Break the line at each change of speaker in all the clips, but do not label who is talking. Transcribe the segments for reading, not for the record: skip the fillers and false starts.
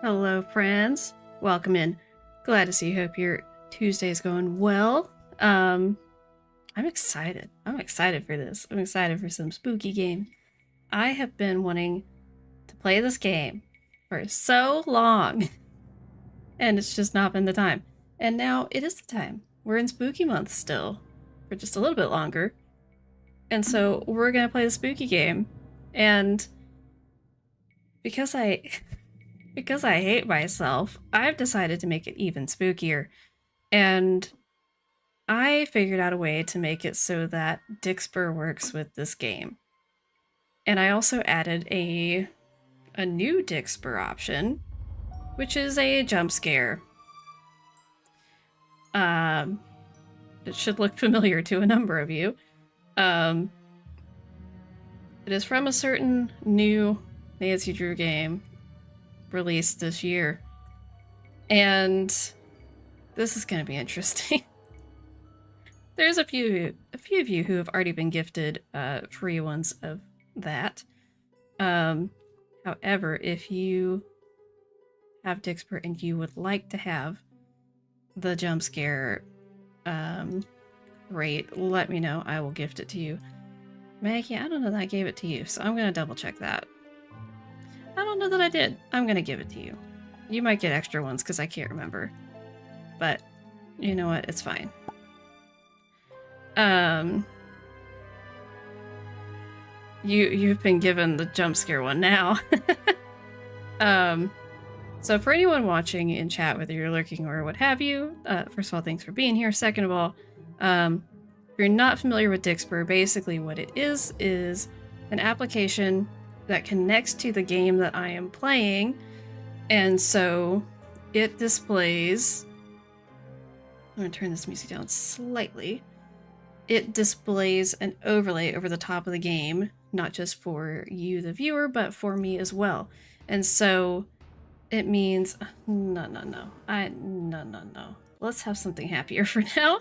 Hello, friends. Welcome in. Glad to see you. Hope your Tuesday's going well. I'm excited. I'm excited for this. I'm excited for some spooky game. I have been wanting to play this game for so long, and it's just not been the time. And now it is the time. We're in spooky month still, for just a little bit longer. And so we're gonna play the spooky game. And because I hate myself, I've decided to make it even spookier. And I figured out a way to make it so that Dixper works with this game. And I also added a new Dixper option, which is a jump scare. It should look familiar to a number of you. It is from a certain new Nancy Drew game released this year. And this is going to be interesting. There's a few of you who have already been gifted free ones of that. However, if you have Dixper and you would like to have the jump scare rate, let me know. I will gift it to you. Maggie, I don't know that I gave it to you, so I'm going to double check that. I don't know that I did. I'm going to give it to you. You might get extra ones because I can't remember. But you know what? It's fine. You've been given the jump scare one now. So for anyone watching in chat, whether you're lurking or what have you, first of all, thanks for being here. Second of all, if you're not familiar with Dixper, basically what it is an application that connects to the game that I am playing, and so it displays. I'm going to turn this music down slightly. It displays an overlay over the top of the game, not just for you, the viewer, but for me as well. And so it means no. Let's have something happier for now.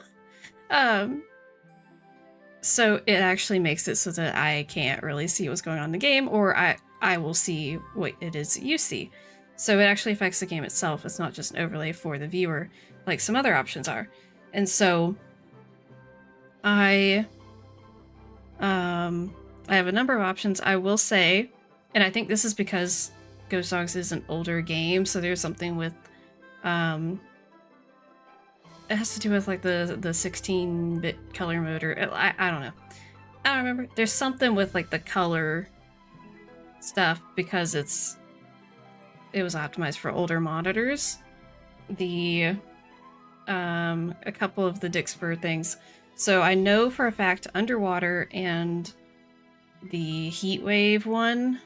So it actually makes it so that I can't really see what's going on in the game, or I will see what it is you see. So it actually affects the game itself. It's not just an overlay for the viewer, like some other options are. And so I have a number of options. I will say, and I think this is because Ghost Dogs is an older game, so there's something with it has to do with like the 16-bit color mode, or I don't know. I don't remember. There's something with like the color stuff because it was optimized for older monitors. A couple of the Dixper things. So I know for a fact Underwater and the Heatwave one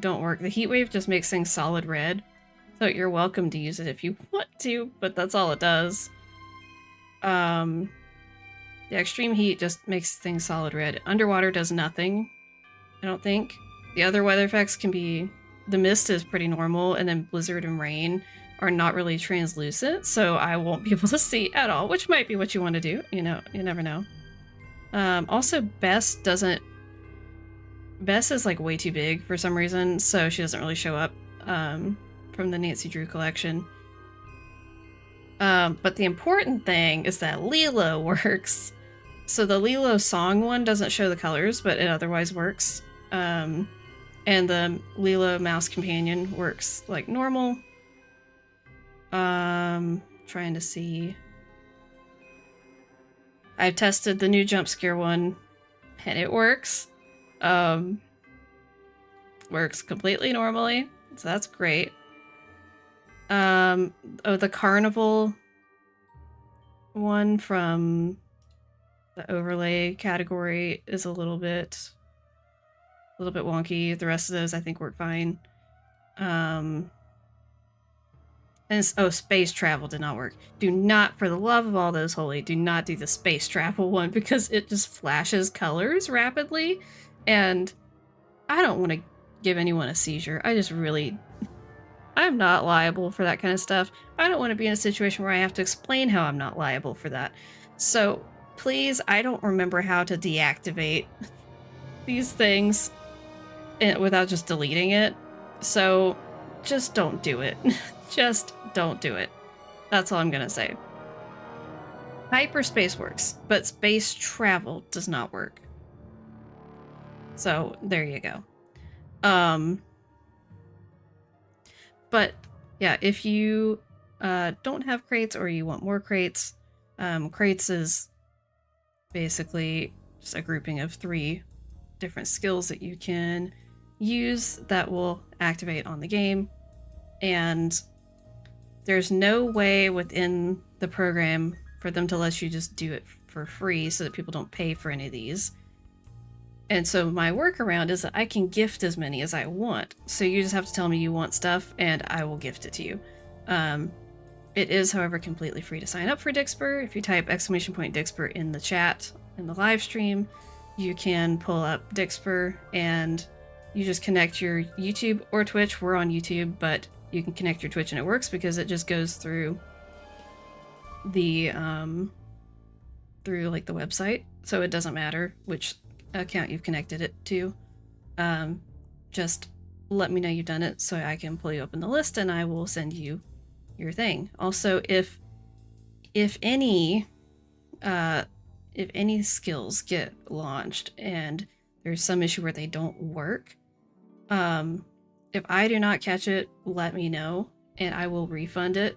don't work. The Heatwave just makes things solid red. So you're welcome to use it if you want to, but that's all it does. The Extreme Heat just makes things solid red. Underwater does nothing, I don't think. The other weather effects can be... The mist is pretty normal, and then blizzard and rain are not really translucent, so I won't be able to see at all, which might be what you want to do. You know, you never know. Also, Bess is like way too big for some reason, so she doesn't really show up from the Nancy Drew collection. But the important thing is that Lilo works. So the Lilo song one doesn't show the colors, but it otherwise works. And the Lilo mouse companion works like normal. Trying to see. I've tested the new jump scare one, and it works. Works completely normally, so that's great. The carnival one from the overlay category is a little bit wonky. The rest of those I think work fine. And space travel did not work. Do not, for the love of all those holy, do not do the space travel one because it just flashes colors rapidly, and I don't want to give anyone a seizure. I'm not liable for that kind of stuff. I don't want to be in a situation where I have to explain how I'm not liable for that. So please, I don't remember how to deactivate these things without just deleting it. So just don't do it. Just don't do it. That's all I'm gonna say. Hyperspace works, but space travel does not work. So there you go. But yeah, if you don't have crates or you want more crates, crates is basically just a grouping of 3 different skills that you can use that will activate on the game. And there's no way within the program for them to let you just do it for free so that people don't pay for any of these. And so my workaround is that I can gift as many as I want. So you just have to tell me you want stuff and I will gift it to you. It is, however, completely free to sign up for Dixper. If you type !Dixper in the chat in the live stream, you can pull up Dixper and you just connect your YouTube or Twitch. We're on YouTube, but you can connect your Twitch and it works because it just goes through the through like the website. So it doesn't matter which account you've connected it to. Just let me know you've done it so I can pull you up in the list and I will send you your thing. Also, if any skills get launched and there's some issue where they don't work, if I do not catch it, let me know and I will refund it,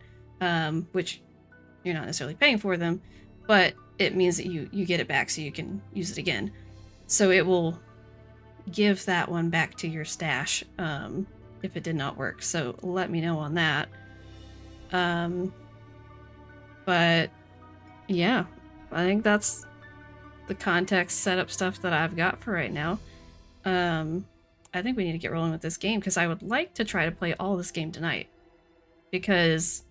which you're not necessarily paying for them, but it means that you get it back so you can use it again. So it will give that one back to your stash if it did not work. So let me know on that. But yeah, I think that's the context setup stuff that I've got for right now. I think we need to get rolling with this game because I would like to try to play all this game tonight because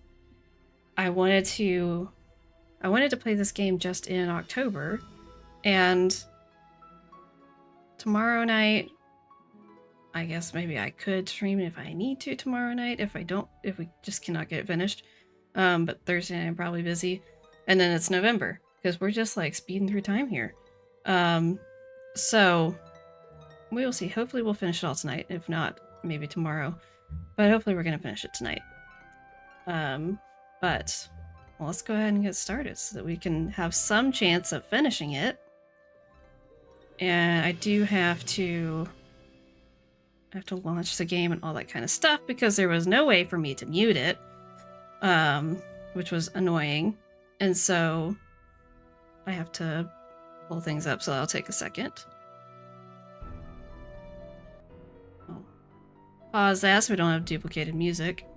I wanted to play this game just in October, and tomorrow night, I guess maybe I could stream it if I need to tomorrow night. If we just cannot get it finished. But Thursday night I'm probably busy. And then it's November because we're just like speeding through time here. So we will see. Hopefully we'll finish it all tonight. If not, maybe tomorrow. But hopefully we're going to finish it tonight. But well, let's go ahead and get started so that we can have some chance of finishing it. And I do have to launch the game and all that kind of stuff because there was no way for me to mute it, which was annoying. And so I have to pull things up, so that'll take a second. I'll pause that so we don't have duplicated music.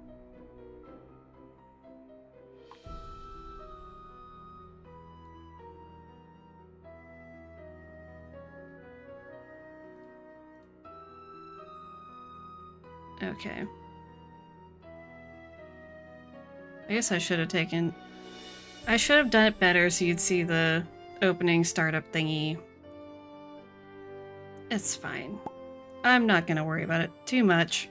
Okay. I guess I should have done it better so you'd see the opening startup thingy. It's fine. I'm not gonna worry about it too much.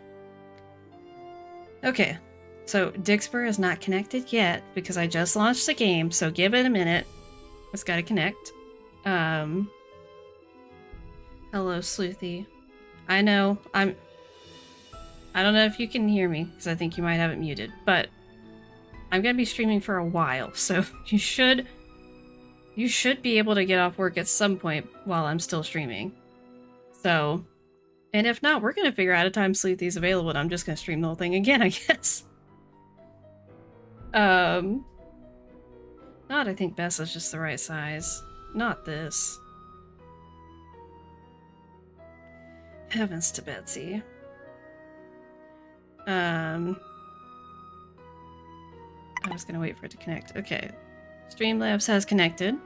Okay, so Dixper is not connected yet because I just launched the game, so give it a minute. It's gotta connect. Hello, Sleuthy. I know, I don't know if you can hear me, because I think you might have it muted, but I'm going to be streaming for a while, so you should be able to get off work at some point while I'm still streaming. So, and if not, we're going to figure out a time Sleuthy's available, and I'm just going to stream the whole thing again, I guess. Not, I think Bess is just the right size. Not this. Heavens to Betsy. I was gonna wait for it to connect. Okay. Streamlabs has connected.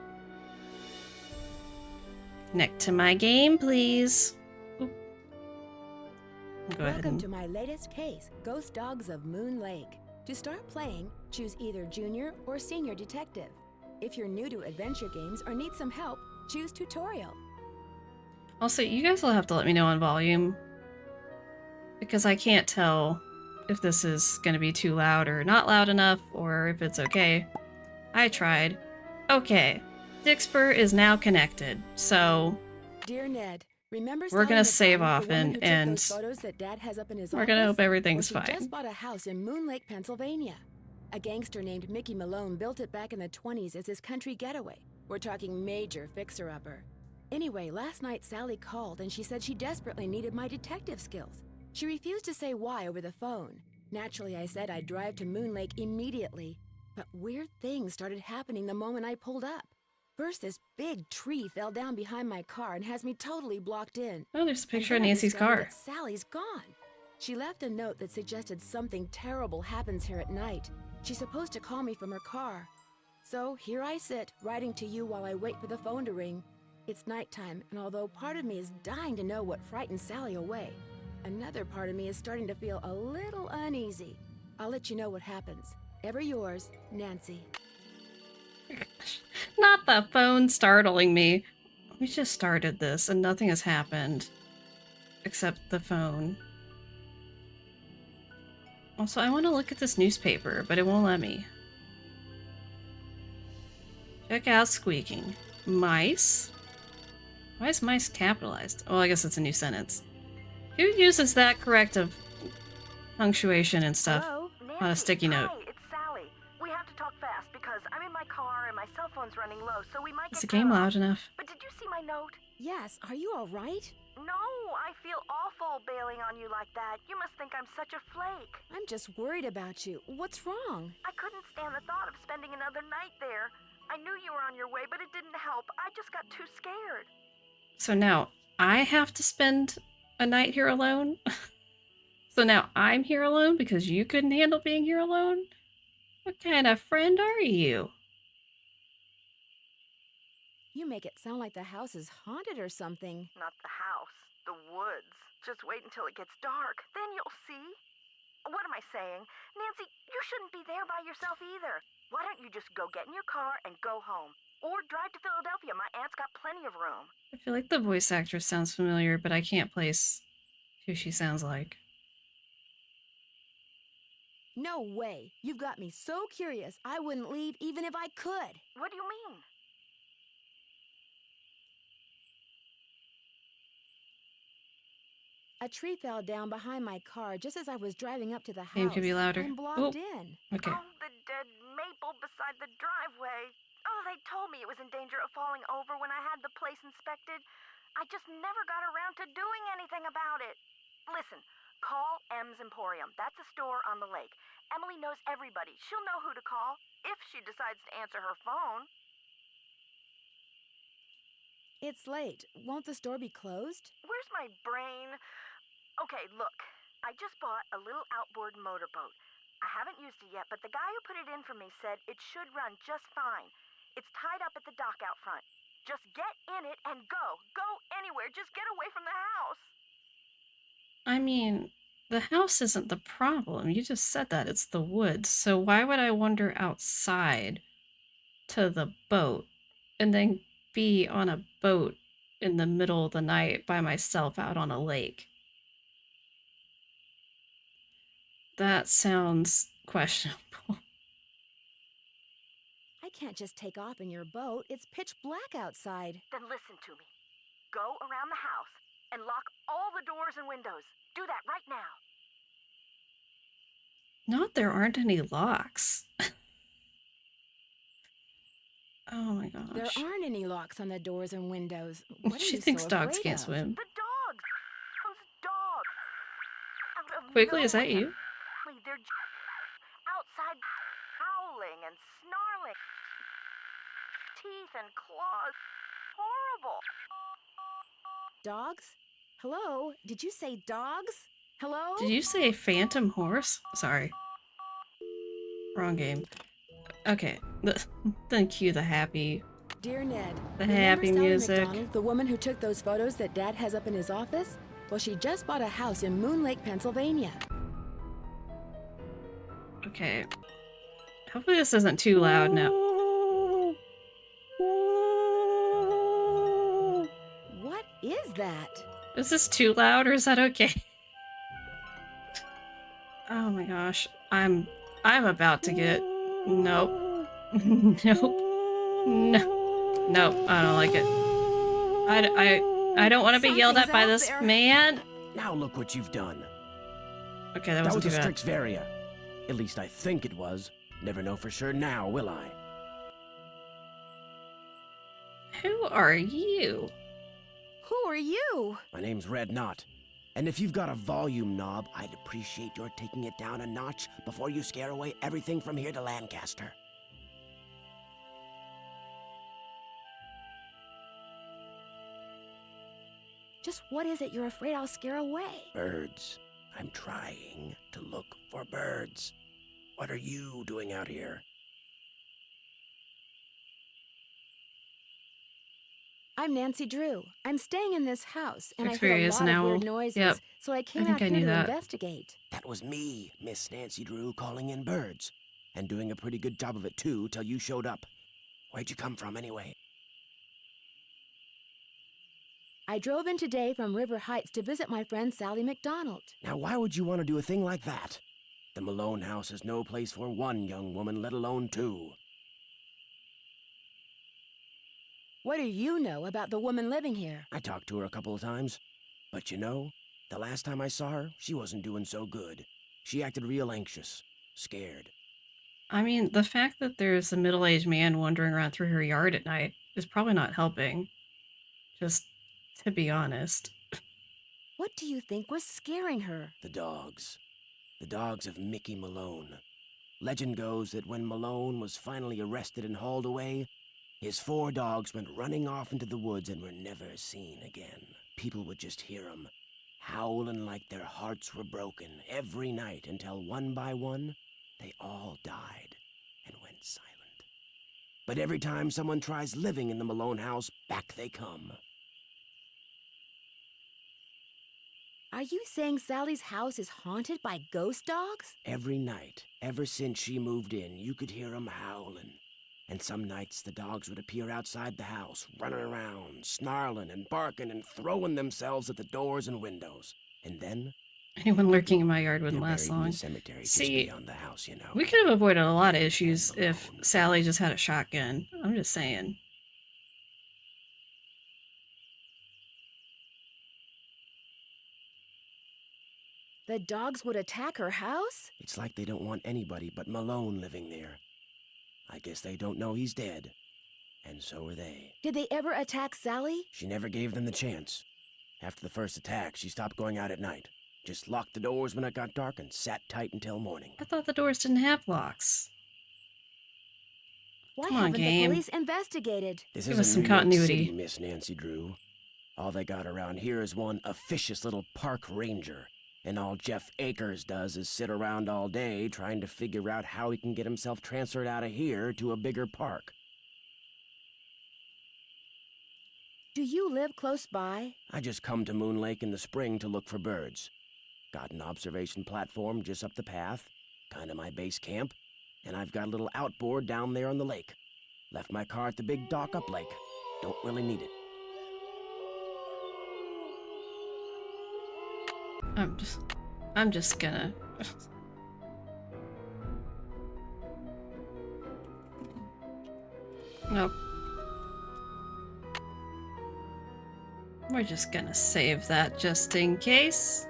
Connect to my game, please. Go
Welcome to my latest case, Ghost Dogs of Moon Lake. To start playing, choose either Junior or Senior Detective. If you're new to adventure games or need some help, choose Tutorial.
Also, you guys will have to let me know on volume, because I can't tell if this is going to be too loud or not loud enough, or if it's okay. I tried. Okay, Dixper is now connected, so...
Dear Ned, Remember
We're
Sally
gonna save
McDonald, the
off
woman who took
and
those photos that Dad has up in his
we're
office?
gonna hope everything's
Well, she
fine.
just bought a house in Moon Lake, Pennsylvania. A gangster named Mickey Malone built it back in the 20s as his country getaway. We're talking major fixer-upper. Anyway, last night Sally called and she said she desperately needed my detective skills. She refused to say why over the phone. Naturally, I said I'd drive to Moon Lake immediately. But weird things started happening the moment I pulled up. First, this big tree fell down behind my car and has me totally blocked in.
Oh, there's a picture of
And then I
Nancy's
discovered
car.
that Sally's gone. She left a note that suggested something terrible happens here at night. She's supposed to call me from her car. So here I sit, writing to you while I wait for the phone to ring. It's nighttime, and although part of me is dying to know what frightened Sally away, another part of me is starting to feel a little uneasy. I'll let you know what happens. Ever yours, Nancy.
Not the phone startling me. We just started this and nothing has happened. Except the phone. Also, I want to look at this newspaper, but it won't let me. Check out squeaking. Mice? Why is mice capitalized? Oh, I guess it's a new sentence. Who uses that corrective punctuation and stuff
Hello?
on a
Nancy,
sticky note?
Hi, it's Sally. We have to talk fast because I'm in my car and my cell phone's running low, so we might
Is the
get
game
cut off.
loud enough?
But did you see my note?
Yes, are you all right?
No, I feel awful bailing on you like that. You must think I'm such a flake.
I'm just worried about you. What's wrong?
I couldn't stand the thought of spending another night there. I knew you were on your way, but it didn't help. I just got too scared.
So now I have to spend a night here alone? So now I'm here alone because you couldn't handle being here alone? What kind of friend are you?
You make it sound like the house is haunted or something.
Not the house, the woods. Just wait until it gets dark. Then you'll see. What am I saying? Nancy, you shouldn't be there by yourself either. Why don't you just go get in your car and go home? Or drive to Philadelphia. My aunt's got plenty of room.
I feel like the voice actress sounds familiar, but I can't place who she sounds like.
No way. You've got me so curious, I wouldn't leave even if I could.
What do you mean?
A tree fell down behind my car just as I was driving up to the house.
Game could be louder.
I'm blocked
Oh,
in.
okay.
Oh, the dead maple beside the driveway. Oh, they told me it was in danger of falling over when I had the place inspected. I just never got around to doing anything about it. Listen, call M's Emporium. That's a store on the lake. Emily knows everybody. She'll know who to call if she decides to answer her phone.
It's late. Won't the store be closed?
Where's my brain? Okay, look. I just bought a little outboard motorboat. I haven't used it yet, but the guy who put it in for me said it should run just fine. It's tied up at the dock out front. Just get in it and go. Go anywhere. Just get away from the house.
I mean, the house isn't the problem. You just said that. It's the woods. So why would I wander outside to the boat and then be on a boat in the middle of the night by myself out on a lake? That sounds questionable.
I can't just take off in your boat. It's pitch black outside.
Then listen to me. Go around the house and lock all the doors and windows. Do that right now.
Not there aren't any locks. Oh my gosh.
There aren't any locks on the doors and windows. What are
She
you
thinks
so
dogs
afraid
can't
of?
swim.
The dogs! Those dogs! Out of
Quickly, is that
nowhere.
you?
They're outside howling and snarling. Teeth and claws. Horrible.
Dogs? Hello? Did you say dogs? Hello?
Did you say phantom horse? Sorry. Wrong game. Okay. Then cue the happy.
Dear Ned,
The
remember
happy
Sally
music.
McDonald, the woman who took those photos that Dad has up in his office? Well, she just bought a house in Moon Lake, Pennsylvania.
Okay. Hopefully this isn't too loud now.
What is that?
Is this too loud or is that okay? Oh my gosh. I'm about to get... Nope. Nope. No. Nope. I don't like it. I don't want to be yelled at by
Something's
this
out there.
man.
Now look what you've done.
Okay, that
That
wasn't
was
too
a
bad.
Strixvaria. At least I think it was. Never know for sure now, will I?
Who are you?
Who are you?
My name's Red Knot. And if you've got a volume knob, I'd appreciate your taking it down a notch before you scare away everything from here to Lancaster.
Just what is it you're afraid I'll scare away?
Birds. I'm trying to look for birds. What are you doing out here?
I'm Nancy Drew. I'm staying in this house, and I heard
Strixvaria
a
is
lot
an
of
owl.
weird noises,
Yep.
so I came
think
out
I
here
knew
to
that.
investigate.
That was me, Miss Nancy Drew, calling in birds. And doing a pretty good job of it, too, till you showed up. Where'd you come from, anyway?
I drove in today from River Heights to visit my friend Sally McDonald.
Now, why would you want to do a thing like that? The Malone house is no place for one young woman, let alone two.
What do you know about the woman living here?
I talked to her a couple of times. But you know, the last time I saw her, she wasn't doing so good. She acted real anxious, scared.
I mean, the fact that there's a middle-aged man wandering around through her yard at night is probably not helping. Just to be honest.
What do you think was scaring her?
The dogs. The dogs of Mickey Malone. Legend goes that when Malone was finally arrested and hauled away, his 4 dogs went running off into the woods and were never seen again. People would just hear them, howling like their hearts were broken every night until one by one, they all died and went silent. But every time someone tries living in the Malone house, back they come.
Are you saying Sally's house is haunted by ghost dogs?
Every night, ever since she moved in, you could hear them howling. And some nights the dogs would appear outside the house, running around, snarling and barking and throwing themselves at the doors and windows. And then
Anyone lurking in my yard wouldn't
they're
last
buried in
long.
the cemetery just
See,
beyond the house, you know.
We could have avoided a lot of issues if Sally just had a shotgun. I'm just saying.
The dogs would attack her house?
It's like they don't want anybody but Malone living there. I guess they don't know he's dead. And so are they.
Did they ever attack Sally?
She never gave them the chance. After the first attack, she stopped going out at night. Just locked the doors when it got dark and sat tight until morning.
I thought the doors didn't have locks.
Why
Come on,
haven't
game.
the police investigated?
This
Give us some
isn't New York
continuity.
City, Miss Nancy Drew. All they got around here is one officious little park ranger. And all Jeff Akers does is sit around all day trying to figure out how he can get himself transferred out of here to a bigger park.
Do you live close by?
I just come to Moon Lake in the spring to look for birds. Got an observation platform just up the path, kinda my base camp, and I've got a little outboard down there on the lake. Left my car at the big dock up lake. Don't really need it.
I'm just gonna. Nope. We're just gonna save that just in case.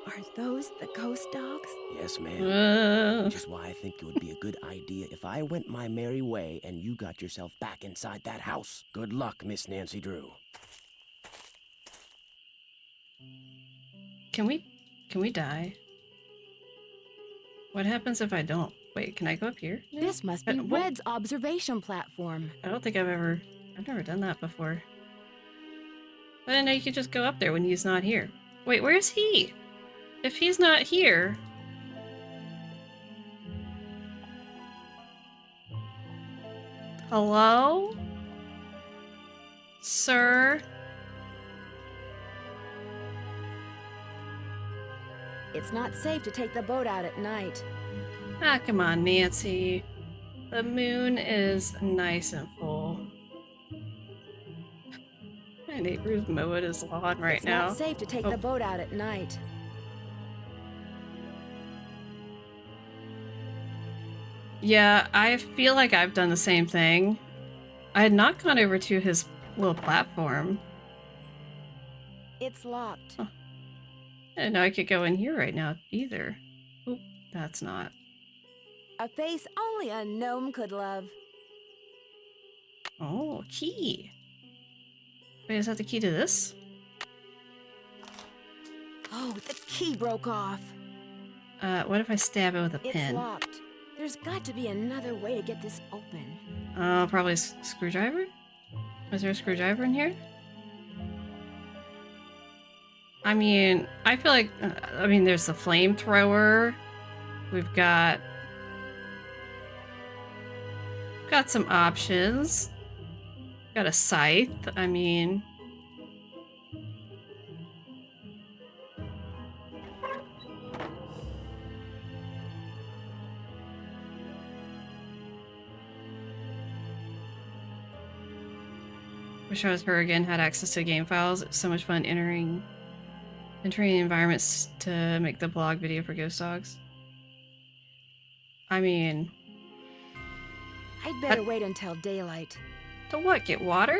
Are those the ghost dogs?
Yes, ma'am. Which is why I think it would be a good idea if I went my merry way and you got yourself back inside that house. Good luck, Miss Nancy Drew.
Can we die? What happens if I don't? Wait, can I go up here?
This must be
What?
Red's observation platform.
I don't think I've never done that before. I didn't know you could just go up there when he's not here. Wait, where's he? If he's not here... Hello? Sir?
It's not safe to take the boat out at night.
Ah, come on, Nancy. The moon is nice and full. My neighbor's mowing his lawn right
It's
now.
not safe to take
Oh.
the boat out at night.
Yeah, I feel like I've done the same thing. I had not gone over to his little platform.
It's locked.
Huh. I didn't know I could go in here right now either. Oh, that's not.
A face only a gnome could love.
Oh, key. Wait, is that the key to this?
Oh, the key broke off.
What if I stab it with a
It's
pin?
locked. There's got to be another way to get this open.
Oh, probably a screwdriver? Is there a screwdriver in here? I mean, I feel like, there's the flamethrower. We've got some options. Got a scythe. I mean, wish I was her again, had access to game files. It's so much fun entering environments to make the blog video for Ghost Dogs. I mean,
I'd better wait until daylight.
to what? Get water?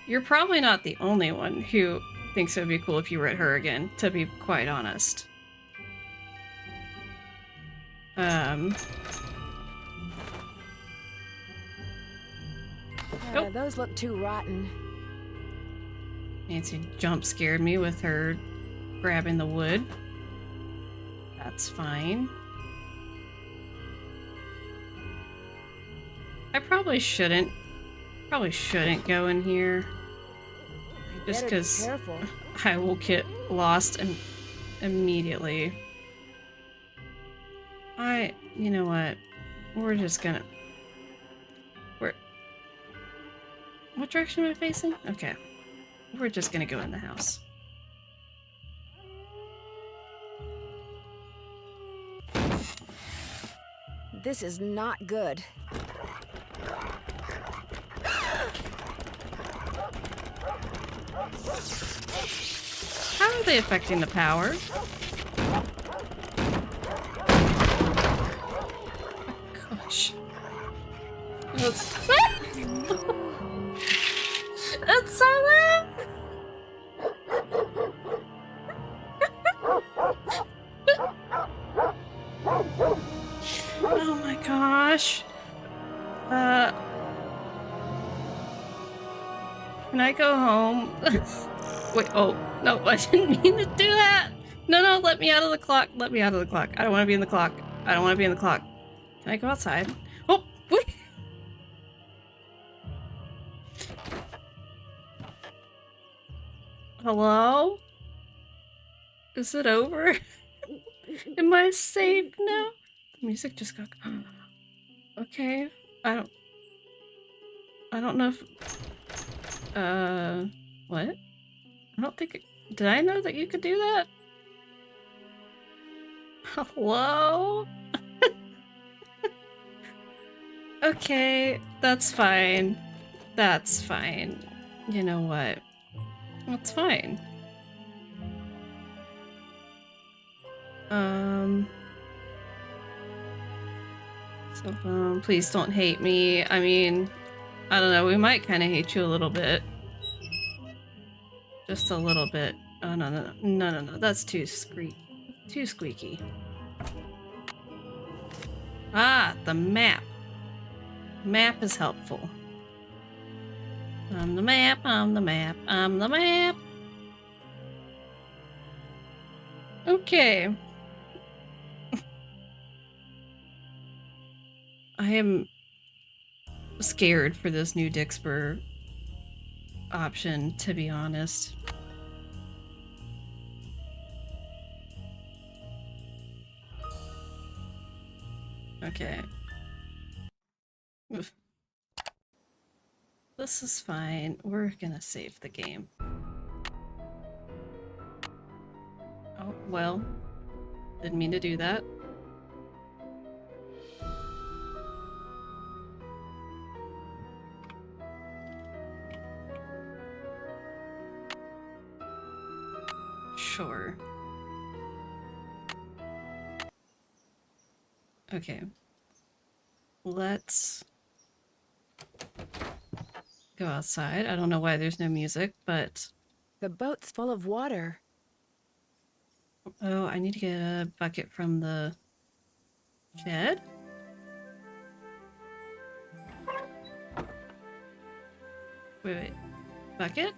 You're probably not the only one who thinks it would be cool if you were at her again, to be quite honest. Nope.
Those look too rotten.
Nancy jump scared me with her grabbing the wood. That's fine. I probably shouldn't go in here. Just because
Careful.
I will get lost immediately. You know what? We're just gonna... What direction am I facing? Okay. We're just gonna go in the house.
This is not good.
How are they affecting the power? Oh, gosh. It's so loud! Oh my gosh. Can I go home? Wait, oh, no, I didn't mean to do that. No, let me out of the clock. Let me out of the clock. I don't want to be in the clock. I don't want to be in the clock. Can I go outside? Oh, wait. Hello? Is it over? Am I safe now? The music just got... Okay. I don't know if... What? I don't think... Did I know that you could do that? Hello? Okay, that's fine. That's fine. You know what? That's fine. Cell phone, please don't hate me. I mean, I don't know, we might kind of hate you a little bit. Just a little bit. Oh, no, that's too squeaky. Ah, the map. Map is helpful. I'm the map, I'm the map, I'm the map. Okay. I am scared for this new Dixper option, to be honest. Okay. Oof. This is fine. We're gonna save the game. Oh, well. Didn't mean to do that. Sure. Okay. Let's go outside. I don't know why there's no music, but...
The boat's full of water.
Oh, I need to get a bucket from the shed? Wait. Bucket?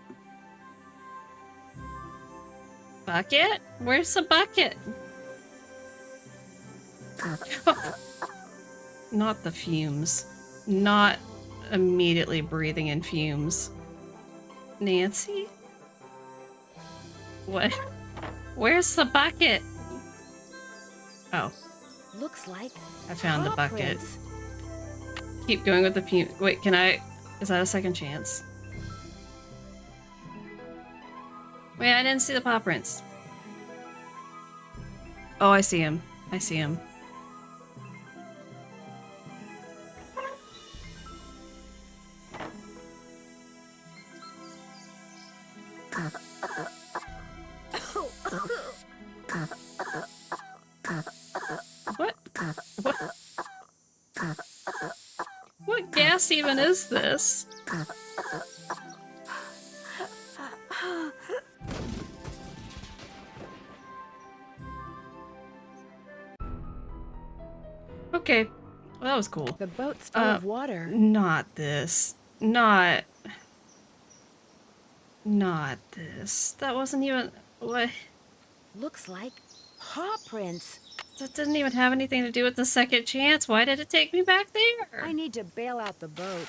Bucket? Where's the bucket? Not the fumes. Not immediately breathing in fumes. Nancy? What? Where's the bucket? Oh,
Looks like
I found the
paw
bucket.
prints.
Keep going with the fume. Wait, can I? Is that a second chance? Wait, I didn't see the paw prints. Oh, I see him. I see him. What? What? What gas even is this? Okay, well, that was cool.
The boat's full of water.
Not this. Not this. That wasn't even... What?
Looks like paw prints.
That didn't even have anything to do with the second chance. Why did it take me back there?
I need to bail out the boat.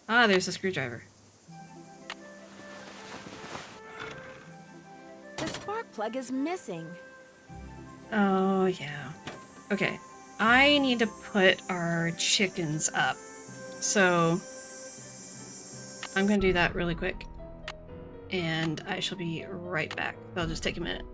Ah, there's a screwdriver.
The spark plug is missing.
Oh, yeah. Okay. I need to put our chickens up. So, I'm gonna do that really quick. And I shall be right back. That'll just take a minute.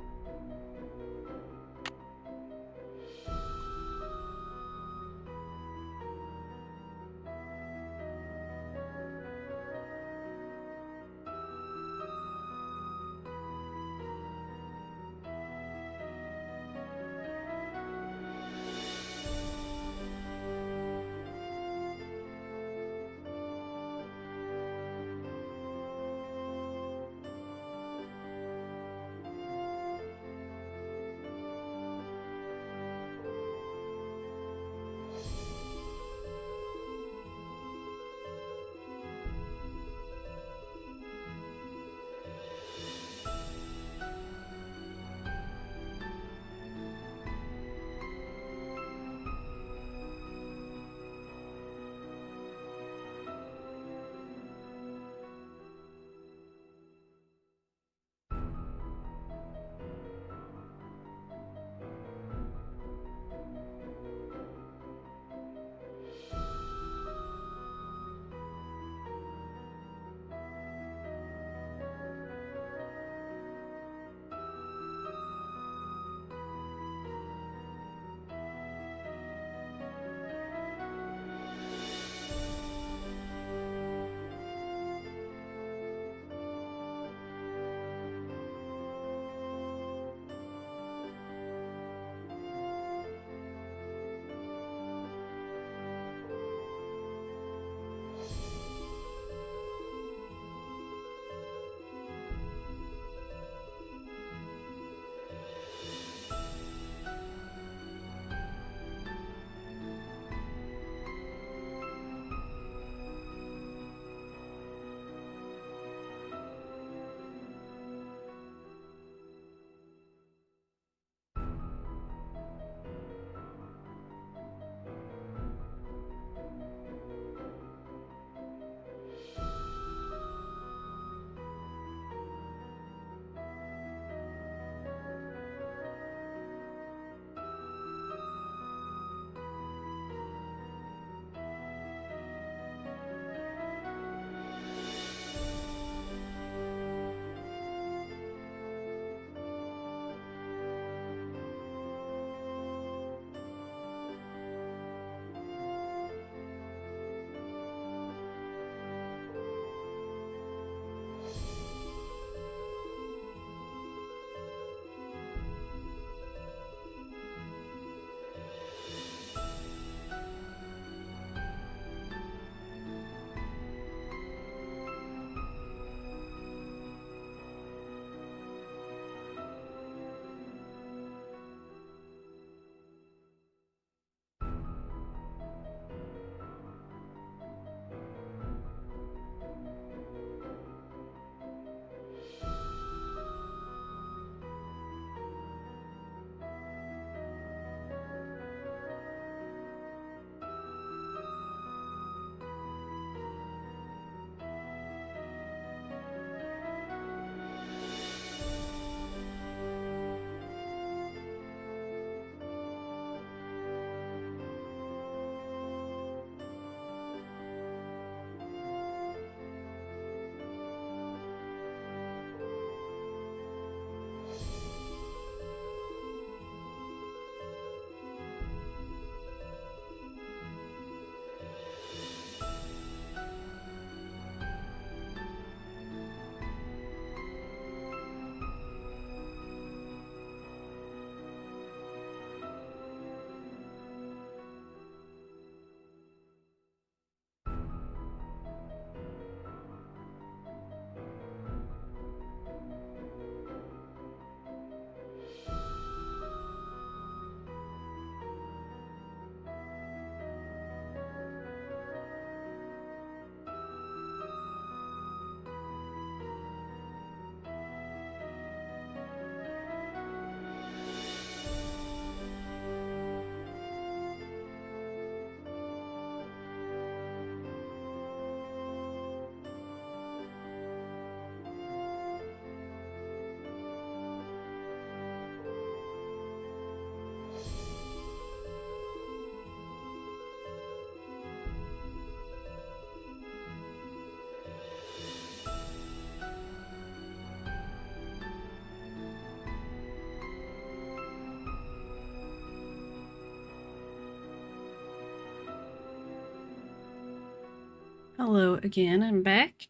Hello again, I'm back.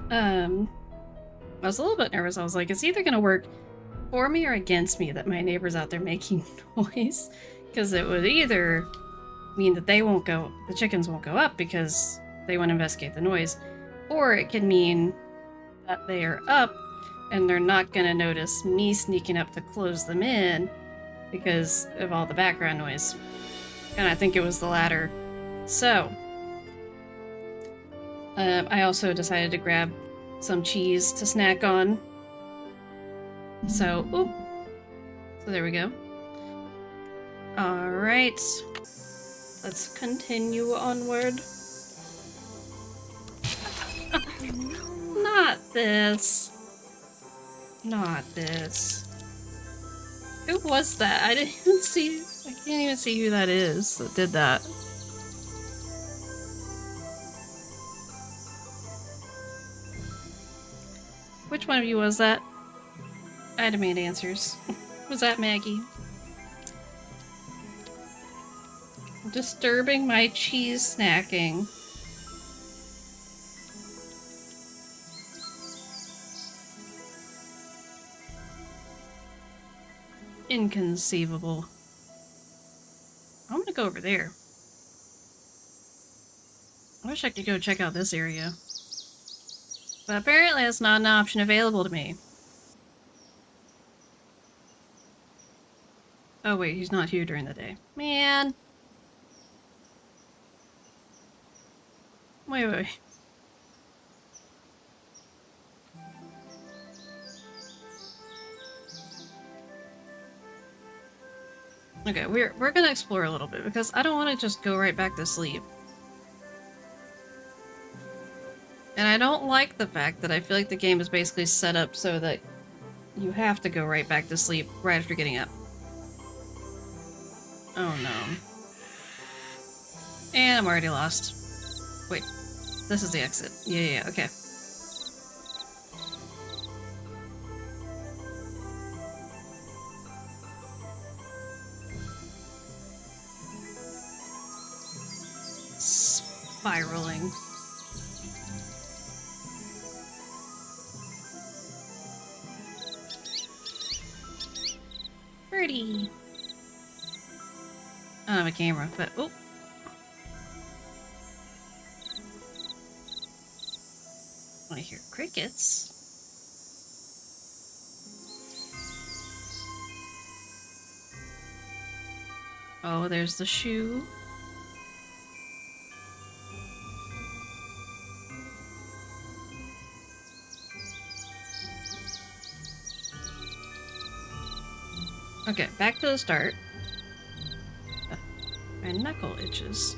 I was a little bit nervous. I was like, it's either gonna work for me or against me that my neighbor's out there making noise. Because it would either mean that the chickens won't go up because they won't investigate the noise, or it could mean that they are up and they're not gonna notice me sneaking up to close them in because of all the background noise. And I think it was the latter. So, I also decided to grab some cheese to snack on. So, oop. So there we go. Alright. Let's continue onward. Not this. Not this. Who was that? I didn't even see. I can't even see who that is that did that. Which one of you was that? I demand answers. Was that Maggie? Disturbing my cheese snacking. Inconceivable. I'm gonna go over there. I wish I could go check out this area. But apparently it's not an option available to me. Oh wait, he's not here during the day. Man! Wait. Okay, we're gonna explore a little bit because I don't want to just go right back to sleep. And I don't like the fact that I feel like the game is basically set up so that you have to go right back to sleep right after getting up. Oh no. And I'm already lost. Wait, this is the exit. Yeah, okay. Spiraling. Pretty. I don't have a camera, but oh. I hear crickets. Oh, there's the shoe. Okay, back to the start. My knuckle itches.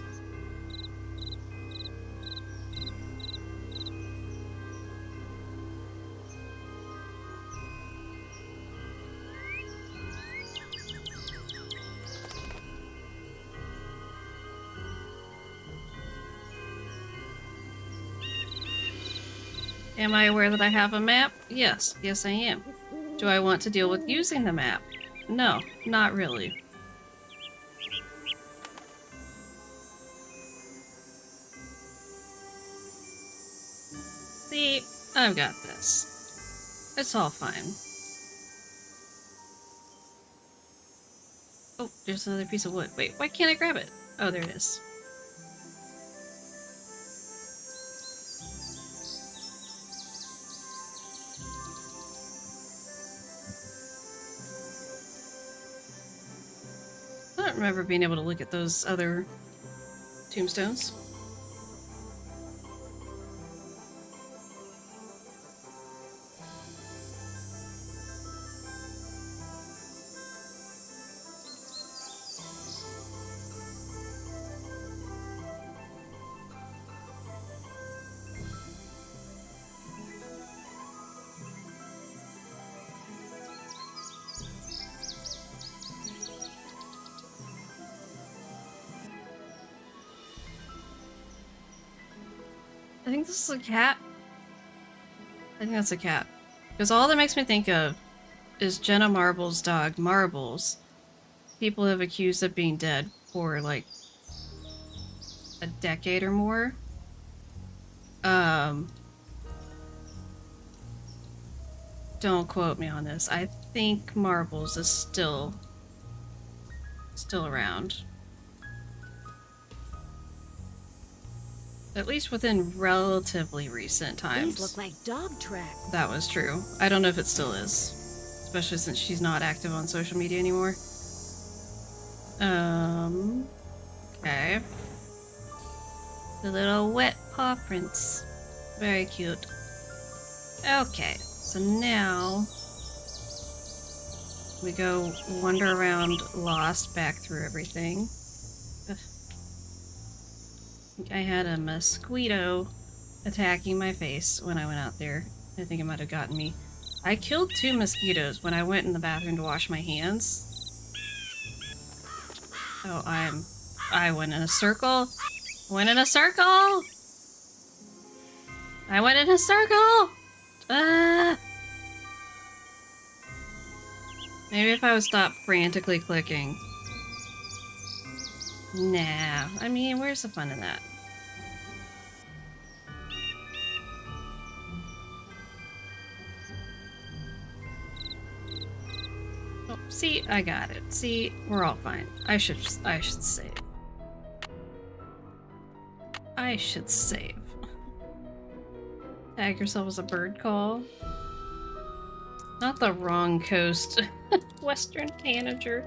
Am I aware that I have a map? Yes, I am. Do I want to deal with using the map? No, not really. See, I've got this. It's all fine. Oh, there's another piece of wood. Wait, why can't I grab it? Oh, there it is. I don't remember being able to look at those other tombstones. I think this is a cat. I think that's a cat. Because all that makes me think of is Jenna Marble's dog, Marbles. People have accused of being dead for like a decade or more. Don't quote me on this. I think Marbles is still around. At least within relatively recent times.
These look like dog tracks.
That was true. I don't know if it still is. Especially since she's not active on social media anymore. Okay. The little wet paw prints. Very cute. Okay, so now we go wander around lost back through everything. Ugh. I think I had a mosquito attacking my face when I went out there. I think it might have gotten me. I killed 2 mosquitoes when I went in the bathroom to wash my hands. Oh, I went in a circle. Went in a circle! I went in a circle! Maybe if I would stop frantically clicking. Nah, I mean, where's the fun in that? Oh, see, I got it. See, we're all fine. I should save. I should save. Tag yourself as a bird call. Not the wrong coast. Western Tanager.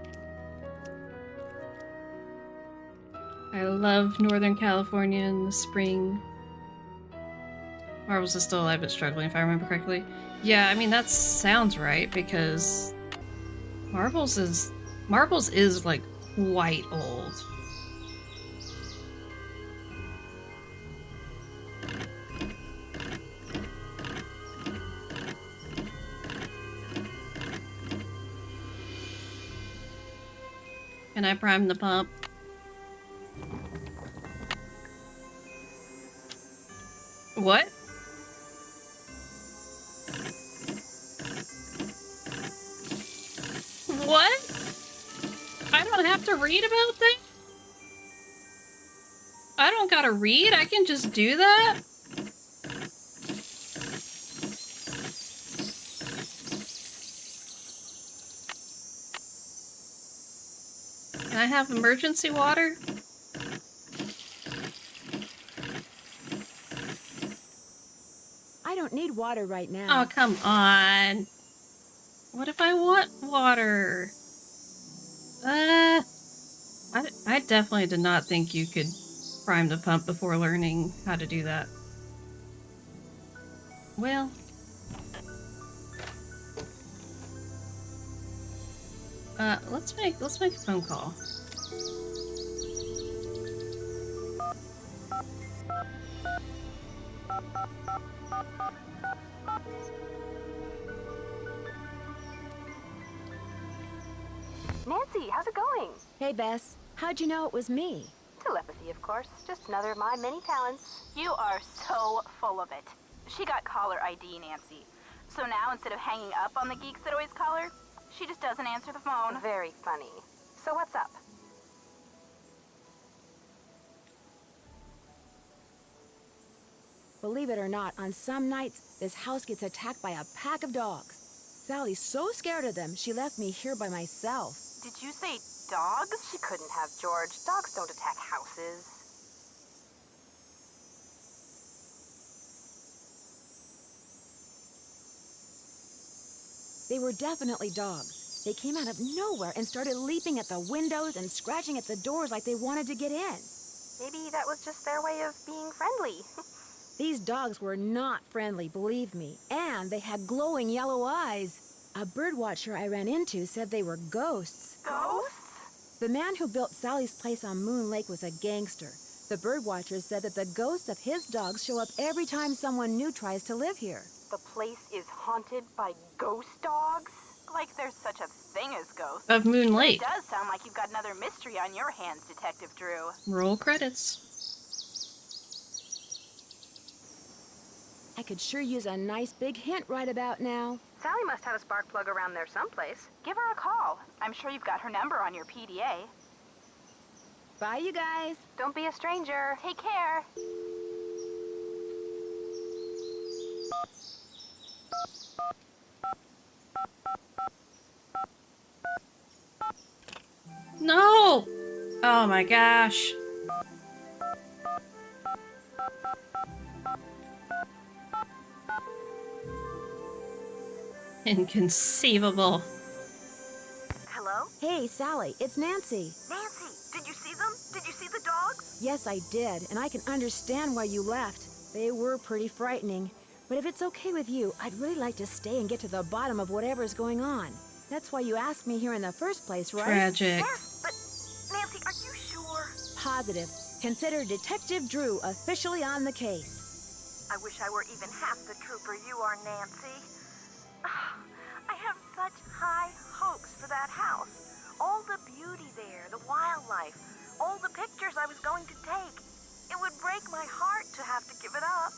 I love Northern California in the spring. Marbles is still alive but struggling, if I remember correctly. Yeah, I mean, that sounds right, because Marbles is like quite old. Can I prime the pump? What? What? I don't have to read about that? I don't gotta read, I can just do that? Can I have emergency water?
I don't need water right now.
Oh, come on. What if I want water? I definitely did not think you could prime the pump before learning how to do that. Well. Let's make a phone call.
Nancy, how's it going?
Hey, Bess. How'd you know it was me?
Telepathy, of course. Just another of my many talents. You are so full of it. She got caller ID, Nancy. So now, instead of hanging up on the geeks that always call her, she just doesn't answer the phone. Very funny. So what's up?
Believe it or not, on some nights, this house gets attacked by a pack of dogs. Sally's so scared of them, she left me here by myself.
Did you say dogs? She couldn't have, George. Dogs don't attack houses.
They were definitely dogs. They came out of nowhere and started leaping at the windows and scratching at the doors like they wanted to get in.
Maybe that was just their way of being friendly.
These dogs were not friendly, believe me, and they had glowing yellow eyes. A birdwatcher I ran into said they were ghosts.
Ghosts?
The man who built Sally's place on Moon Lake was a gangster. The birdwatcher said that the ghosts of his dogs show up every time someone new tries to live here.
The place is haunted by ghost dogs? Like there's such a thing as ghosts.
Of Moon
It
Lake.
does sound like you've got another mystery on your hands, Detective Drew.
Roll credits.
I could sure use a nice big hint right about now.
Sally must have a spark plug around there someplace. Give her a call. I'm sure you've got her number on your PDA.
Bye, you guys.
Don't be a stranger. Take care.
Oh my gosh. Inconceivable.
Hello?
Hey, Sally, it's Nancy.
Nancy, did you see them? Did you see the dogs?
Yes, I did, and I can understand why you left. They were pretty frightening. But if it's okay with you, I'd really like to stay and get to the bottom of whatever's going on. That's why you asked me here in the first place, right?
Tragic.
Yes, but Nancy, are you sure?
Positive. Consider Detective Drew officially on the case.
I wish I were even half the trooper you are, Nancy. I have such high hopes for that house. All the beauty there, the wildlife, all the pictures I was going to take. It would break my heart to have to give it up.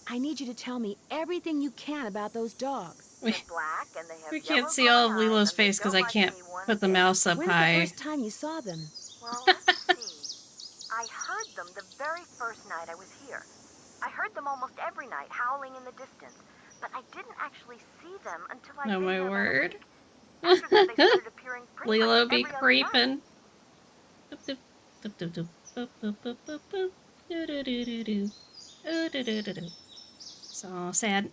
I need you to tell me everything you can about those dogs.
They're black and they have
We
yellow
can't see all of
glowing eyes
Lilo's
and they
face because
don't
I
like
can't
anyone
put the
bit.
mouse up
When's the
high.
first time you saw them?
Well, let's see. I heard them the very first night I was here. I heard them almost every night howling in the distance, but I didn't actually see them until I
Oh my word.
After that, they started appearing pretty
Lilo
much
be
every other night.
creeping. Doop, doop, doop, doop, doop, boop, boop, boop, boop, boop. Doo, doo, doo, doo, doo. Doo, doo, doo, doo, doo. So sad.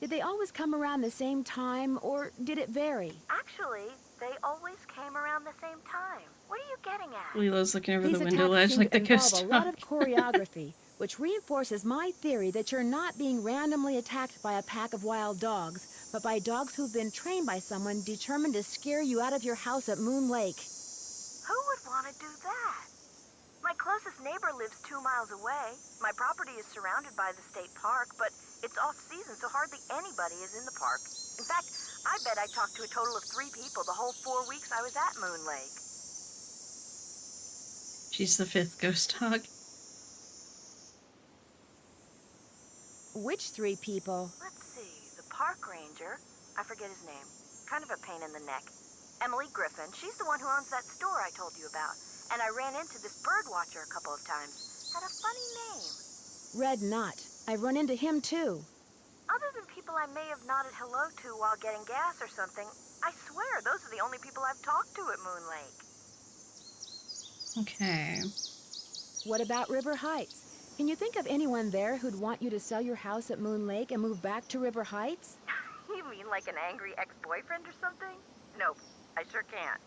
Did they always come around the same time, or did it vary?
Actually, they always came around the same time. What are you getting at?
Lilo's looking over
These
the window
attacks
ledge
seem
like
to
the
involve
ghost
a lot
dog.
of choreography, which reinforces my theory that you're not being randomly attacked by a pack of wild dogs, but by dogs who've been trained by someone determined to scare you out of your house at Moon Lake.
Who would want to do that? My closest neighbor lives 2 miles away. My property is surrounded by the state park, but it's off-season, so hardly anybody is in the park. In fact, I bet I talked to a total of 3 people the whole 4 weeks I was at Moon Lake.
She's the 5th ghost dog.
Which 3 people?
Let's see, the park ranger, I forget his name, kind of a pain in the neck. Emily Griffin, she's the one who owns that store I told you about. And I ran into this bird watcher a couple of times. Had a funny name.
Red Knot. I've run into him too.
Other than people I may have nodded hello to while getting gas or something, I swear those are the only people I've talked to at Moon Lake.
Okay.
What about River Heights? Can you think of anyone there who'd want you to sell your house at Moon Lake and move back to River Heights?
You mean like an angry ex-boyfriend or something? Nope, I sure can't.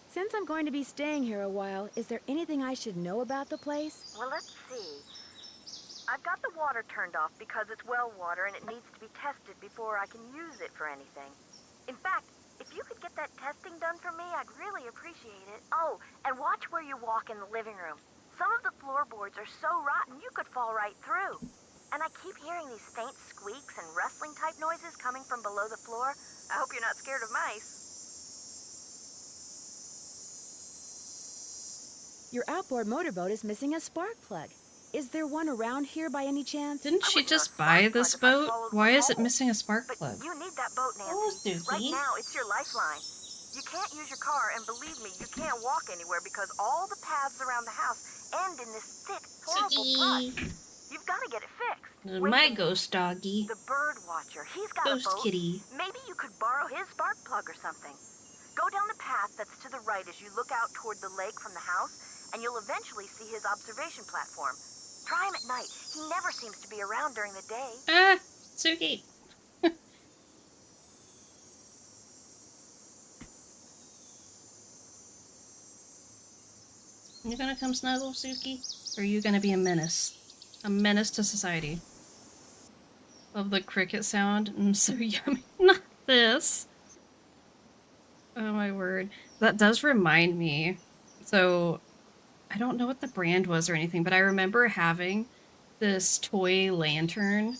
Since I'm going to be staying here a while, is there anything I should know about the place?
Well, let's see. I've got the water turned off because it's well water and it needs to be tested before I can use it for anything. In fact, if you could get that testing done for me, I'd really appreciate it. Oh, and watch where you walk in the living room. Some of the floorboards are so rotten you could fall right through. And I keep hearing these faint squeaks and rustling type noises coming from below the floor. I hope you're not scared of mice.
Your outboard motorboat is missing a spark plug. Is there one around here by any chance?
Didn't
I
she
wouldn't know
just
a
buy
spark plug
this
if I
boat?
followed
Why
one
is it
hole.
missing a spark
But
plug?
you need that boat, Nancy.
Oh, Suki.
Right now, it's your lifeline. You can't use your car, and believe me, you can't walk anywhere because all the paths around the house end in this thick, horrible brush. You've got to get it fixed. Wait a
My
minute.
ghost doggy.
The bird watcher, he's got
Ghost
a boat.
kitty.
Maybe you could borrow his spark plug or something. Go down the path that's to the right as you look out toward the lake from the house, and you'll eventually see his observation platform. Try him at night. He never seems to be around during the day.
Ah, Suki. You gonna come snuggle, Suki? Or are you gonna be a menace? A menace to society. Love the cricket sound. So yummy. Not this. Oh my word. That does remind me. So, I don't know what the brand was or anything, but I remember having this toy lantern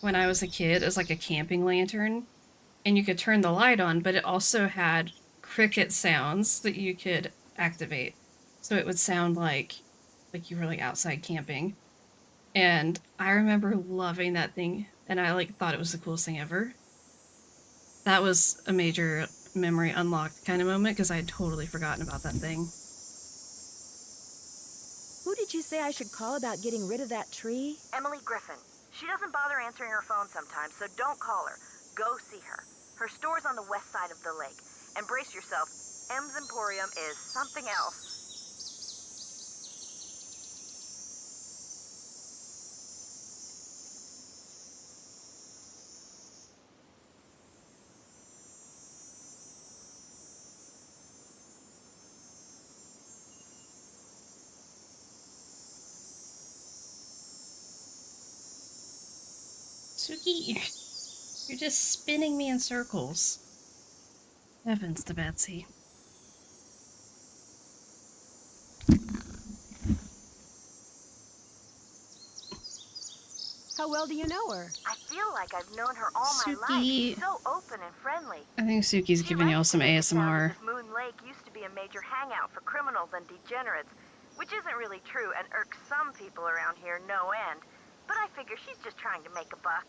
when I was a kid. It was like a camping lantern. And you could turn the light on, but it also had cricket sounds that you could activate. So it would sound like you were like outside camping. And I remember loving that thing, and I like thought it was the coolest thing ever. That was a major memory unlocked kind of moment because I had totally forgotten about that thing.
Who did you say I should call about getting rid of that tree?
Emily Griffin. She doesn't bother answering her phone sometimes, so don't call her. Go see her. Her store's on the west side of the lake. And brace yourself, M's Emporium is something else.
Suki, you're just spinning me in circles. Heavens to Betsy.
How well do you know her?
I feel like I've known her all my life.
Suki.
She's so open and friendly.
I think Suki's giving y'all some ASMR.
Moon Lake used to be a major hangout for criminals and degenerates, which isn't really true and irks some people around here no end. But I figure she's just trying to make a buck.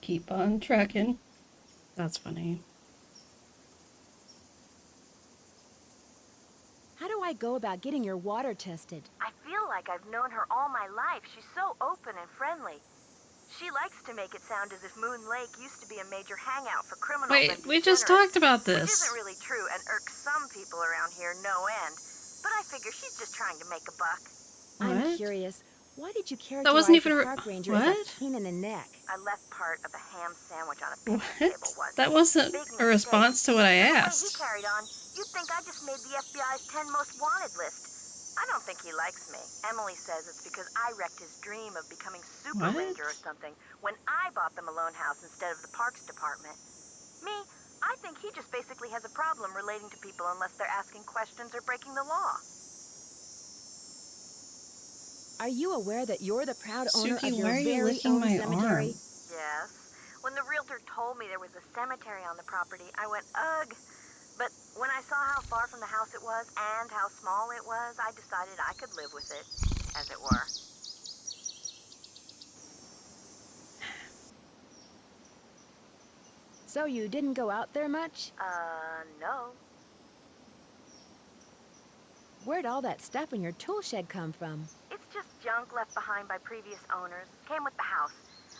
Keep on trucking. That's funny.
How do I go about getting your water tested?
I feel like I've known her all my life. She's so open and friendly. She likes to make it sound as if Moon Lake used to be a major hangout for criminals and
Wait, we just
degenerates,
talked about
which
this.
isn't really true and irks some people around here no end. But I figure she's just trying to make a buck.
I'm
What?
curious. Why did you
That wasn't
characterize
even
the
a-
park ranger
what?
as a pain in the neck?
I left part of a ham sandwich on a picnic
What?
table once.
That wasn't
Big
a
mistake.
response to what I
The way he
asked.
carried on, you'd think I just made the FBI's 10 most wanted list. I don't think he likes me. Emily says it's because I wrecked his dream of becoming super
What?
ranger or something when I bought the Malone house instead of the parks department. Me, I think he just basically has a problem relating to people unless they're asking questions or breaking the law.
Are you aware that you're the proud owner
Suki,
of your
why are you
very
licking
own
my
cemetery?
arm?
Yes. When the realtor told me there was a cemetery on the property, I went, ugh. But when I saw how far from the house it was and how small it was, I decided I could live with it, as it were.
So you didn't go out there much?
No.
Where'd all that stuff in your tool shed come from?
It's just junk left behind by previous owners. Came with the house.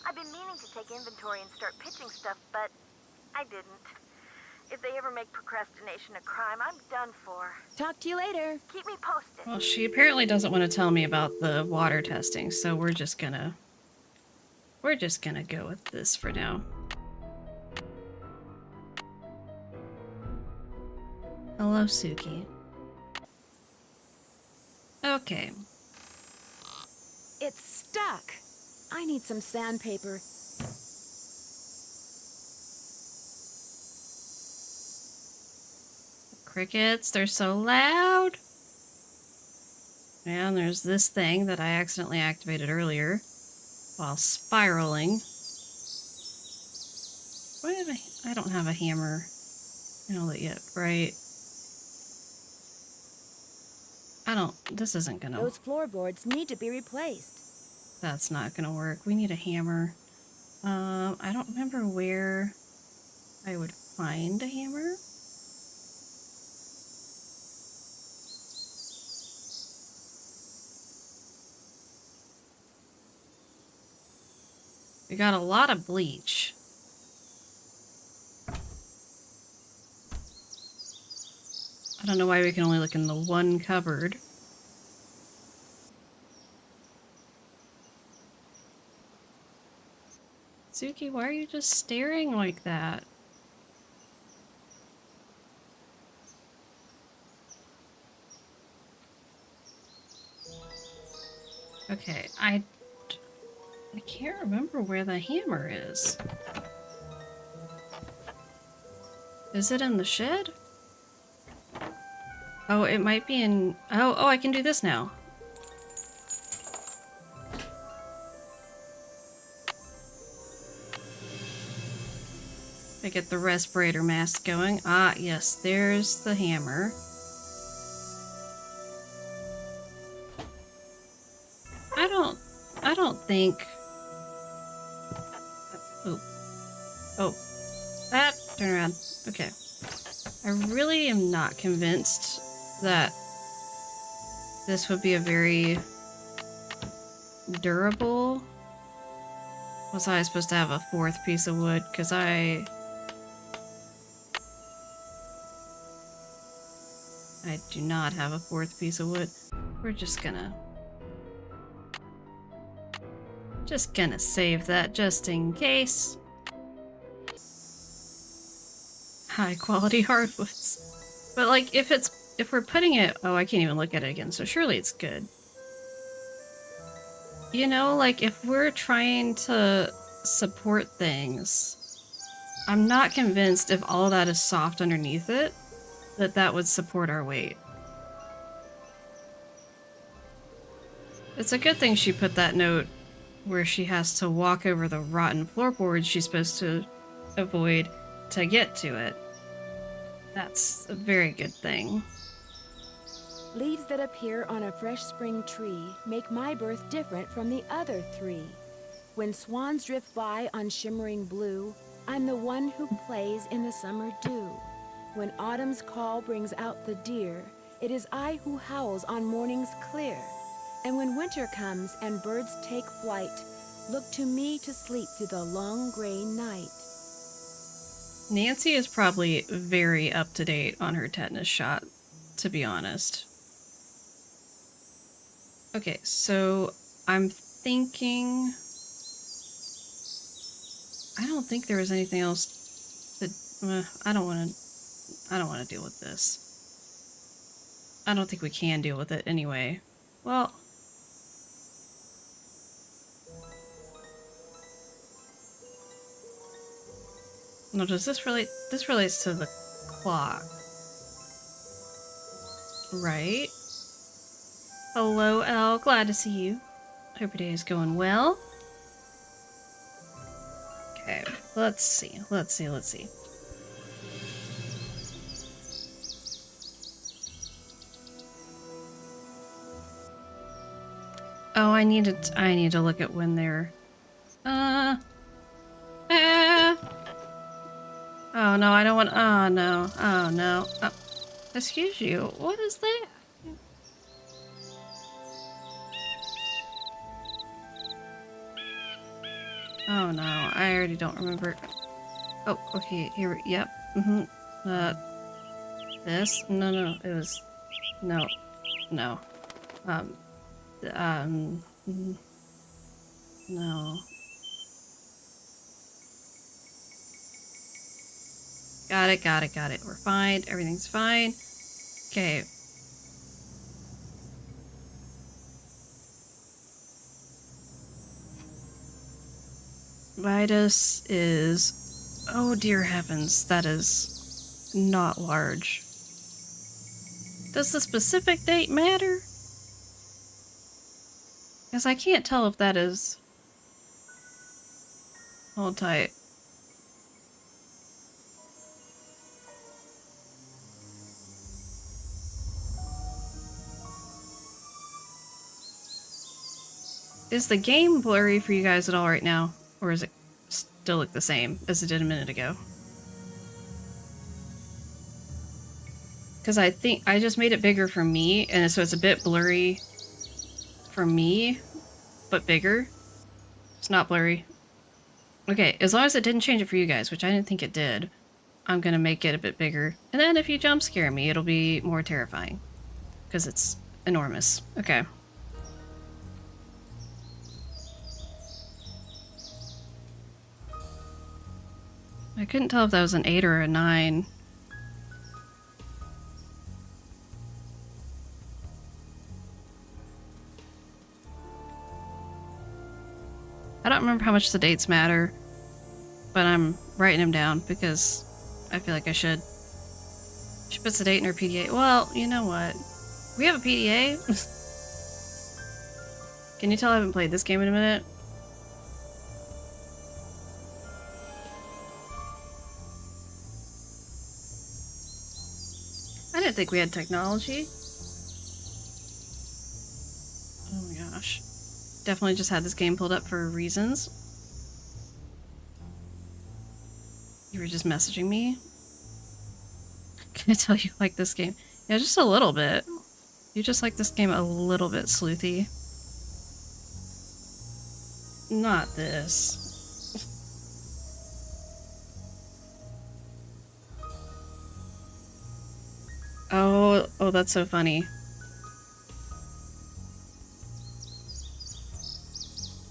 I've been meaning to take inventory and start pitching stuff, but I didn't. If they ever make procrastination a crime, I'm done for.
Talk to you later.
Keep me posted.
Well, she apparently doesn't want to tell me about the water testing, so we're just gonna go with this for now. Hello, Suki. Okay.
It's stuck. I need some sandpaper.
Crickets, they're so loud. And there's this thing that I accidentally activated earlier while spiraling. Why did I don't have a hammer nailed it yet, right? This isn't gonna,
Those floorboards need to be replaced.
that's not gonna work. We need a hammer. I don't remember where I would find a hammer. We got a lot of bleach. I don't know why we can only look in the one cupboard. Suki, why are you just staring like that? Okay, I can't remember where the hammer is. Is it in the shed? Oh, it might be in... Oh, I can do this now. I get the respirator mask going. Ah, yes, there's the hammer. I don't think... Oh. Oh. That, turn around. Okay. I really am not convinced that this would be a very durable. Was I supposed to have a fourth piece of wood? Because I do not have a fourth piece of wood. We're just gonna save that just in case. High quality hardwoods. But like if we're putting it, oh, I can't even look at it again, so surely it's good. You know, like if we're trying to support things, I'm not convinced if all of that is soft underneath it, that would support our weight. It's a good thing she put that note where she has to walk over the rotten floorboards she's supposed to avoid to get to it. That's a very good thing.
Leaves that appear on a fresh spring tree make my birth different from the other three. When swans drift by on shimmering blue, I'm the one who plays in the summer dew. When autumn's call brings out the deer, it is I who howls on mornings clear. And when winter comes and birds take flight, look to me to sleep through the long gray night.
Nancy is probably very up to date on her tetanus shot, to be honest. Okay, so I'm thinking... I don't think there was anything else that... I don't want to deal with this. I don't think we can deal with it anyway. Well... No, does this relate? This relates to the clock. Right? Hello, Elle. Glad to see you. Hope your day is going well. Okay, let's see. Oh, I need to look at when they're... Oh no, I don't want... Oh no. Oh no. Oh. Excuse you. What is that? Oh no, I already don't remember. Oh, okay, here, yep. This? No, it was... No. No. No. Got it. We're fine. Everything's fine. Okay. Vitus is... Oh dear heavens, that is not large. Does the specific date matter? Because I can't tell if that is... Hold tight. Is the game blurry for you guys at all right now? Or is it still look the same as it did a minute ago? Because I think I just made it bigger for me, and so it's a bit blurry for me, but bigger. It's not blurry. Okay, as long as it didn't change it for you guys, which I didn't think it did, I'm gonna make it a bit bigger. And then if you jump scare me, it'll be more terrifying. Because it's enormous. Okay. I couldn't tell if that was an 8 or a 9. I don't remember how much the dates matter, but I'm writing them down because I feel like I should. She puts the date in her PDA. Well, you know what? We have a PDA? Can you tell I haven't played this game in a minute? I didn't think we had technology. Oh my gosh. Definitely just had this game pulled up for reasons. You were just messaging me? Can I tell you like this game? Yeah, just a little bit. You just like this game a little bit sleuthy. Not this. Oh, that's so funny.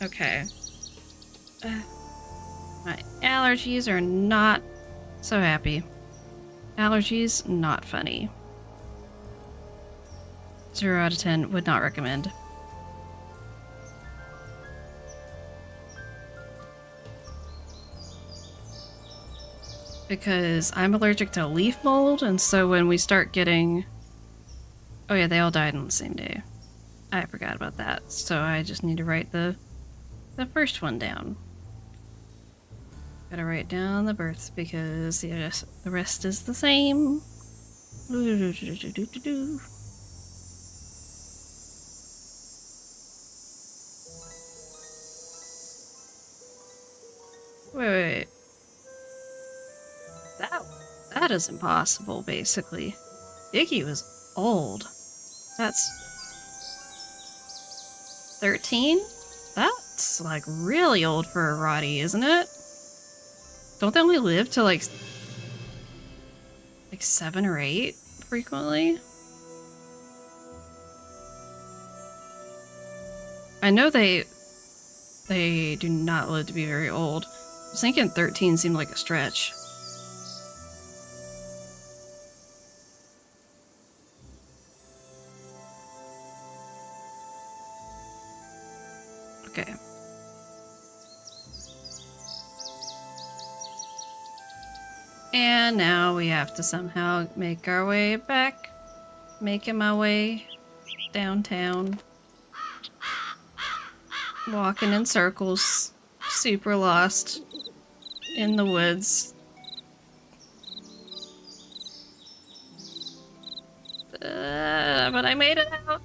Okay. My allergies are not so happy. Allergies, not funny. 0 out of 10, would not recommend. Because I'm allergic to leaf mold, and so when we start getting... Oh yeah, they all died on the same day. I forgot about that, so I just need to write the first one down. Gotta write down the births because the rest is the same. Wait. That is impossible, basically. Iggy was old. That's 13? That's like really old for a Roddy, isn't it? Don't they only live to like 7 or 8 frequently? I know they do not live to be very old. I was thinking 13 seemed like a stretch. Okay. And now we have to somehow make our way back. Making my way downtown. Walking in circles. Super lost in the woods. But I made it out.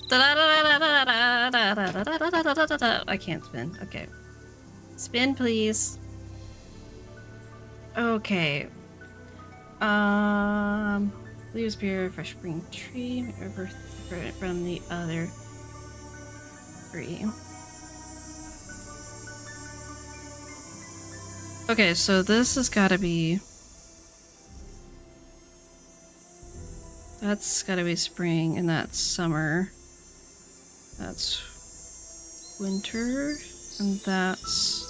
I can't spin. Okay. Spin, please. Okay. Leaves beer, fresh spring tree, make over from the other tree. Okay, so this has gotta be... That's gotta be spring, and that's summer. That's winter, and that's...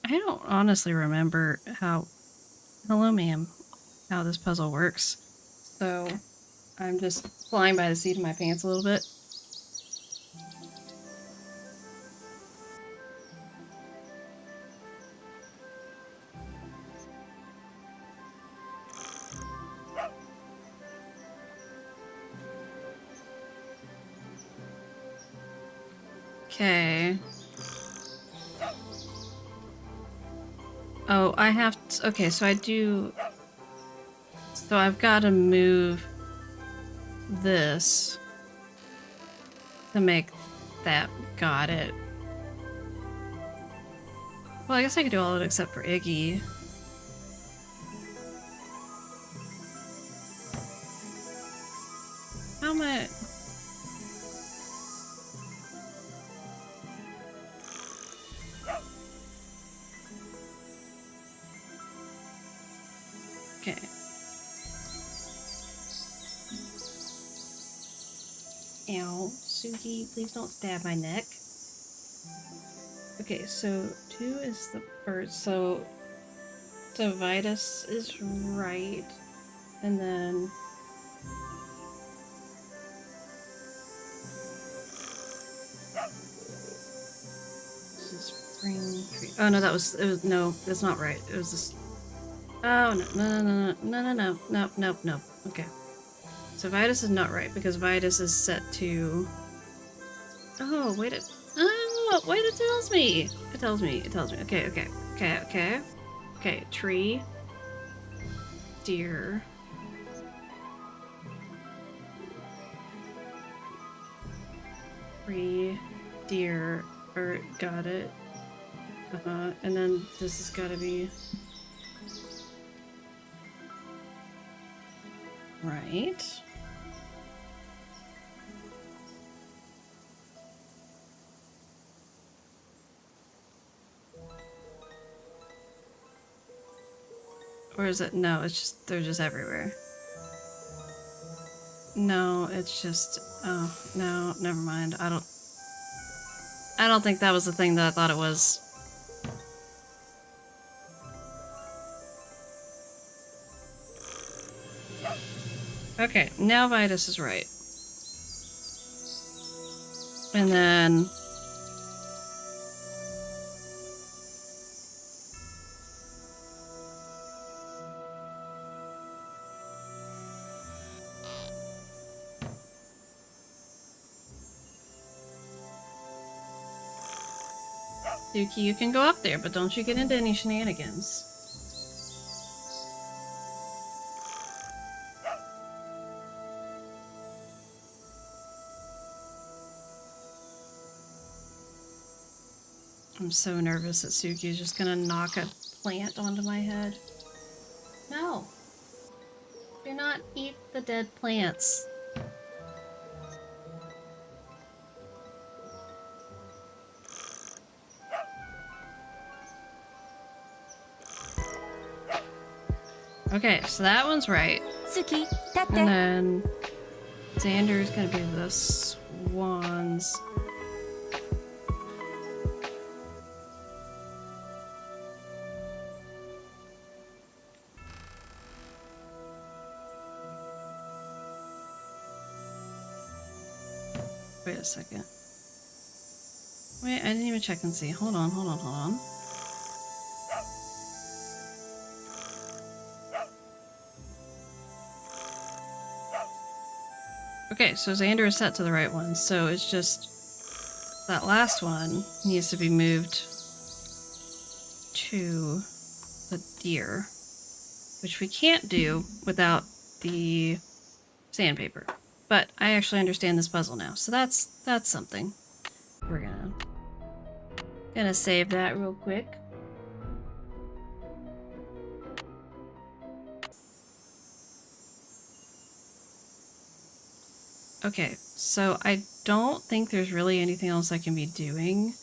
I don't honestly remember how... Hello, ma'am. How this puzzle works. So, I'm just flying by the seat of my pants a little bit. Okay. Oh, I have to... Okay, so I do... So I've got to move this to make that... Got it. Well, I guess I could do all of it except for Iggy. How am I... Okay. Ow, Suki, please don't stab my neck. Okay, so 2 is the first, so Vitus is right, and then... This is spring tree. Oh no, no, that's not right. It was this... Oh, no. Okay. So Vitus is not right, because Vitus is set to Oh, wait, oh, wait, it tells me. It tells me. Okay, okay, okay, okay. Okay, tree. Deer. Tree. Deer. Got it. And then this has gotta be... Right. Or is it? No, it's just, they're just everywhere. No, it's just, oh, no, never mind. I don't think that was the thing that I thought it was. Okay, now Vitus is right. And then... Suki, you can go up there, but don't you get into any shenanigans. I'm so nervous that Suki is just gonna knock a plant onto my head. No. Do not eat the dead plants. Okay, so that one's right.
Suki,
And then Xander's gonna be the swans. Wait a second. Wait, I didn't even check and see. Hold on, hold on, hold on. Okay, so Xander is set to the right one, so it's just that last one needs to be moved to the deer, which we can't do without the sandpaper. But I actually understand this puzzle now, so that's something. We're gonna save that real quick. Okay, so I don't think there's really anything else I can be doing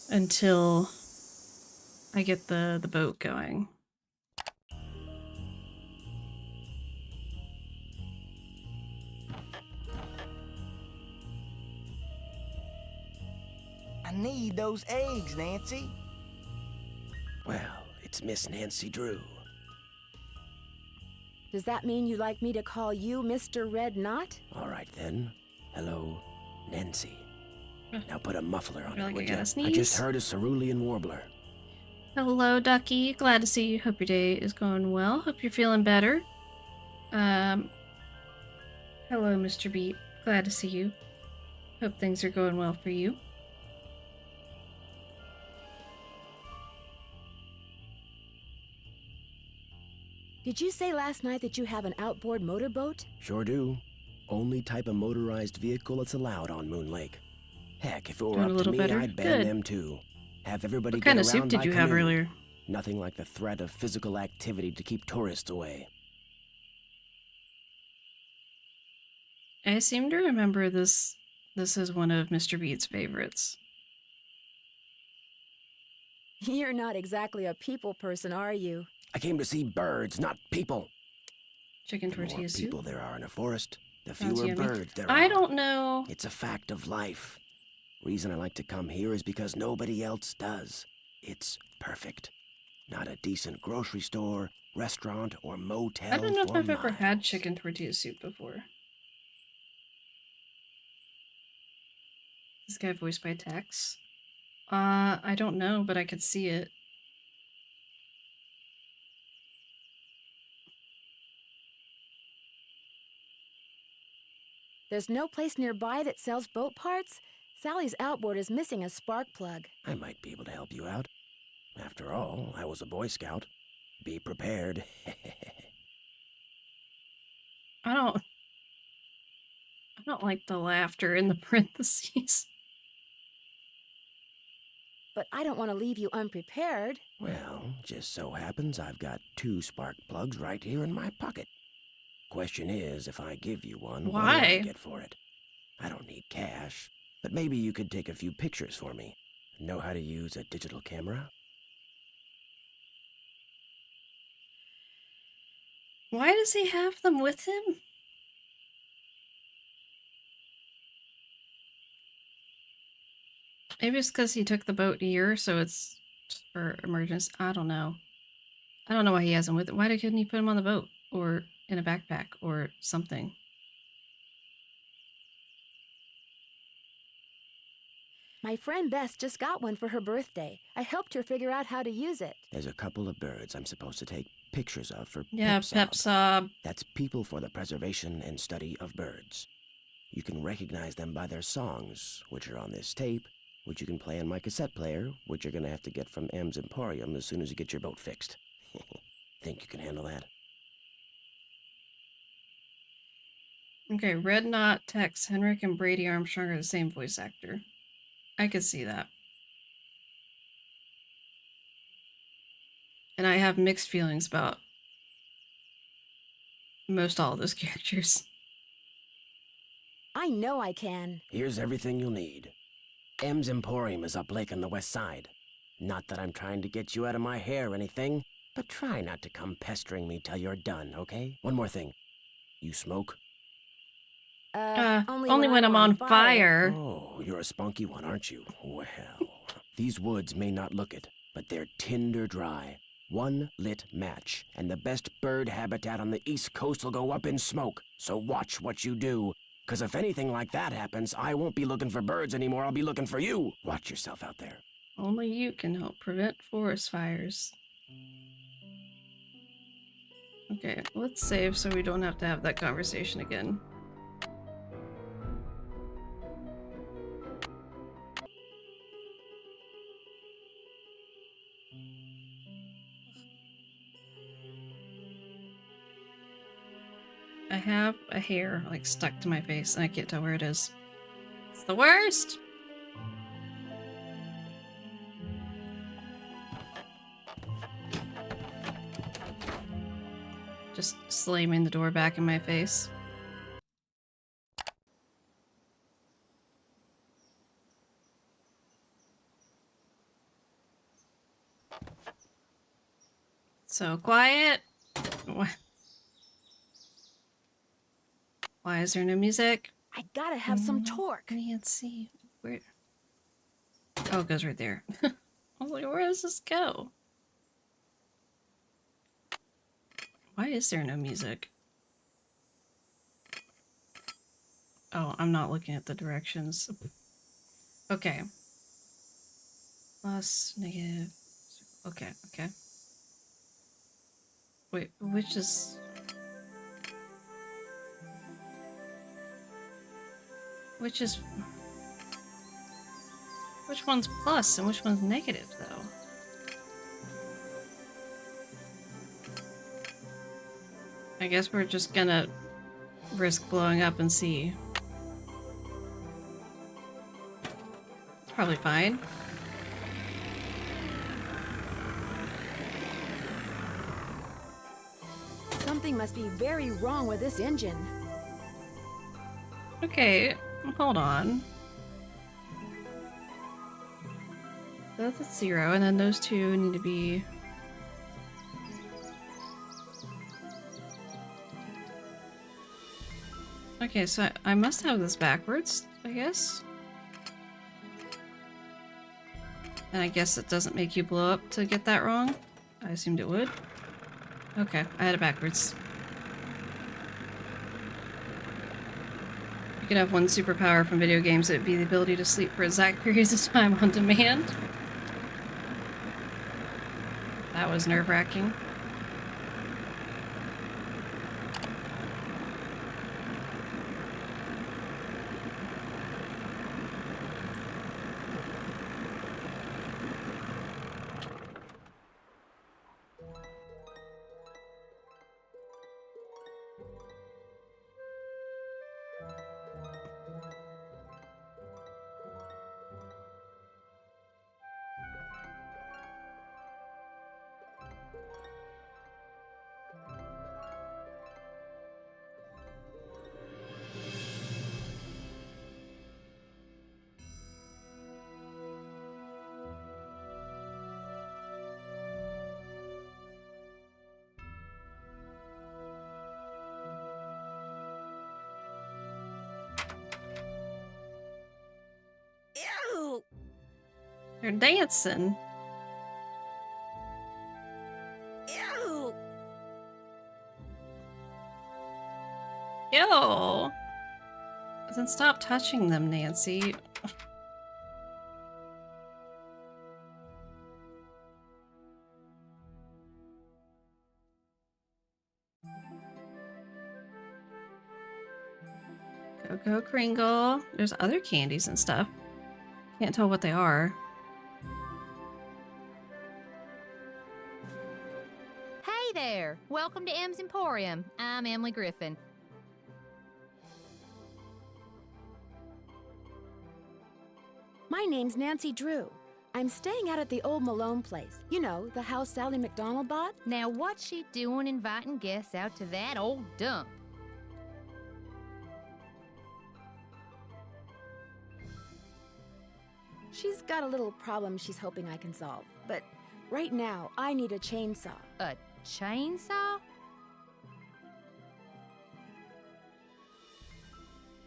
until I get the boat going.
I need those eggs, Nancy.
Well, it's Miss Nancy Drew.
Does that mean you like me to call you Mr. Red Knot?
All right then. Hello, Nancy. Now put a muffler on
Feel
it,
like I
would
gotta
you? I
sneeze.
just heard a cerulean warbler.
Hello, Ducky. Glad to see you. Hope your day is going well. Hope you're feeling better. Hello, Mr. Beat. Glad to see you. Hope things are going well for you.
Did you say last night that you have an outboard motorboat?
Sure do. Only type of motorized vehicle that's allowed on Moon Lake. Heck, if it were
Doing a
up to
little
me,
better?
I'd ban
Good.
them too. Have everybody
What
get
kind of
around
soup did
by
you have
canoe.
earlier?
Nothing like the threat of physical activity to keep tourists away.
I seem to remember this is one of Mr. Beat's favorites.
You're not exactly a people person, are you?
I came to see birds, not people.
Chicken
The more
tortilla soup.
people there are in a forest, the
Sounds
fewer
yummy.
birds there are.
I don't know.
It's a fact of life. Reason I like to come here is because nobody else does. It's perfect. Not a decent grocery store, restaurant, or motel
I don't know if
for
I've ever had
miles.
chicken tortilla soup before. This guy voiced by Tex. I don't know, but I could see it.
There's no place nearby that sells boat parts? Sally's outboard is missing a spark plug.
I might be able to help you out. After all, I was a Boy Scout. Be prepared.
I don't like the laughter in the parentheses.
But I don't want to leave you unprepared.
Well, just so happens I've got 2 spark plugs right here in my pocket. Question is, if I give you one, what do I
Why?
get for it? I don't need cash, but maybe you could take a few pictures for me. Know how to use a digital camera?
Why does he have them with him? Maybe it's because he took the boat here, so it's just for emergency. I don't know. I don't know why he has them with him. Why couldn't he put them on the boat or in a backpack or something?
My friend Bess just got one for her birthday. I helped her figure out how to use it.
There's a couple of birds I'm supposed to take pictures of for
Yeah, pep sob.
That's People for the Preservation and Study of Birds. You can recognize them by their songs, which are on this tape, which you can play on my cassette player, which you're gonna have to get from M's Emporium as soon as you get your boat fixed. Think you can handle that?
Okay, Red Knot, Tex, Henrik, and Brady Armstrong are the same voice actor. I could see that. And I have mixed feelings about most all of those characters.
I know I can.
Here's everything you'll need. M's Emporium is up lake on the west side. Not that I'm trying to get you out of my hair or anything, but try not to come pestering me till you're done, okay? One more thing. You smoke?
Only when I'm on fire.
Oh, you're a spunky one, aren't you? Well, these woods may not look it, but they're tinder dry. One lit match, and the best bird habitat on the East Coast will go up in smoke. So watch what you do. 'Cause if anything like that happens, I won't be looking for birds anymore. I'll be looking for you. Watch yourself out there.
Only you can help prevent forest fires. Okay, let's save so we don't have to have that conversation again. I have a hair like stuck to my face and I can't tell where it is. It's the worst! Just slamming the door back in my face. So quiet. Why is there no music?
I gotta have some torque.
I can't see. Where? Oh, it goes right there. I was like, where does this go? Why is there no music? Oh, I'm not looking at the directions. Okay. Plus, negative. Okay, okay. Wait, which is... Which is... Which one's plus and which one's negative, though? I guess we're just gonna risk blowing up and see. It's probably fine.
Something must be very wrong with this engine.
Okay, hold on. That's at 0, and then those two need to be... Okay, so I must have this backwards, I guess. And I guess it doesn't make you blow up to get that wrong. I assumed it would. Okay, I had it backwards. You could have one superpower from video games, it would be the ability to sleep for exact periods of time on demand. That was nerve-wracking. They're dancing.
Ew!
Ew. Then stop touching them, Nancy. Cocoa Kringle. There's other candies and stuff. Can't tell what they are.
Hey there! Welcome to M's Emporium. I'm Emily Griffin.
My name's Nancy Drew. I'm staying out at the old Malone place. You know, the house Sally McDonald bought?
Now, what's she doing inviting guests out to that old dump?
She's got a little problem she's hoping I can solve. But right now, I need a chainsaw.
A chainsaw?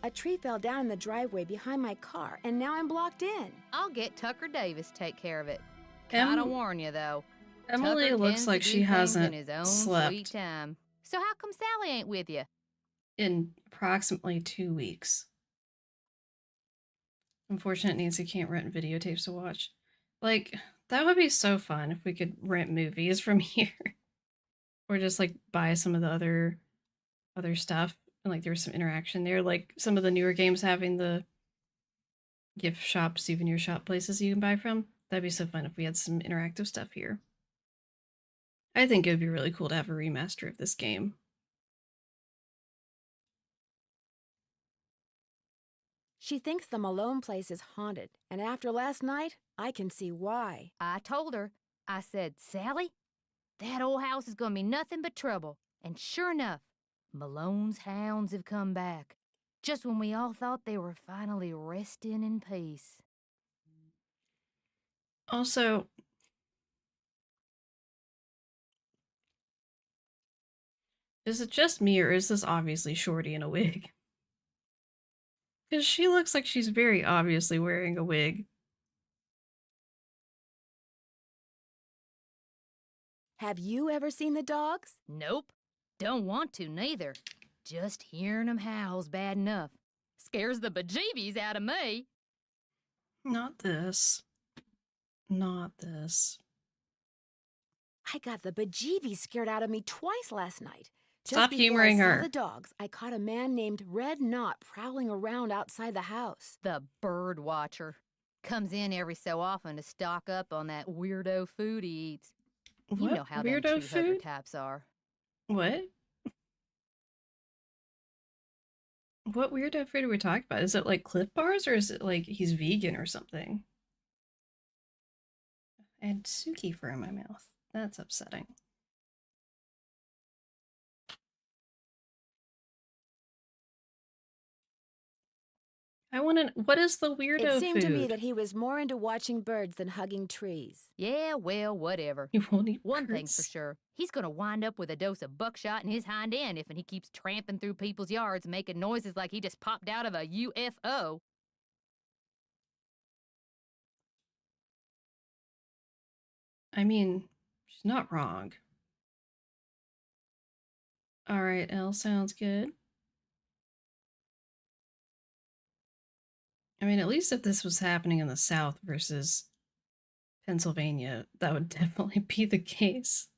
A tree fell down in the driveway behind my car, and now I'm blocked in.
I'll get Tucker Davis to take care of it.
Em-
Gotta warn you, though.
Emily
Tucker
looks
tends
like
to
she
do things
hasn't
in his own
slept
sweet time. So how come Sally ain't with you?
in approximately 2 weeks. Unfortunate Nancy can't rent videotapes to watch. Like, that would be so fun if we could rent movies from here. Or just like buy some of the other stuff. And like there was some interaction there. Like some of the newer games having the gift shop, souvenir shop places you can buy from. That'd be so fun if we had some interactive stuff here. I think it would be really cool to have a remaster of this game.
She thinks the Malone place is haunted, and after last night, I can see why.
I told her. I said, Sally, that old house is gonna be nothing but trouble. And sure enough, Malone's hounds have come back. Just when we all thought they were finally resting in peace.
Also, is it just me or is this obviously Shorty in a wig? Because she looks like she's very obviously wearing a wig.
Have you ever seen the dogs?
Nope. Don't want to, neither. Just hearing 'em howl's bad enough. Scares the bejeebies out of me.
Not this. Not this.
I got the bejeebies scared out of me twice last night.
Stop
Just before
humoring
I saw
her.
the dogs, I caught a man named Red Knot prowling around outside the house.
The bird watcher. Comes in every so often to stock up on that weirdo food he eats. You
What
know how them
weirdo
tree hugger
food?
types are.
What? What weirdo food are we talking about? Is it like Cliff Bars or is it like he's vegan or something? I had Suki fur in my mouth. That's upsetting. I want to. What is the weirdo
It seemed to me
food?
that he was more into watching birds than hugging trees.
Yeah, well, whatever.
You won't eat
One thing's for
birds.
sure. He's gonna wind up with a dose of buckshot in his hind end if he keeps tramping through people's yards making noises like he just popped out of a UFO.
I mean, she's not wrong. All right, Elle, sounds good. I mean, at least if this was happening in the South versus Pennsylvania, that would definitely be the case.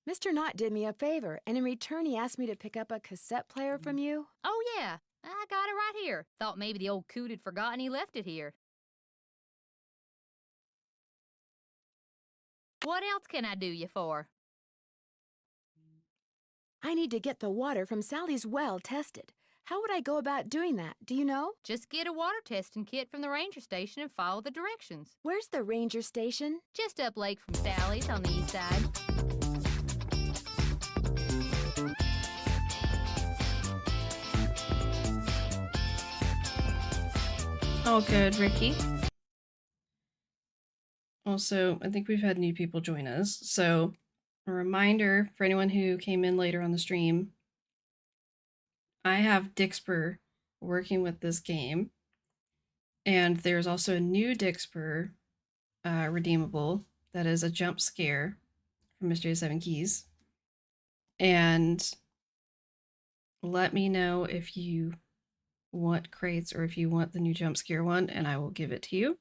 Mr. Knott did me a favor, and in return he asked me to pick up a cassette player from you.
Oh, yeah, I got it right here. Thought maybe the old coot had forgotten he left it here. What else can I do you for?
I need to get the water from Sally's well tested. How would I go about doing that? Do you know?
Just get a water testing kit from the ranger station and follow the directions.
Where's the ranger station?
Just up lake from Sally's on the east side.
All good, Ricky. Also, I think we've had new people join us. So, a reminder for anyone who came in later on the stream, I have Dixper working with this game. And there's also a new Dixper redeemable that is a jump scare from Mystery of Seven Keys. And let me know if you want crates or if you want the new jump scare one, and I will give it to you.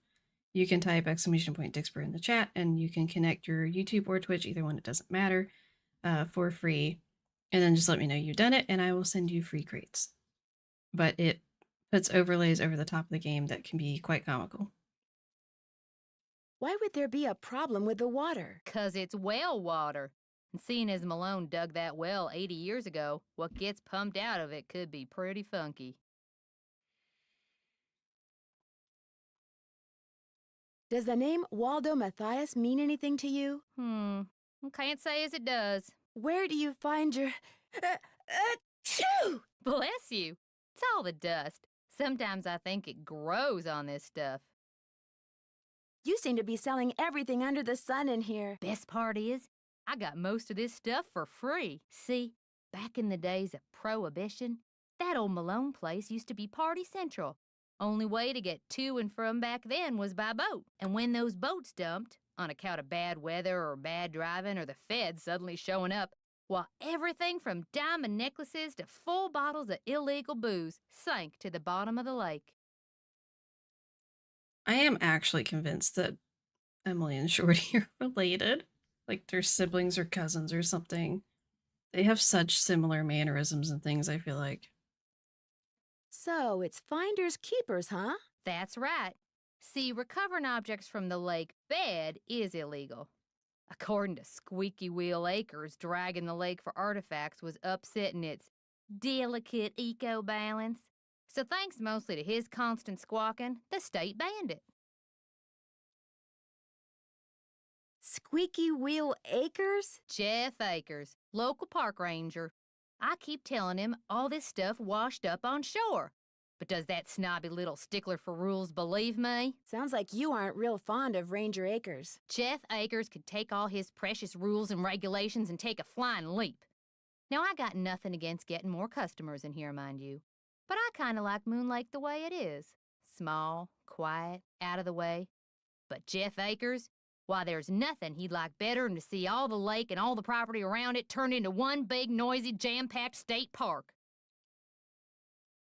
You can type !Dixper in the chat, and you can connect your YouTube or Twitch, either one, it doesn't matter, for free. And then just let me know you've done it, and I will send you free crates. But it puts overlays over the top of the game that can be quite comical.
Why would there be a problem with the water?
'Cause it's well water. And seeing as Malone dug that well 80 years ago, what gets pumped out of it could be pretty funky.
Does the name Waldo Matthias mean anything to you?
Can't say as it does.
Where do you find your... Achoo!
Bless you. It's all the dust. Sometimes I think it grows on this stuff.
You seem to be selling everything under the sun in here.
Best part is, I got most of this stuff for free. See, back in the days of Prohibition, that old Malone place used to be party central. Only way to get to and from back then was by boat. And when those boats dumped, on account of bad weather or bad driving or the feds suddenly showing up, well, everything from diamond necklaces to full bottles of illegal booze sank to the bottom of the lake.
I am actually convinced that Emily and Shorty are related. Like they're siblings or cousins or something. They have such similar mannerisms and things, I feel like.
So it's finders keepers, huh?
That's right. See, recovering objects from the lake bed is illegal. According to Squeaky Wheel Acres, dragging the lake for artifacts was upsetting its delicate eco-balance. So thanks mostly to his constant squawking, the state banned it.
Squeaky Wheel Acres?
Jeff Akers, local park ranger. I keep telling him all this stuff washed up on shore. But does that snobby little stickler for rules believe me?
Sounds like you aren't real fond of Ranger Acres.
Jeff Akers could take all his precious rules and regulations and take a flying leap. Now, I got nothing against getting more customers in here, mind you. But I kind of like Moon Lake the way it is. Small, quiet, out of the way. But Jeff Akers, why, there's nothing he'd like better than to see all the lake and all the property around it turned into one big, noisy, jam-packed state park.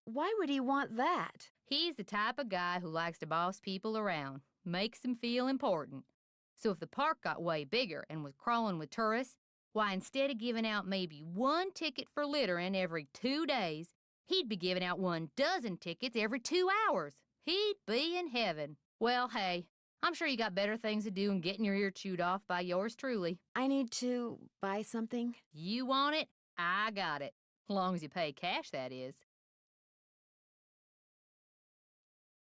Why would he want that?
He's the type of guy who likes to boss people around, makes them feel important. So if the park got way bigger and was crawling with tourists, why, instead of giving out maybe one ticket for littering every 2 days, he'd be giving out 12 tickets every 2 hours. He'd be in heaven. Well, hey, I'm sure you got better things to do than getting your ear chewed off by yours truly.
I need to buy something.
You want it? I got it. As long as you pay cash, that is.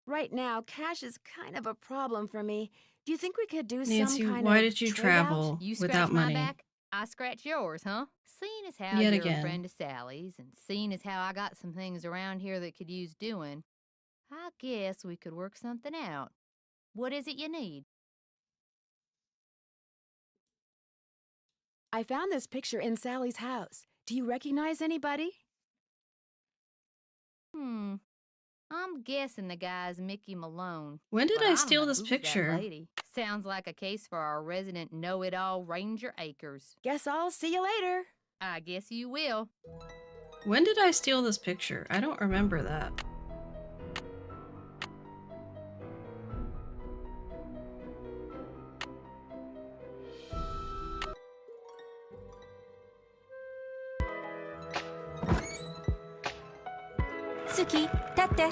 Right now, cash is kind of a problem for me. Do you think we could do
Nancy,
some kind
why
of
did you
trade
travel
out?
You scratch
without
my
money?
back, I scratch yours, huh? Seeing as how
Yet
you're
again.
a friend of Sally's, and seeing as how I got some things around here that could use doing, I guess we could work something out. What is it you need?
I found this picture in Sally's house. Do you recognize anybody?
I'm guessing the guy's Mickey Malone.
When did
but
I
don't
steal
know
this
who's that
picture?
lady. Sounds like a case for our resident know-it-all Ranger Akers.
Guess I'll see you later.
I guess you will.
When did I steal this picture? I don't remember that.
Suki, 立って。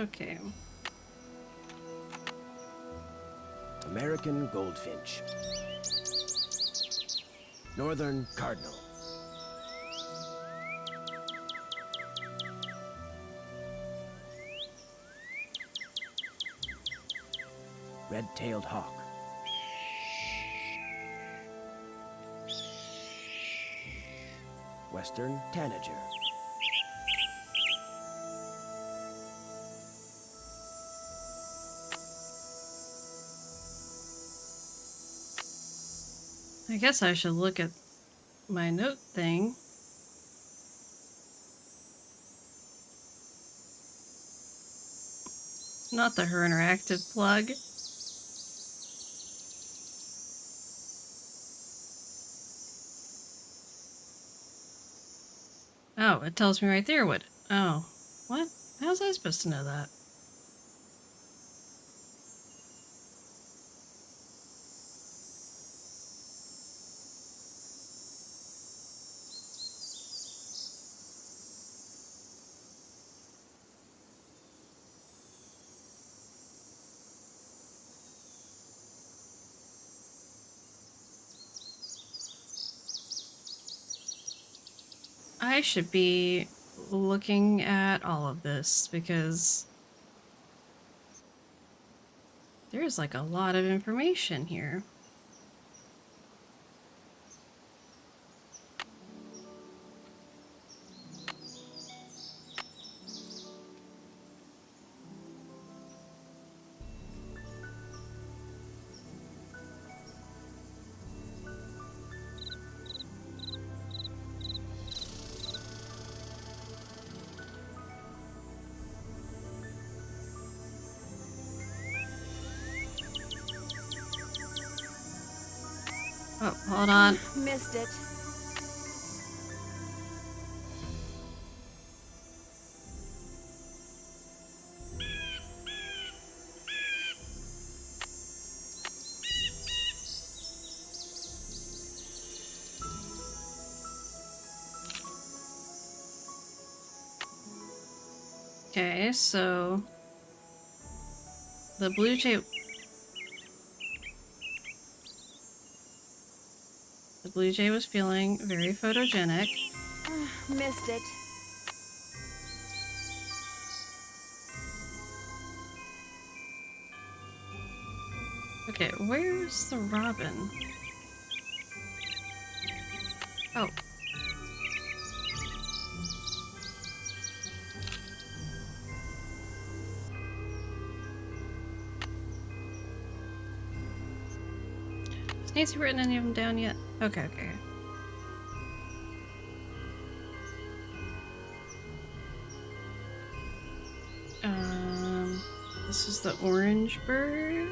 Okay.
American goldfinch. Northern cardinal. Red-tailed hawk. Western tanager.
I guess I should look at my note thing. Not the her interactive plug. Oh, it tells me right there what. Oh, what? How was I supposed to know that? I should be looking at all of this because there's like a lot of information here. Oh, hold on.
Missed it.
Okay, so the blue jay. The blue jay was feeling very photogenic.
Missed it.
Okay, where's the robin? Oh. Has Nancy written any of them down yet? Okay, okay. This is the orange bird.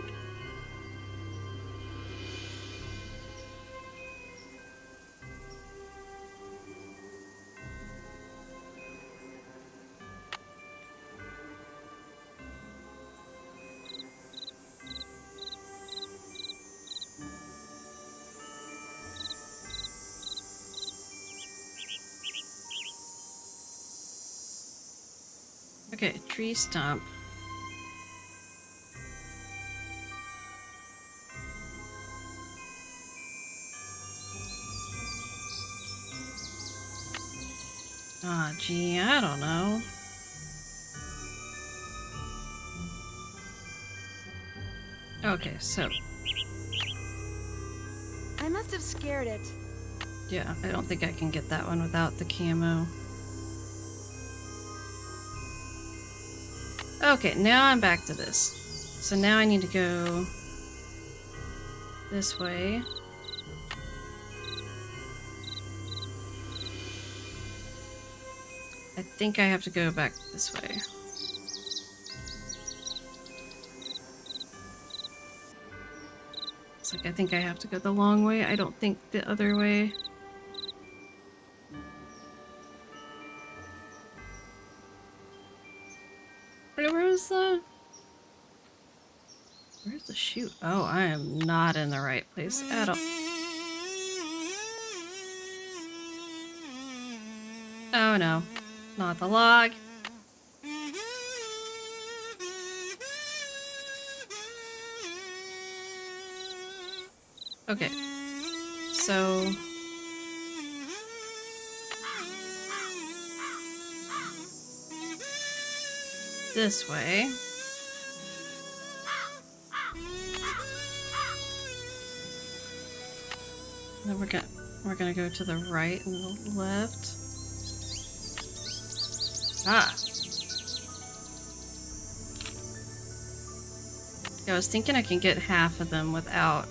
Okay, tree stump. Ah, gee, I don't know. Okay, so.
I must have scared it.
Yeah, I don't think I can get that one without the camo. Okay, now I'm back to this. So now I need to go this way. I think I have to go back this way. It's like I think I have to go the long way. I don't think the other way. Where's the chute? Oh, I am not in the right place at all. Oh no, not the log. Okay, so this way. Then we're gonna go to the right and the left. Ah. I was thinking I can get half of them without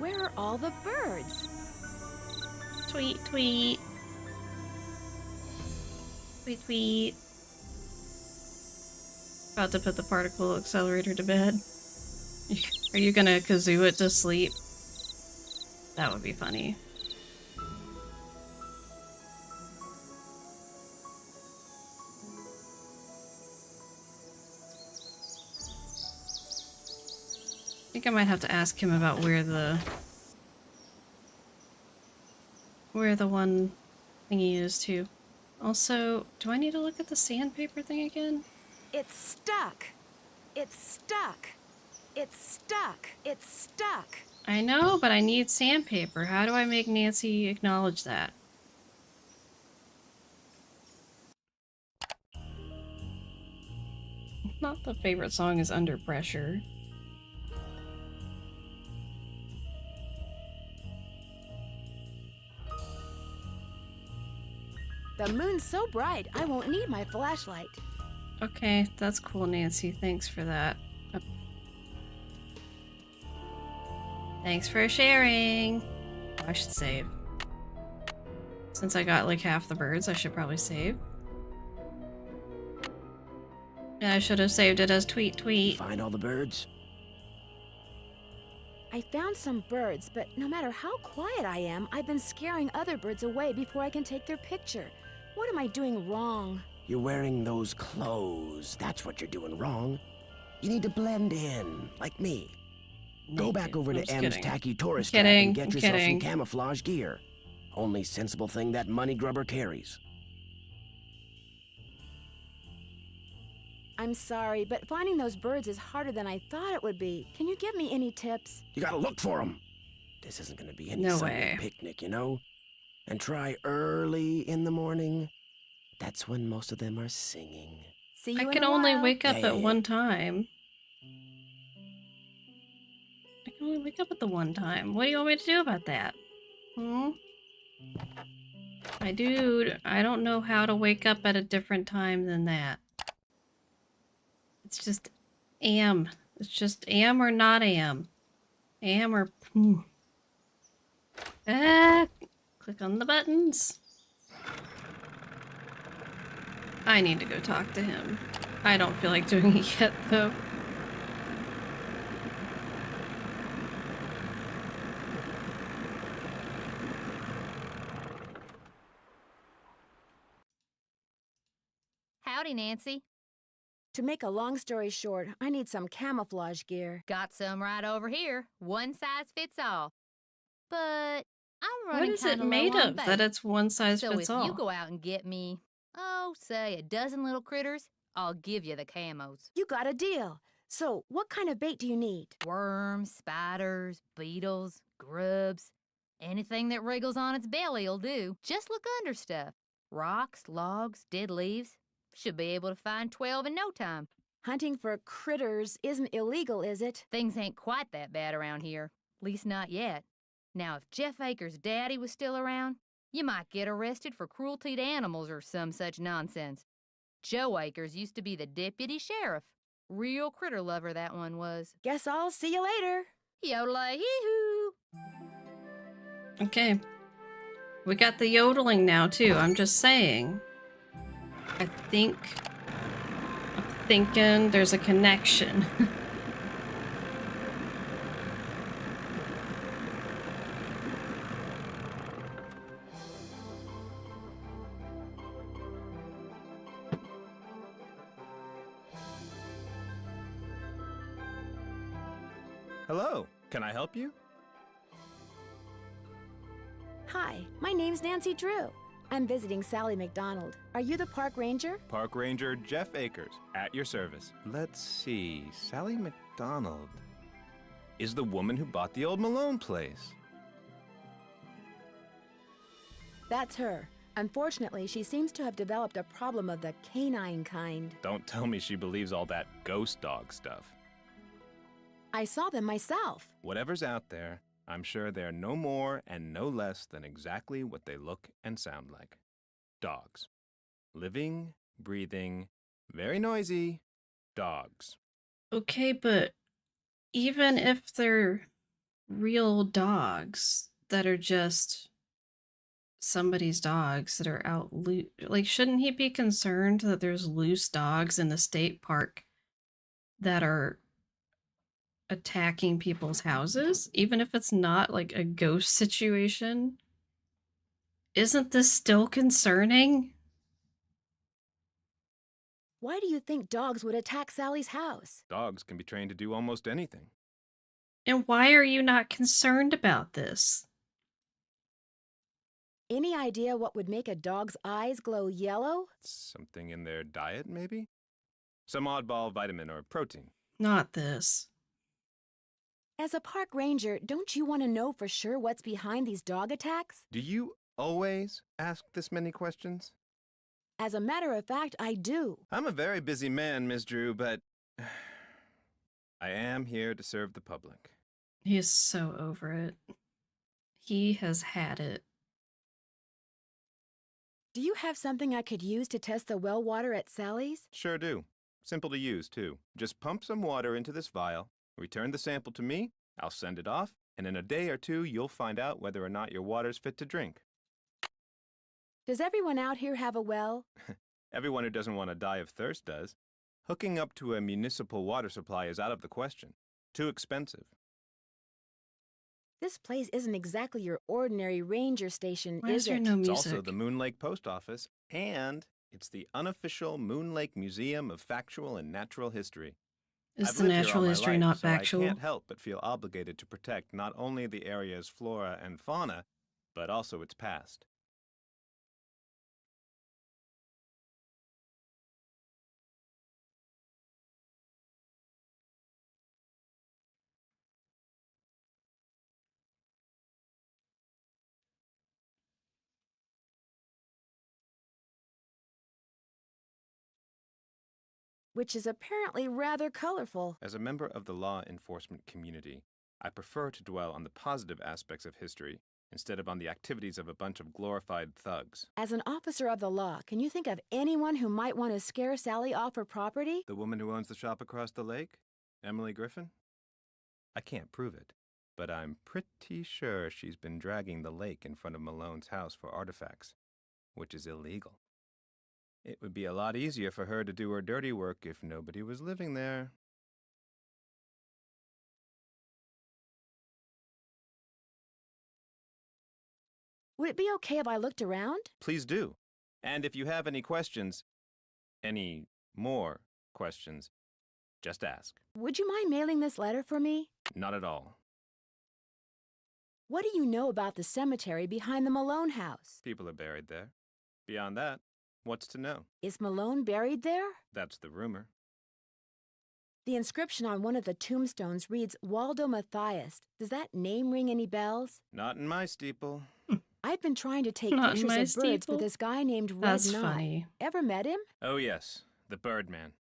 where are all the birds?
Tweet, tweet. Tweet, tweet. About to put the particle accelerator to bed. Are you gonna kazoo it to sleep? That would be funny. I think I might have to ask him about where the one thingy is too. Also, do I need to look at the sandpaper thing again?
It's stuck. It's stuck. It's stuck. It's stuck.
I know, but I need sandpaper. How do I make Nancy acknowledge that? Not the favorite song is Under Pressure.
The moon's so bright, I won't need my flashlight.
Okay, that's cool, Nancy. Thanks for that. Thanks for sharing. Oh, I should save. Since I got like half the birds, I should probably save. Yeah, I should have saved it as tweet tweet.
Find all the birds?
I found some birds, but no matter how quiet I am, I've been scaring other birds away before I can take their picture. What am I doing wrong?
You're wearing those clothes. That's what you're doing wrong. You need to blend in, like me. Go back over to M's tacky tourist trap and get yourself some camouflage gear. Only sensible thing that money grubber carries.
I'm sorry, but finding those birds is harder than I thought it would be. Can you give me any tips?
You gotta look for them. This isn't gonna be any
No
Sunday
way.
picnic, you know? And try early in the morning. That's when most of them are singing.
See you
I
in
can
a
only
while.
wake up
Yeah,
at
yeah,
one time. I can only wake up at the one time. What do you want me to do about that? Hmm? My dude, I don't know how to wake up at a different time than that. It's just am. It's just am or not am. Am or Ah, click on the buttons. I need to go talk to him. I don't feel like doing it yet, though.
Howdy, Nancy.
To make a long story short, I need some camouflage gear.
Got some right over here. One size fits all. But I'm
What
running
is it
kinda low
made
on
of
bait.
that it's one size
So
fits
if
all?
you go out and get me, say a dozen little critters, I'll give you the camos.
You got a deal. So, what kind of bait do you need?
Worms, spiders, beetles, grubs. Anything that wriggles on its belly'll do. Just look under stuff. Rocks, logs, dead leaves. Should be able to find 12 in no time.
Hunting for critters isn't illegal, is it?
Things ain't quite that bad around here. Least not yet. Now, if Jeff Akers' daddy was still around, you might get arrested for cruelty to animals or some such nonsense. Joe Akers used to be the deputy sheriff. Real critter lover that one was.
Guess I'll see you later.
Yodelay-hee-hoo!
Okay. We got the yodeling now, too. I'm just saying. I'm thinking there's a connection.
Hello, can I help you?
Hi, my name's Nancy Drew. I'm visiting Sally McDonald. Are you the park ranger?
Park Ranger Jeff Akers, at your service. Let's see, Sally McDonald is the woman who bought the old Malone place.
That's her. Unfortunately, she seems to have developed a problem of the canine kind.
Don't tell me she believes all that ghost dog stuff.
I saw them myself.
Whatever's out there, I'm sure they're no more and no less than exactly what they look and sound like. Dogs. Living, breathing, very noisy dogs.
Okay, but even if they're real dogs that are just somebody's dogs that are out like shouldn't he be concerned that there's loose dogs in the state park that are attacking people's houses even if it's not like a ghost situation? Isn't this still concerning?
Why do you think dogs would attack Sally's house?
Dogs can be trained to do almost anything.
And why are you not concerned about this?
Any idea what would make a dog's eyes glow yellow?
Something in their diet, maybe? Some oddball vitamin or protein.
Not this.
As a park ranger, don't you want to know for sure what's behind these dog attacks?
Do you always ask this many questions?
As a matter of fact, I do.
I'm a very busy man, Miss Drew, but I am here to serve the public.
He is so over it. He has had it.
Do you have something I could use to test the well water at Sally's?
Sure do. Simple to use, too. Just pump some water into this vial, return the sample to me, I'll send it off, and in a day or two, you'll find out whether or not your water's fit to drink.
Does everyone out here have a well?
Everyone who doesn't want to die of thirst does. Hooking up to a municipal water supply is out of the question. Too expensive.
This place isn't exactly your ordinary ranger station,
Why is there
it?
no
It's
music?
also the Moon Lake Post Office, and it's the unofficial Moon Lake Museum of Factual and Natural History.
Is
I've
the
lived here all
natural
my
history
life,
not
so
factual?
I can't help but feel obligated to protect not only the area's flora and fauna, but also its past.
Which is apparently rather colorful.
As a member of the law enforcement community, I prefer to dwell on the positive aspects of history instead of on the activities of a bunch of glorified thugs.
As an officer of the law, can you think of anyone who might want to scare Sally off her property?
The woman who owns the shop across the lake? Emily Griffin? I can't prove it, but I'm pretty sure she's been dragging the lake in front of Malone's house for artifacts, which is illegal. It would be a lot easier for her to do her dirty work if nobody was living there.
Would it be okay if I looked around?
Please do. And if you have any questions, any more questions, just ask.
Would you mind mailing this letter for me?
Not at all.
What do you know about the cemetery behind the Malone house?
People are buried there. Beyond that, what's to know?
Is Malone buried there?
That's the rumor.
The inscription on one of the tombstones reads Waldo Matthias. Does that name ring any bells?
Not in my steeple.
I've been trying to take
Not in
pictures
my
of birds
steeple?
for this guy named Red
That's
Knot.
funny.
Ever met him?
Oh yes, the Birdman.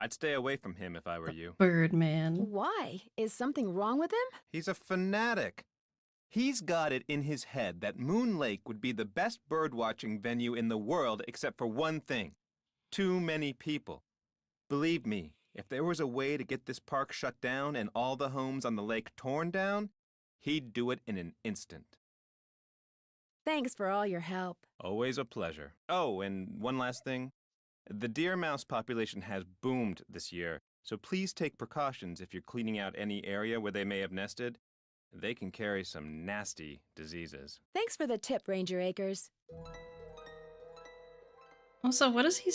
I'd stay away from him if I were you.
Birdman.
Why? Is something wrong with him?
He's a fanatic. He's got it in his head that Moon Lake would be the best birdwatching venue in the world except for one thing. Too many people. Believe me, if there was a way to get this park shut down and all the homes on the lake torn down, he'd do it in an instant.
Thanks for all your help.
Always a pleasure. Oh, and one last thing. The deer mouse population has boomed this year, so please take precautions if you're cleaning out any area where they may have nested. They can carry some nasty diseases.
Thanks for the tip, Ranger Acres.
Also, what is he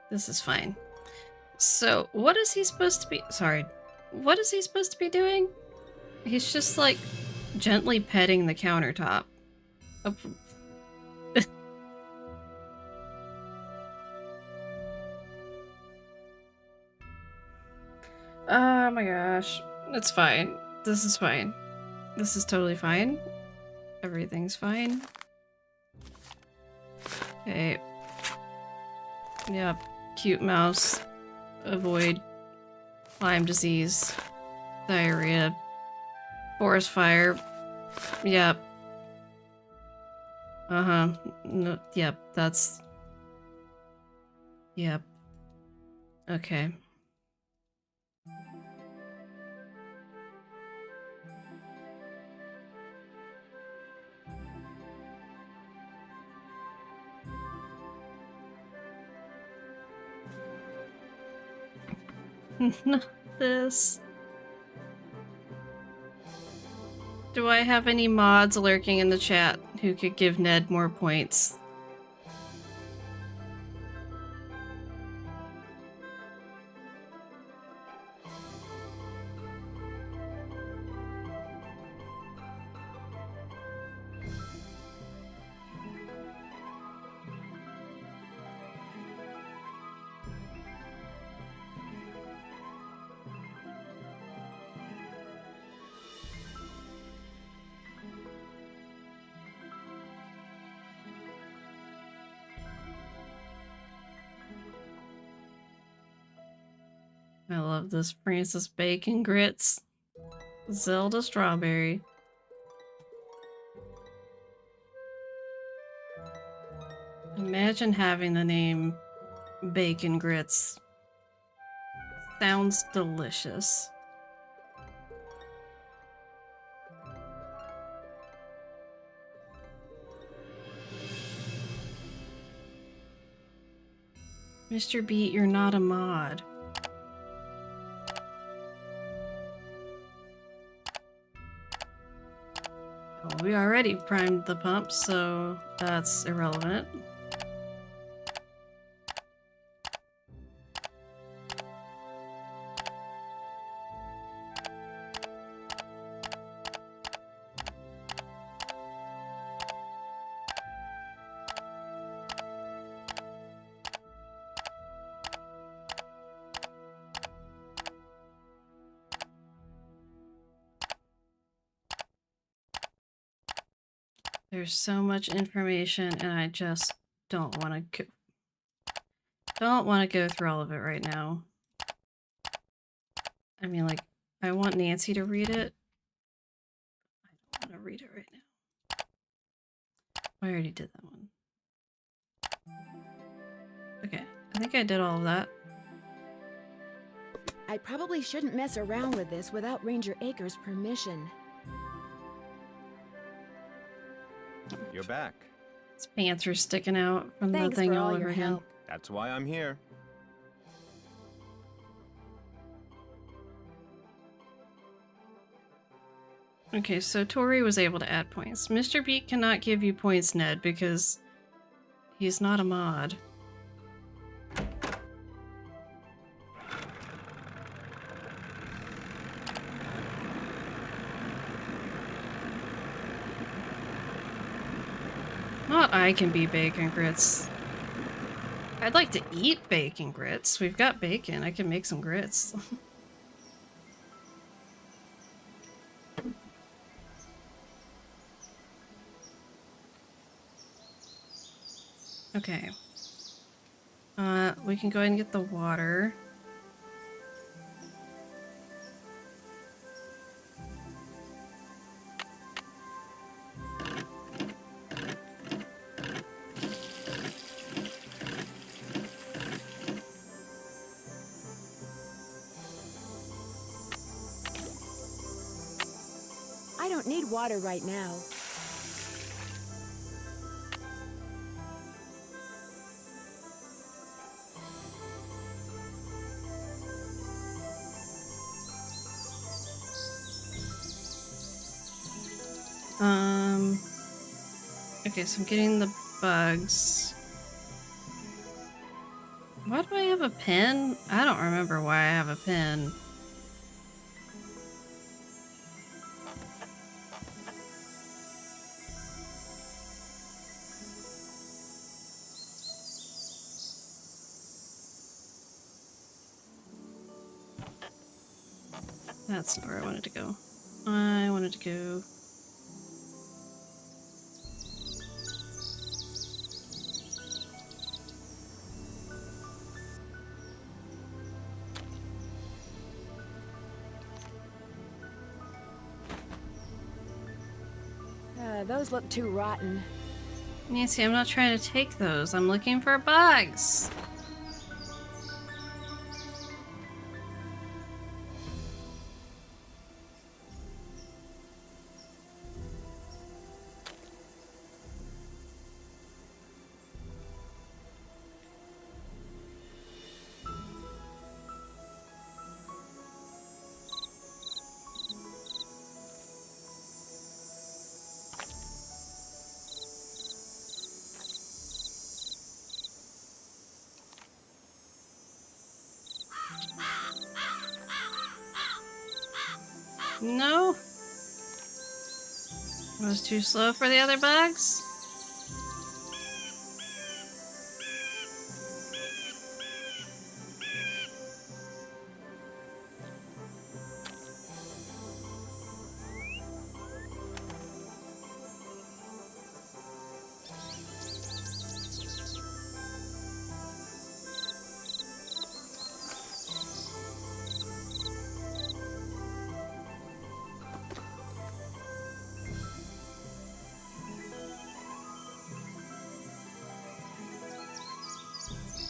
This is fine. So, what is he supposed to be... Sorry. What is he supposed to be doing? He's just, like, gently petting the countertop. Oh my gosh. It's fine. This is fine. This is totally fine. Everything's fine. Okay. Yep. Cute mouse. Avoid Lyme disease. Diarrhea. Forest fire. Yep. Uh-huh. No, yep, that's... Yep. Okay. Not this. Do I have any mods lurking in the chat who could give Ned more points? I love this Francis Bacon Grits. Zelda Strawberry. Imagine having the name Bacon Grits. Sounds delicious. Mr. Beat, you're not a mod. Well, we already primed the pump, so that's irrelevant. There's so much information, and I just don't want to go through all of it right now. I mean, like, I want Nancy to read it. I don't want to read it right now. I already did that one. Okay, I think I did all of that.
I probably shouldn't mess around with this without Ranger Acres' permission.
You're back.
His pants are sticking out from
Thanks
the thing
for
all
all
over
your
again.
help.
That's why I'm here.
Okay, so Tori was able to add points. Mr. Beat cannot give you points, Ned, because he's not a mod. Not I can be bacon grits. I'd like to eat bacon grits. We've got bacon. I can make some grits. Okay. We can go ahead and get the water.
I don't need water right now.
Okay, so I'm getting the bugs. Why do I have a pen? I don't remember why I have a pen. That's not where I wanted to go. I wanted to go...
Those look too rotten.
Nancy, I'm not trying to take those. I'm looking for bugs. No? It was too slow for the other bugs?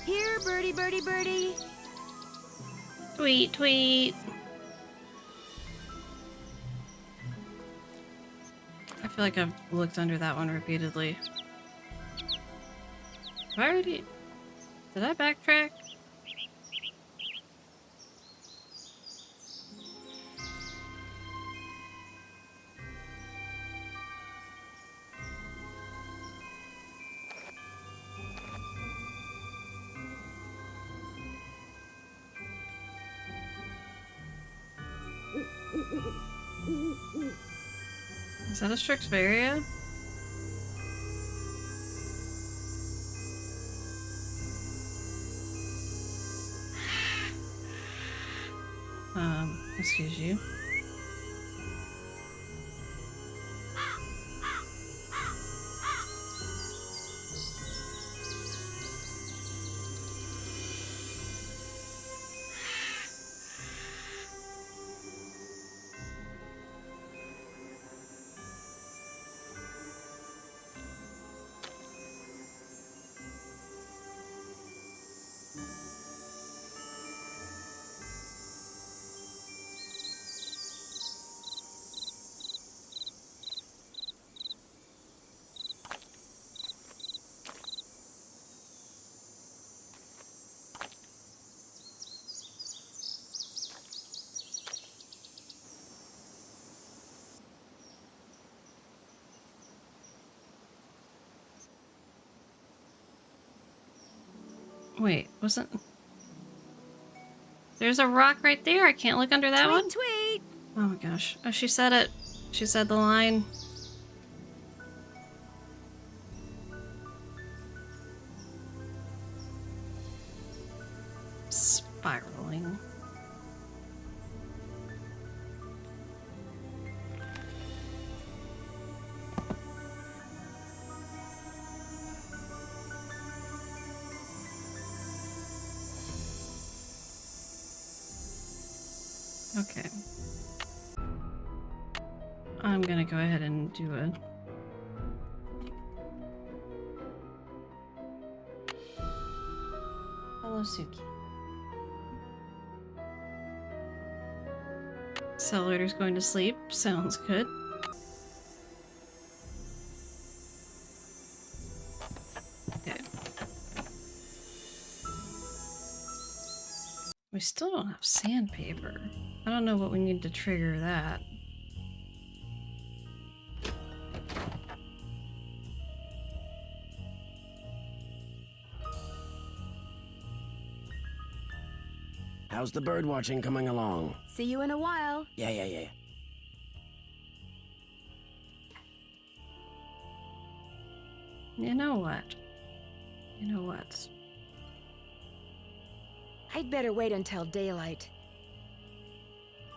Here, birdie, birdie, birdie.
Tweet, tweet. I feel like I've looked under that one repeatedly. Have I already... Did I backtrack? Is that a Strixvaria? Excuse you. Wait, wasn't... There's a rock right there. I can't look under that
Tweet,
one?
tweet.
Oh my gosh. Oh, she said it. She said the line. Spiraling. Okay. I'm gonna go ahead and do a... Hello, Suki. Accelerator's going to sleep. Sounds good. Okay. We still don't have sandpaper. I don't know what we need to trigger that.
How's the bird watching coming along?
See you in a while.
Yeah.
You know what? You know what?
I'd better wait until daylight.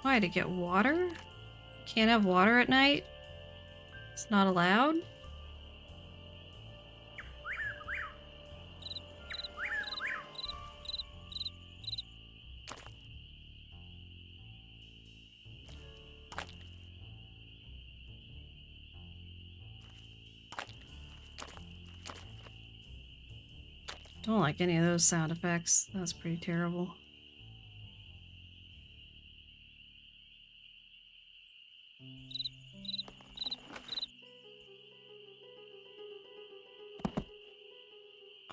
Why, to get water? Can't have water at night? It's not allowed? Don't like any of those sound effects. That was pretty terrible.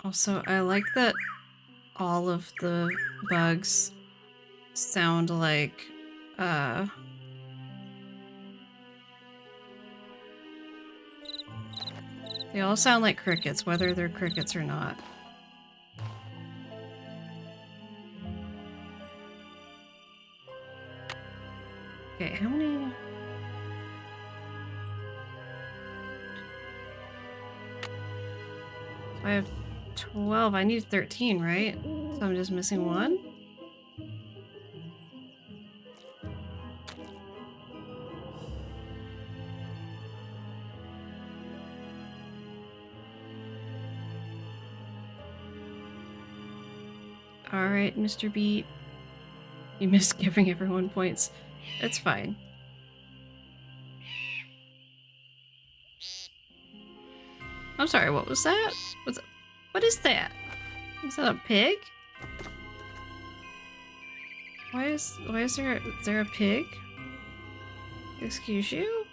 Also, I like that all of the bugs sound like, they all sound like crickets, whether they're crickets or not. Okay, how many? I have 12. I need 13, right? So I'm just missing one? Alright, Mr. Beat. You missed giving everyone points. It's fine. I'm sorry, what was that? What is that? Is that a pig? Why is there a pig? Excuse you?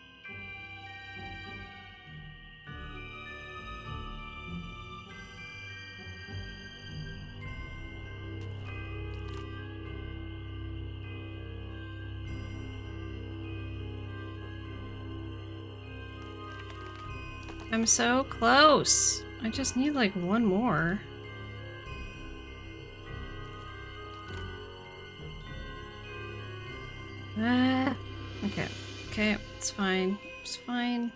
I'm so close. I just need like one more. Ah. Okay. Okay, it's fine. It's fine.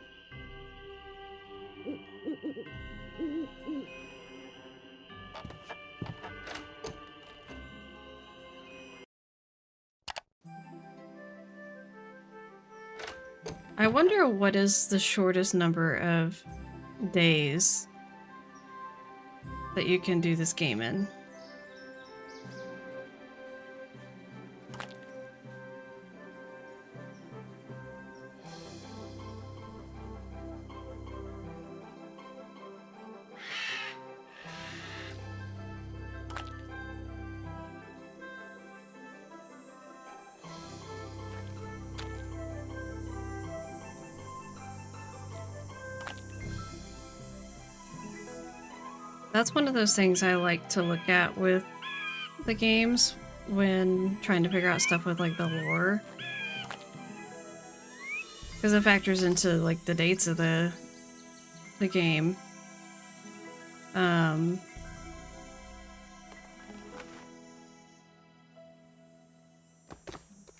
I wonder what is the shortest number of days that you can do this game in. That's one of those things I like to look at with the games when trying to figure out stuff with like the lore. Because it factors into like the dates of the game.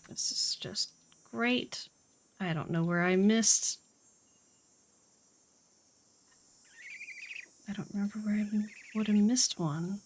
This is just great. I don't know where I missed. I don't remember where I would have missed one.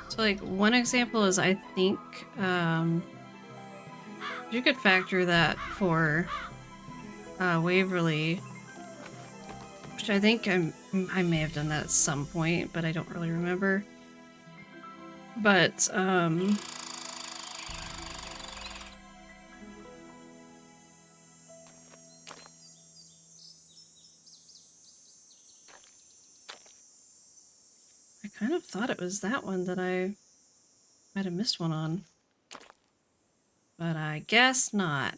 So like one example is I think you could factor that for Waverly, which I think I may have done that at some point, but I don't really remember. But I kind of thought it was that one that I might have missed one on. But I guess not.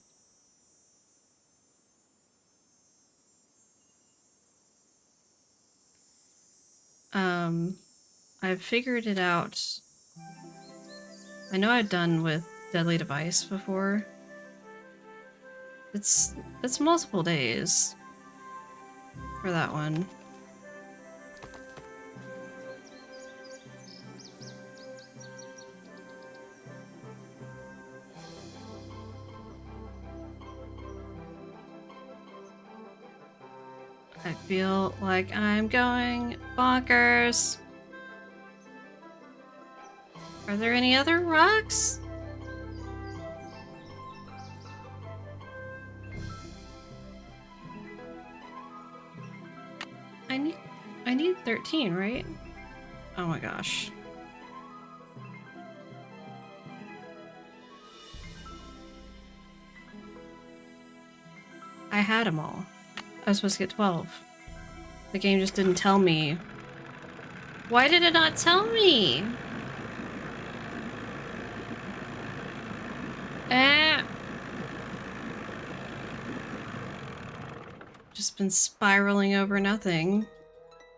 I've figured it out. I know I've done with Deadly Device before. It's multiple days for that one. I feel like I'm going bonkers. Are there any other rocks? I need 13, right? Oh my gosh. I had them all. I was supposed to get 12. The game just didn't tell me. Why did it not tell me? Just been spiraling over nothing.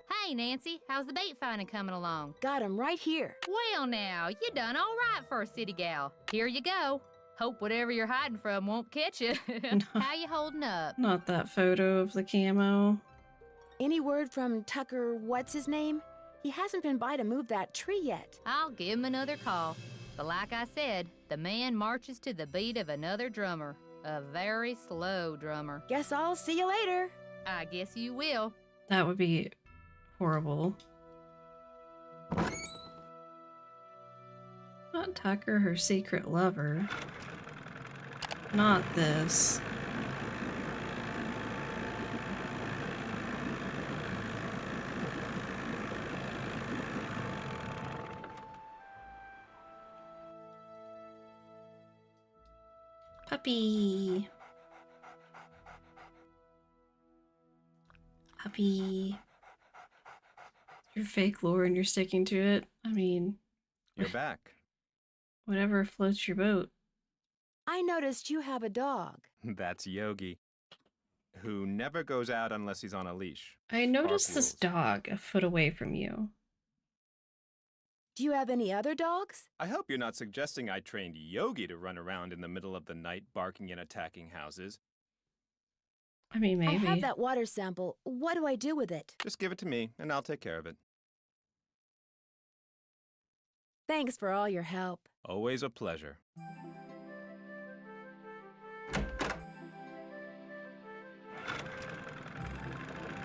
Hey, Nancy, how's the bait finding coming along?
Got him right here.
Well, now, you done all right for a city gal. Here you go. Hope whatever you're hiding from won't catch you. How you holding up?
Not that photo of the camo.
Any word from Tucker, what's his name? He hasn't been by to move that tree yet.
I'll give him another call. But like I said, the man marches to the beat of another drummer. A very slow drummer.
Guess I'll see you later.
I guess you will.
That would be horrible. Not Tucker, her secret lover. Not this. Puppy. Puppy. You're fake lore and you're sticking to it. I mean,
You're back.
whatever floats your boat.
I noticed you have a dog.
That's Yogi, who never goes out unless he's on a leash.
I noticed this
rules.
dog a foot away from you.
Do you have any other dogs?
I hope you're not suggesting I trained Yogi to run around in the middle of the night barking and attacking houses.
I mean, maybe.
I have that water sample. What do I do with it?
Just give it to me, and I'll take care of it.
Thanks for all your help.
Always a pleasure.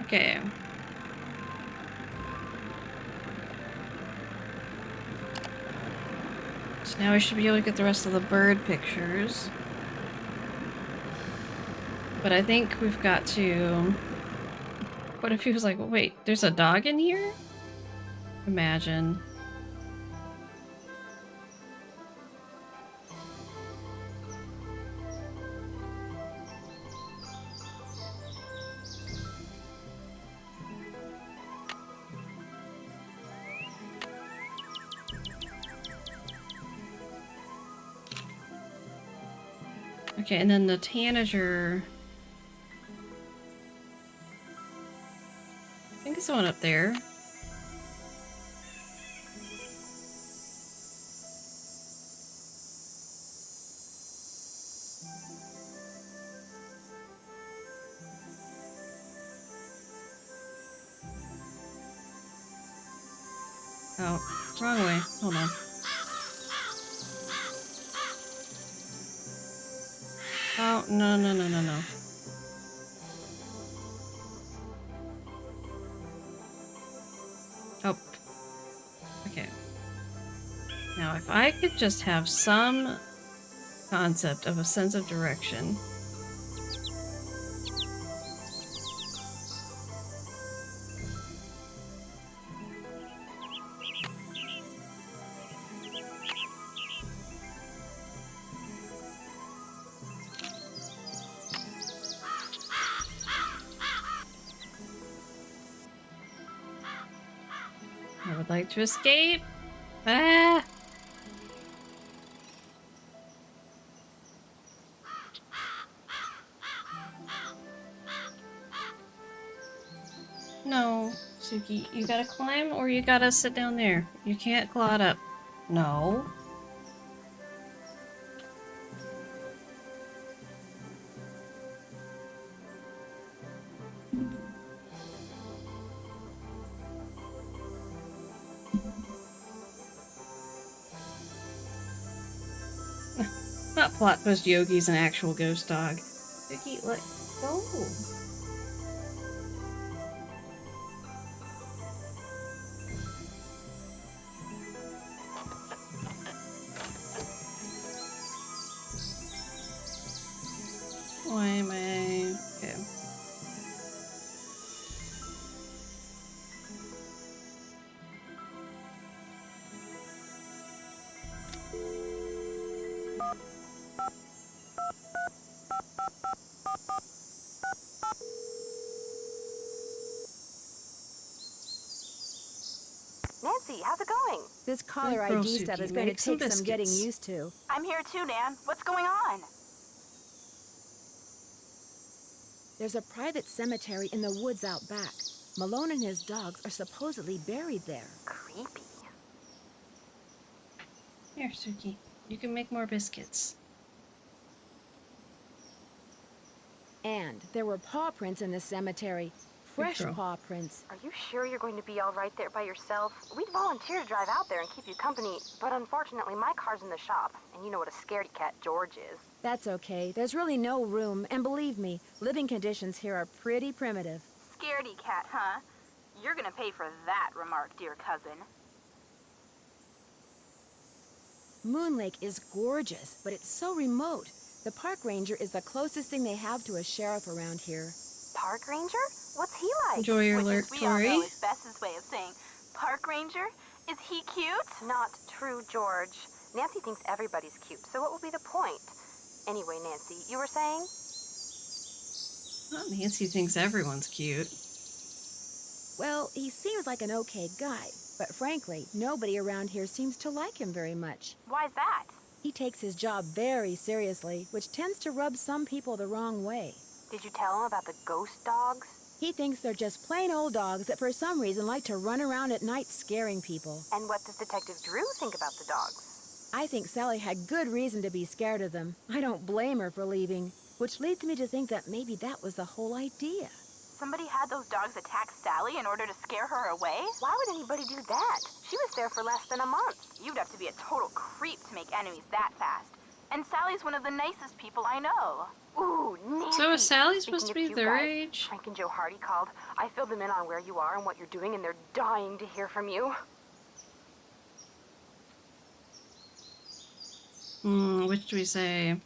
Okay. So now we should be able to get the rest of the bird pictures. But I think we've got to... What if he was like, wait, there's a dog in here? Imagine. Okay, and then the tanager... I think it's the one up there. Oh, wrong way. Hold on. Oh, no, no, no, no, no. Oh. Okay. Now, if I could just have some concept of a sense of direction. I would like to escape. Ah! No, Suki, you gotta climb or you gotta sit down there. You can't claw it up. No. Not plot twist Yogi's an actual ghost dog. Suki, let go.
Nancy, how's it going?
This caller
Good girl,
ID stuff
Suki.
is going to
Make some
take some getting
biscuits.
used to.
I'm here too, Nan. What's going on?
There's a private cemetery in the woods out back. Malone and his dogs are supposedly buried there.
Creepy.
Here, Suki. You can make more biscuits.
And there were paw prints in the cemetery. Fresh
girl.
paw prints.
Are you sure you're going to be all right there by yourself? We'd volunteer to drive out there and keep you company, but unfortunately my car's in the shop, and you know what a scaredy cat George is.
That's okay. There's really no room, and believe me, living conditions here are pretty primitive.
Scaredy cat, huh? You're gonna pay for that remark, dear cousin.
Moon Lake is gorgeous, but it's so remote. The park ranger is the closest thing they have to a sheriff around here.
Park ranger? What's he like?
Enjoy your
Which,
alert,
as we all know,
Tori.
is Bess's way of saying, Park Ranger? Is he cute?
Not true, George. Nancy thinks everybody's cute, so what will be the point? Anyway, Nancy, you were saying?
Well, Nancy thinks everyone's cute.
Well, he seems like an okay guy, but frankly, nobody around here seems to like him very much.
Why's that?
He takes his job very seriously, which tends to rub some people the wrong way.
Did you tell him about the ghost dogs?
He thinks they're just plain old dogs that for some reason like to run around at night scaring people.
And what does Detective Drew think about the dogs?
I think Sally had good reason to be scared of them. I don't blame her for leaving, which leads me to think that maybe that was the whole idea.
Somebody had those dogs attack Sally in order to scare her away?
Why would anybody do that? She was there for less than a month.
You'd have to be a total creep to make enemies that fast. And Sally's one of the nicest people I know.
Ooh, Nancy.
So is Sally
Speaking
supposed to
of
be
cute
their
guys,
age?
Frank and Joe Hardy called. I filled them in on where you are and what you're doing, and they're dying to hear from you.
Which do we say?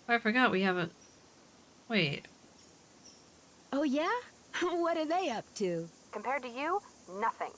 Oh, I forgot we have a... Wait.
Oh yeah? What are they up to?
Compared to you, nothing.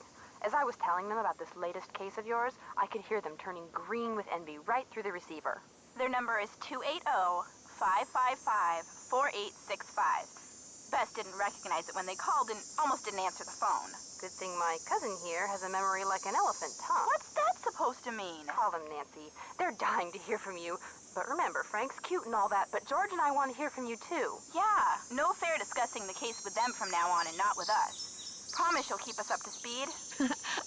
As I was telling them about this latest case of yours, I could hear them turning green with envy right through the receiver.
Their number is 280-555-4865. Bess didn't recognize it when they called and almost didn't answer the phone.
Good thing my cousin here has a memory like an elephant, huh?
What's that supposed to mean?
Call them, Nancy. They're dying to hear from you. But remember, Frank's cute and all that, but George and I want to hear from you too.
Yeah, no fair discussing the case with them from now on and not with us. Promise you'll keep us up to speed?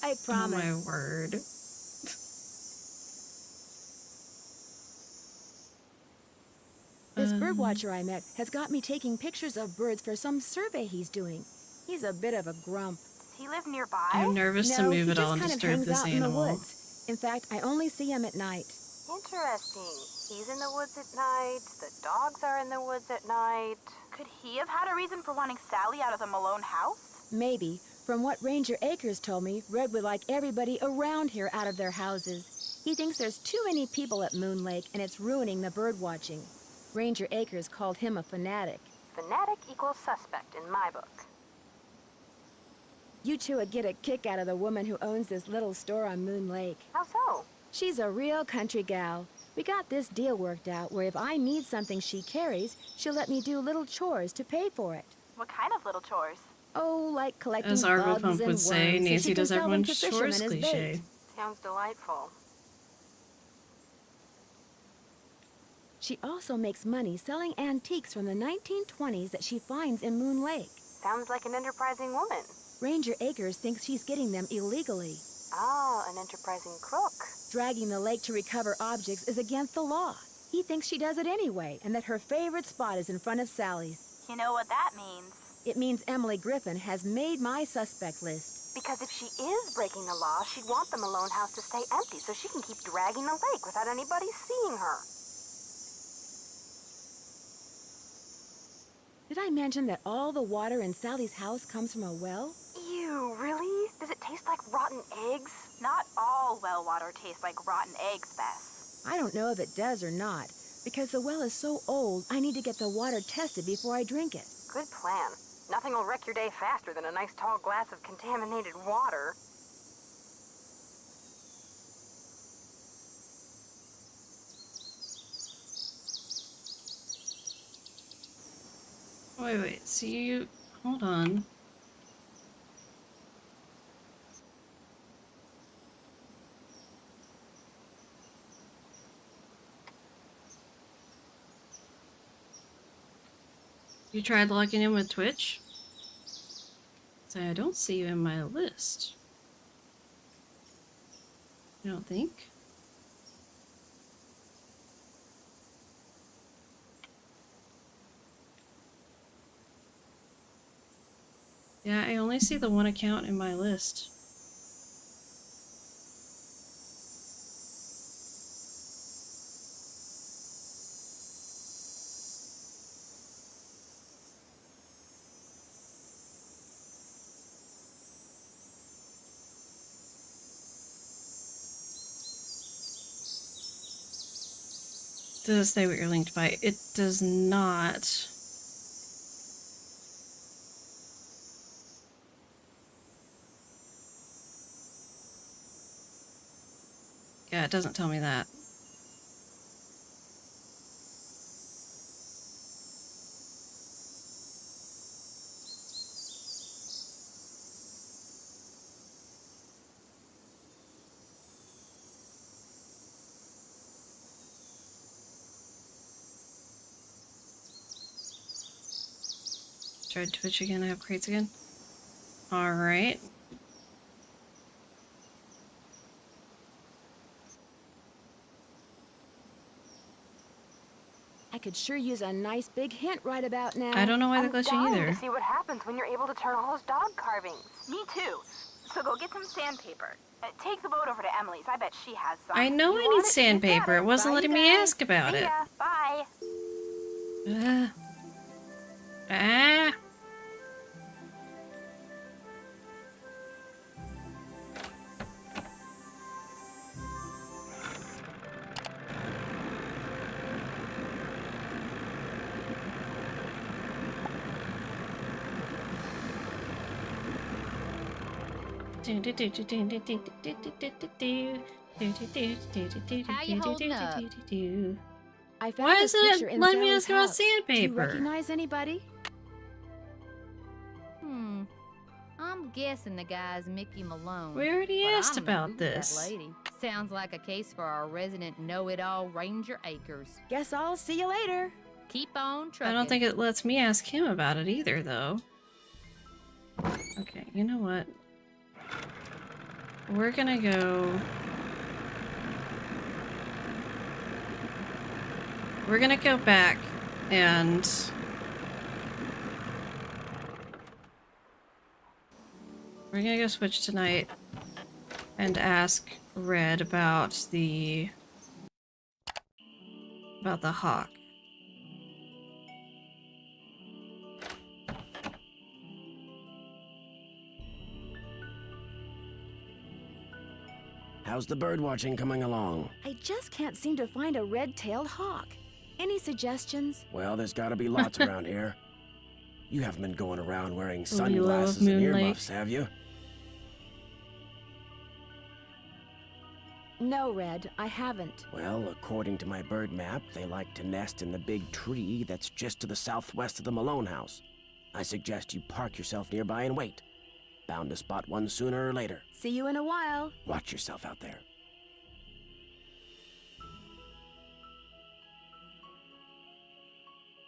I promise.
Oh my word.
This birdwatcher I met has got me taking pictures of birds for some survey he's doing. He's a bit of a grump.
Does he live nearby?
I'm nervous to
No,
move
he
it all and
just kind of
disturb
hangs
this
out in the
animal.
woods. In fact, I only see him at night.
Interesting. He's in the woods at night. The dogs are in the woods at night.
Could he have had a reason for wanting Sally out of the Malone house?
Maybe. From what Ranger Akers told me, Red would like everybody around here out of their houses. He thinks there's too many people at Moon Lake, and it's ruining the bird watching. Ranger Akers called him a fanatic.
Fanatic equals suspect in my book.
You two would get a kick out of the woman who owns this little store on Moon Lake.
How so?
She's a real country gal. We got this deal worked out where if I need something she carries, she'll let me do little chores to pay for it.
What kind of little chores?
Oh, like collecting
As Arvo
bugs
Pump
and
would say,
worms so
Nancy
she can
does
sell them
everyone's
to
chores
fishermen as
cliche.
bait.
Sounds delightful.
She also makes money selling antiques from the 1920s that she finds in Moon Lake.
Sounds like an enterprising woman.
Ranger Akers thinks she's getting them illegally.
Ah, an enterprising crook.
Dragging the lake to recover objects is against the law. He thinks she does it anyway, and that her favorite spot is in front of Sally's.
You know what that means?
It means Emily Griffin has made my suspect list.
Because if she is breaking the law, she'd want the Malone house to stay empty so she can keep dragging the lake without anybody seeing her.
Did I mention that all the water in Sally's house comes from a well?
Ew, really? Does it taste like rotten eggs?
Not all well water tastes like rotten eggs, Bess.
I don't know if it does or not. Because the well is so old, I need to get the water tested before I drink it.
Good plan. Nothing will wreck your day faster than a nice tall glass of contaminated water.
Wait. So you... Hold on. You tried logging in with Twitch? So I don't see you in my list. You don't think? Yeah, I only see the one account in my list. Does it say what you're linked by? It does not. Yeah, it doesn't tell me that. Tried Twitch again, I have crates again. Alright.
I could sure use a nice big hint right about now.
I don't know why they're
I'm
glitching
dying
either.
to see what happens when you're able to turn all those dog carvings. Me too. So go get some sandpaper. Take the boat over to Emily's. I bet she has some.
I know
You
I
want
need
it? She's got
sandpaper. It
it.
wasn't
Bye,
letting
you
me
guys.
ask about
See
it.
ya. Bye.
Ah.
How you holding up?
I found
Why
this
isn't
picture
it
in
letting me
Sally's
ask about
house. Do you
sandpaper?
recognize anybody?
I'm guessing the guy's Mickey Malone.
We already
but
asked
I don't know
about
who's
this.
That lady. Sounds like a case for our resident know-it-all Ranger Akers.
Guess I'll see you later.
Keep on trucking.
I don't think it lets me ask him about it either, though. Okay, you know what? We're gonna go... We're gonna go back and... We're gonna go switch tonight and ask Red about the hawk.
How's the bird watching coming along?
I just can't seem to find a red-tailed hawk. Any suggestions?
Well, there's gotta be lots around here. You haven't been going around wearing
Lilo of
sunglasses and
Moon Lake.
earmuffs, have you?
No, Red, I haven't.
Well, according to my bird map, they like to nest in the big tree that's just to the southwest of the Malone house. I suggest you park yourself nearby and wait. Bound to spot one sooner or later.
See you in a while.
Watch yourself out there.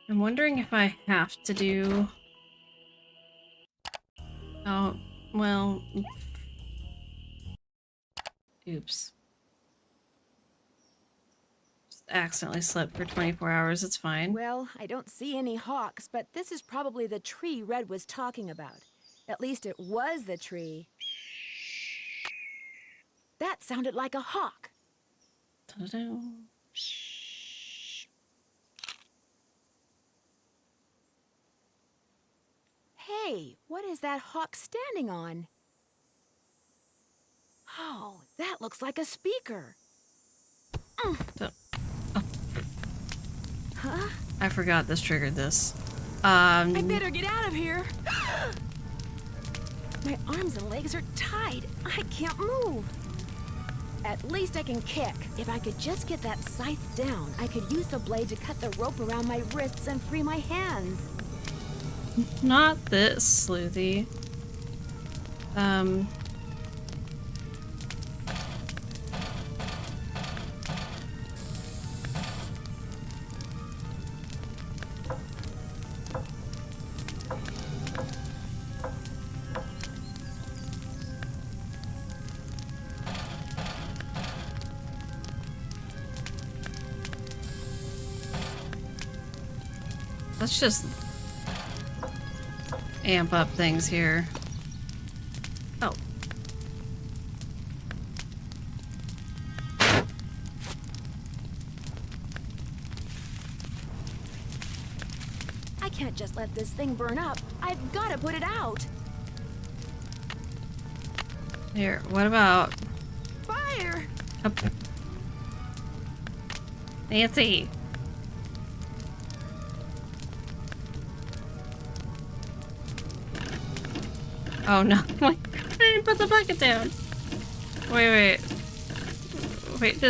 I'm wondering if I have to do... Oh, well... Oops. Just accidentally slept for 24 hours, it's fine.
Well, I don't see any hawks, but this is probably the tree Red was talking about. At least it was the tree. That sounded like a hawk.
Ta-da-da.
Hey, what is that hawk standing on? Oh, that looks like a speaker.
So-
Huh?
I forgot this triggered this.
I better get out of here. My arms and legs are tied. I can't move. At least I can kick. If I could just get that scythe down, I could use the blade to cut the rope around my wrists and free my hands.
Not this, Sleuthy. Let's just amp up things here. Oh.
I can't just let this thing burn up. I've got to put it out.
Here, what about...
Fire!
Up. Nancy! Oh no, I didn't put the bucket down. Wait. Wait,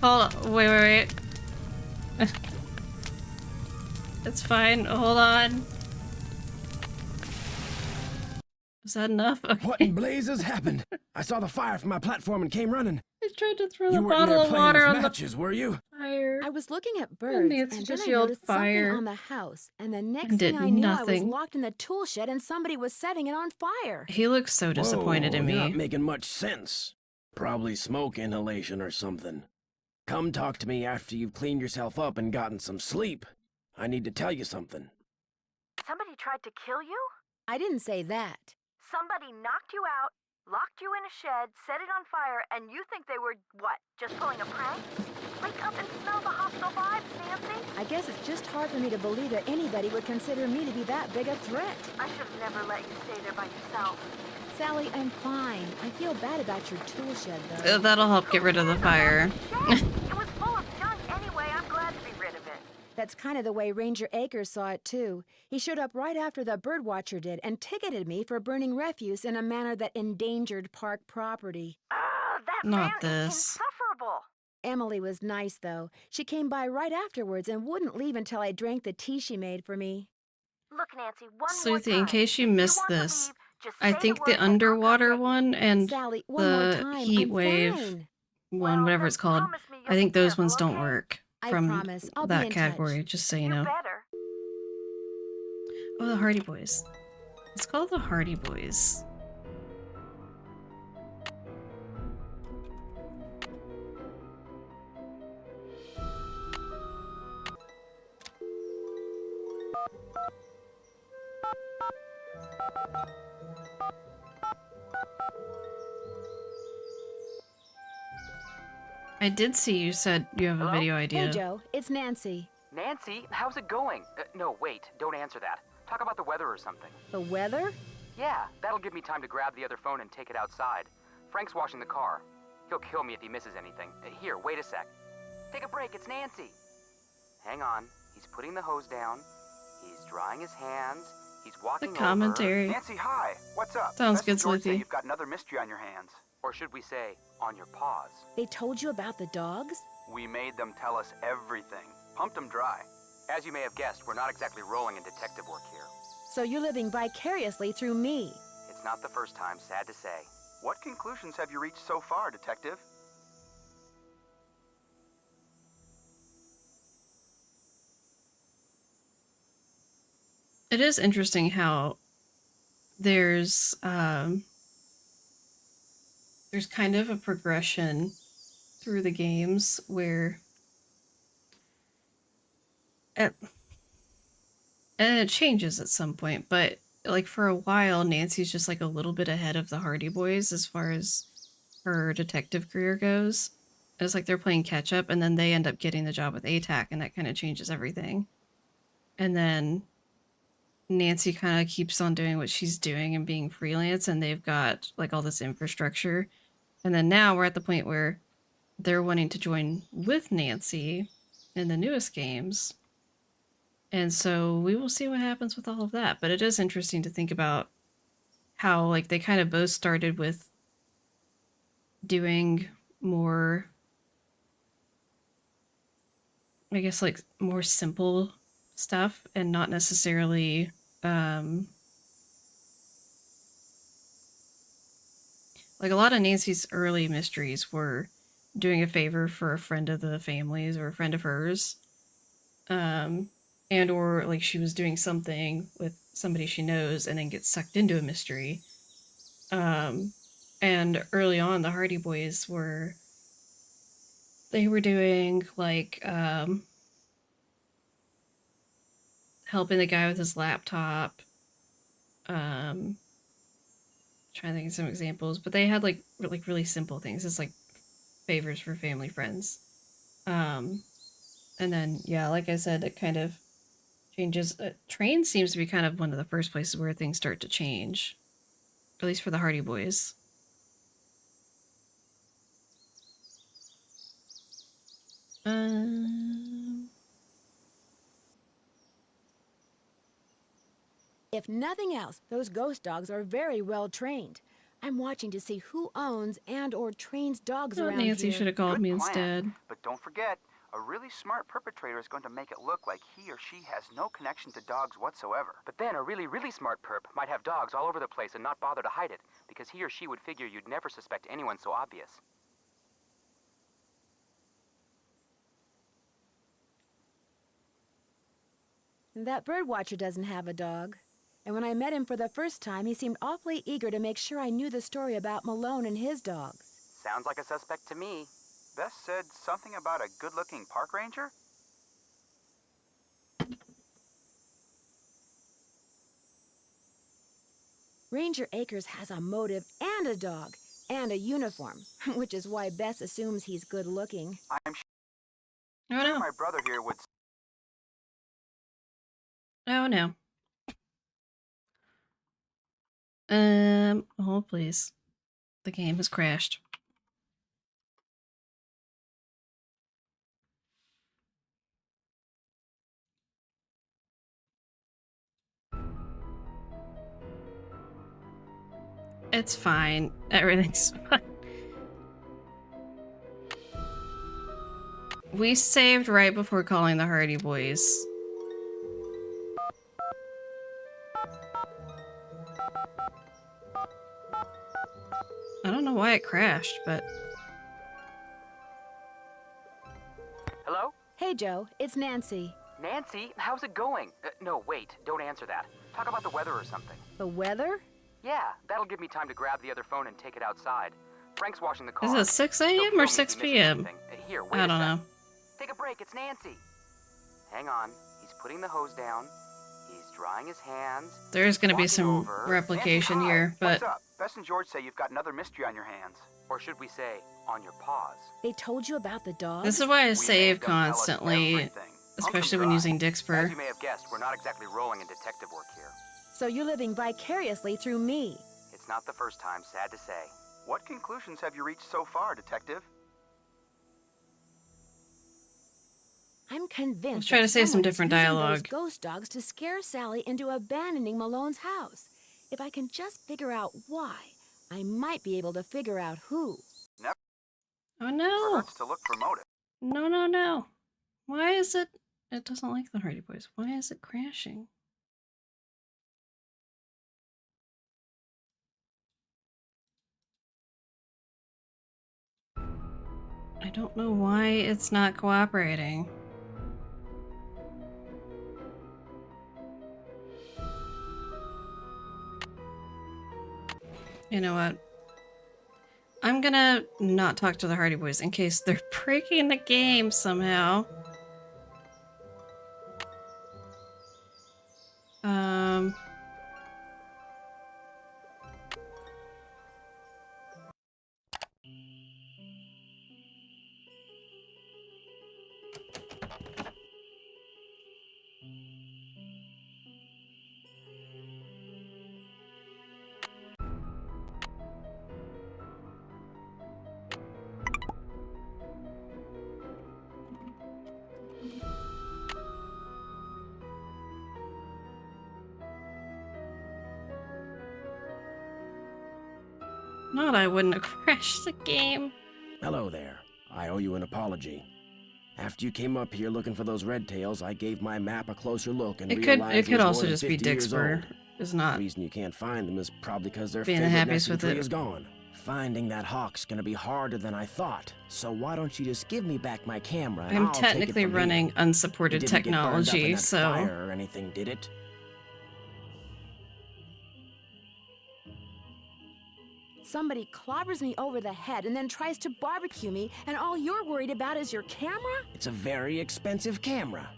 hold on, wait. It's fine, hold on. Is that enough? Okay.
What in blazes happened? I saw the fire from my platform and came running.
I tried to throw the
You weren't in
bottle
there
of
playing
water
with
on
matches, were you?
the fire.
I was looking at birds,
Nancy
and then
just
I
yelled
noticed
fire.
something on the house. And the next
And did
thing I knew, I was
nothing.
locked in the tool shed, and somebody was setting it on fire.
He looks so disappointed in
Whoa,
me.
You're not making much sense. Probably smoke inhalation or something. Come talk to me after you've cleaned yourself up and gotten some sleep. I need to tell you something.
Somebody tried to kill you?
I didn't say that.
Somebody knocked you out, locked you in a shed, set it on fire, and you think they were, what, just pulling a prank? Wake up and smell the hostile vibes, Nancy.
I guess it's just hard for me to believe that anybody would consider me to be that big a threat.
I should have never let you stay there by yourself.
Sally, I'm fine. I feel bad about your tool shed, though.
That'll help get rid of the fire.
It was full of junk anyway. I'm glad to be rid of it.
That's kind of the way Ranger Akers saw it, too. He showed up right after the birdwatcher did and ticketed me for burning refuse in a manner that endangered park property.
That
Not
man is
this.
insufferable.
Emily was nice, though. She came by right afterwards and wouldn't leave until I drank the tea she made for me.
Look, Nancy, one more
Sleuthy,
time.
in case you
If
missed
want to
this,
leave, just
I
say
think
word
the
and I'll come
underwater
get you.
one and
Sally, one more
the
time.
heat
I'm
wave
fine.
one,
Well,
whatever
then
it's called,
promise me you'll
I think
be
those ones
careful,
don't
okay?
work
I
from
promise. I'll be
that
in
category,
touch.
just so you
You
know.
better.
Oh, the Hardy Boys. It's called the Hardy Boys. I did see you said you have a
Hello?
video idea.
Hey, Joe. It's Nancy.
Nancy, how's it going? No, wait, don't answer that. Talk about the weather or something.
The weather?
Yeah, that'll give me time to grab the other phone and take it outside. Frank's washing the car. He'll kill me if he misses anything. Here, wait a sec. Take a break, it's Nancy. Hang on, he's putting the hose down. He's drying his hands. He's
The
walking
commentary.
Nancy, hi. What's up?
Sounds
Bess
good,
and George say
Sleuthy.
you've got another mystery on your hands.
Or should we say, on your paws?
They told you about the dogs?
We made them tell us everything. Pumped them dry.
As you may have guessed, we're not exactly rolling in detective work here.
So you're living vicariously through me.
It's not the first time, sad to say.
What conclusions have you reached so far, Detective?
It is interesting how there's kind of a progression through the games where and it changes at some point, but like for a while Nancy's just like a little bit ahead of the Hardy Boys as far as her detective career goes. It's like they're playing catch up, and then they end up getting the job with ATAC, and that kind of changes everything. And then Nancy kind of keeps on doing what she's doing and being freelance, and they've got like all this infrastructure. And then now we're at the point where they're wanting to join with Nancy in the newest games. And so we will see what happens with all of that. But it is interesting to think about how like they kind of both started with doing more, I guess, like more simple stuff and not necessarily like a lot of Nancy's early mysteries were doing a favor for a friend of the family's or a friend of hers. And or like she was doing something with somebody she knows and then gets sucked into a mystery. And early on the Hardy Boys were doing like helping the guy with his laptop. Trying to think of some examples, but they had like really simple things. It's like favors for family friends. And then yeah, like I said, it kind of changes. Train seems to be kind of one of the first places where things start to change, at least for the Hardy Boys.
If nothing else, those ghost dogs are very well trained. I'm watching to see who owns and or trains dogs around
Nancy
here.
should have called
Good
me
plan.
instead.
But don't forget, a really smart perpetrator is going to make it look like he or she has no connection to dogs whatsoever.
But then a really smart perp might have dogs all over the place and not bother to hide it, because he or she would figure you'd never suspect anyone so obvious.
That birdwatcher doesn't have a dog. And when I met him for the first time, he seemed awfully eager to make sure I knew the story about Malone and his dogs.
Sounds like a suspect to me.
Bess said something about a good-looking park ranger?
Ranger Acres has a motive and a dog and a uniform, which is why Bess assumes he's good-looking.
I'm
Oh
sure
no.
my brother here would...
Oh no. Oh please. The game has crashed. It's fine. Everything's fine. We saved right before calling the Hardy Boys. I don't know why it crashed, but...
Hello?
Hey, Joe, it's Nancy.
Nancy, how's it going? No, wait, don't answer that. Talk about the weather or something.
The weather?
Yeah, that'll give me time to grab the other phone and take it outside. Frank's washing the car.
Is it 6
He'll
a.m.
kill
or
me
6
if he misses
p.m.?
anything. Here, wait
I
a
don't
sec.
know.
Take a break, it's Nancy. Hang on, he's putting the hose down. He's drying his hands.
There's gonna be
Walking
some
over.
replication
Nancy, hi.
here, but...
What's up? Bess and George say you've got another mystery on your hands.
Or should we say, on your paws?
They told you about the dogs?
This is why I
We
save
made them tell us
constantly,
everything. Pump them
especially when
dry.
using
As
Dixper.
you may have guessed, we're not exactly rolling in detective work here.
So you're living vicariously through me.
It's not the first time, sad to say.
What conclusions have you reached so far, Detective?
I'm convinced.
Let's try to
that
say some
someone's
different
using
dialogue.
Those ghost dogs to scare Sally into abandoning Malone's house. If I can just figure out why, I might be able to figure out who.
Oh
Never
no!
hurts to look for motive.
No. Why is it... It doesn't like the Hardy Boys. Why is it crashing? I don't know why it's not cooperating. You know what? I'm gonna not talk to the Hardy Boys in case they're breaking the game somehow. Not I wouldn't have crashed the game.
Hello there. I owe you an apology. After you came up here looking for those red tails, I gave my map a closer look and
It
realized
could
was
also
more than
just be
50 years
Dixper.
old.
Is
The
not
reason you can't find them is probably because their
being the
favorite
happiest
nesting
with
tree
it.
is gone. Finding that hawk's gonna be harder than I thought. So why don't you just give me back my camera and
I'm
I'll take it
technically
from
running
here.
unsupported
It didn't get burned up in
technology,
that
so
fire or anything, did it?
Somebody clobbers me over the head and then tries to barbecue me, and all you're worried about is your camera?
It's a very expensive camera.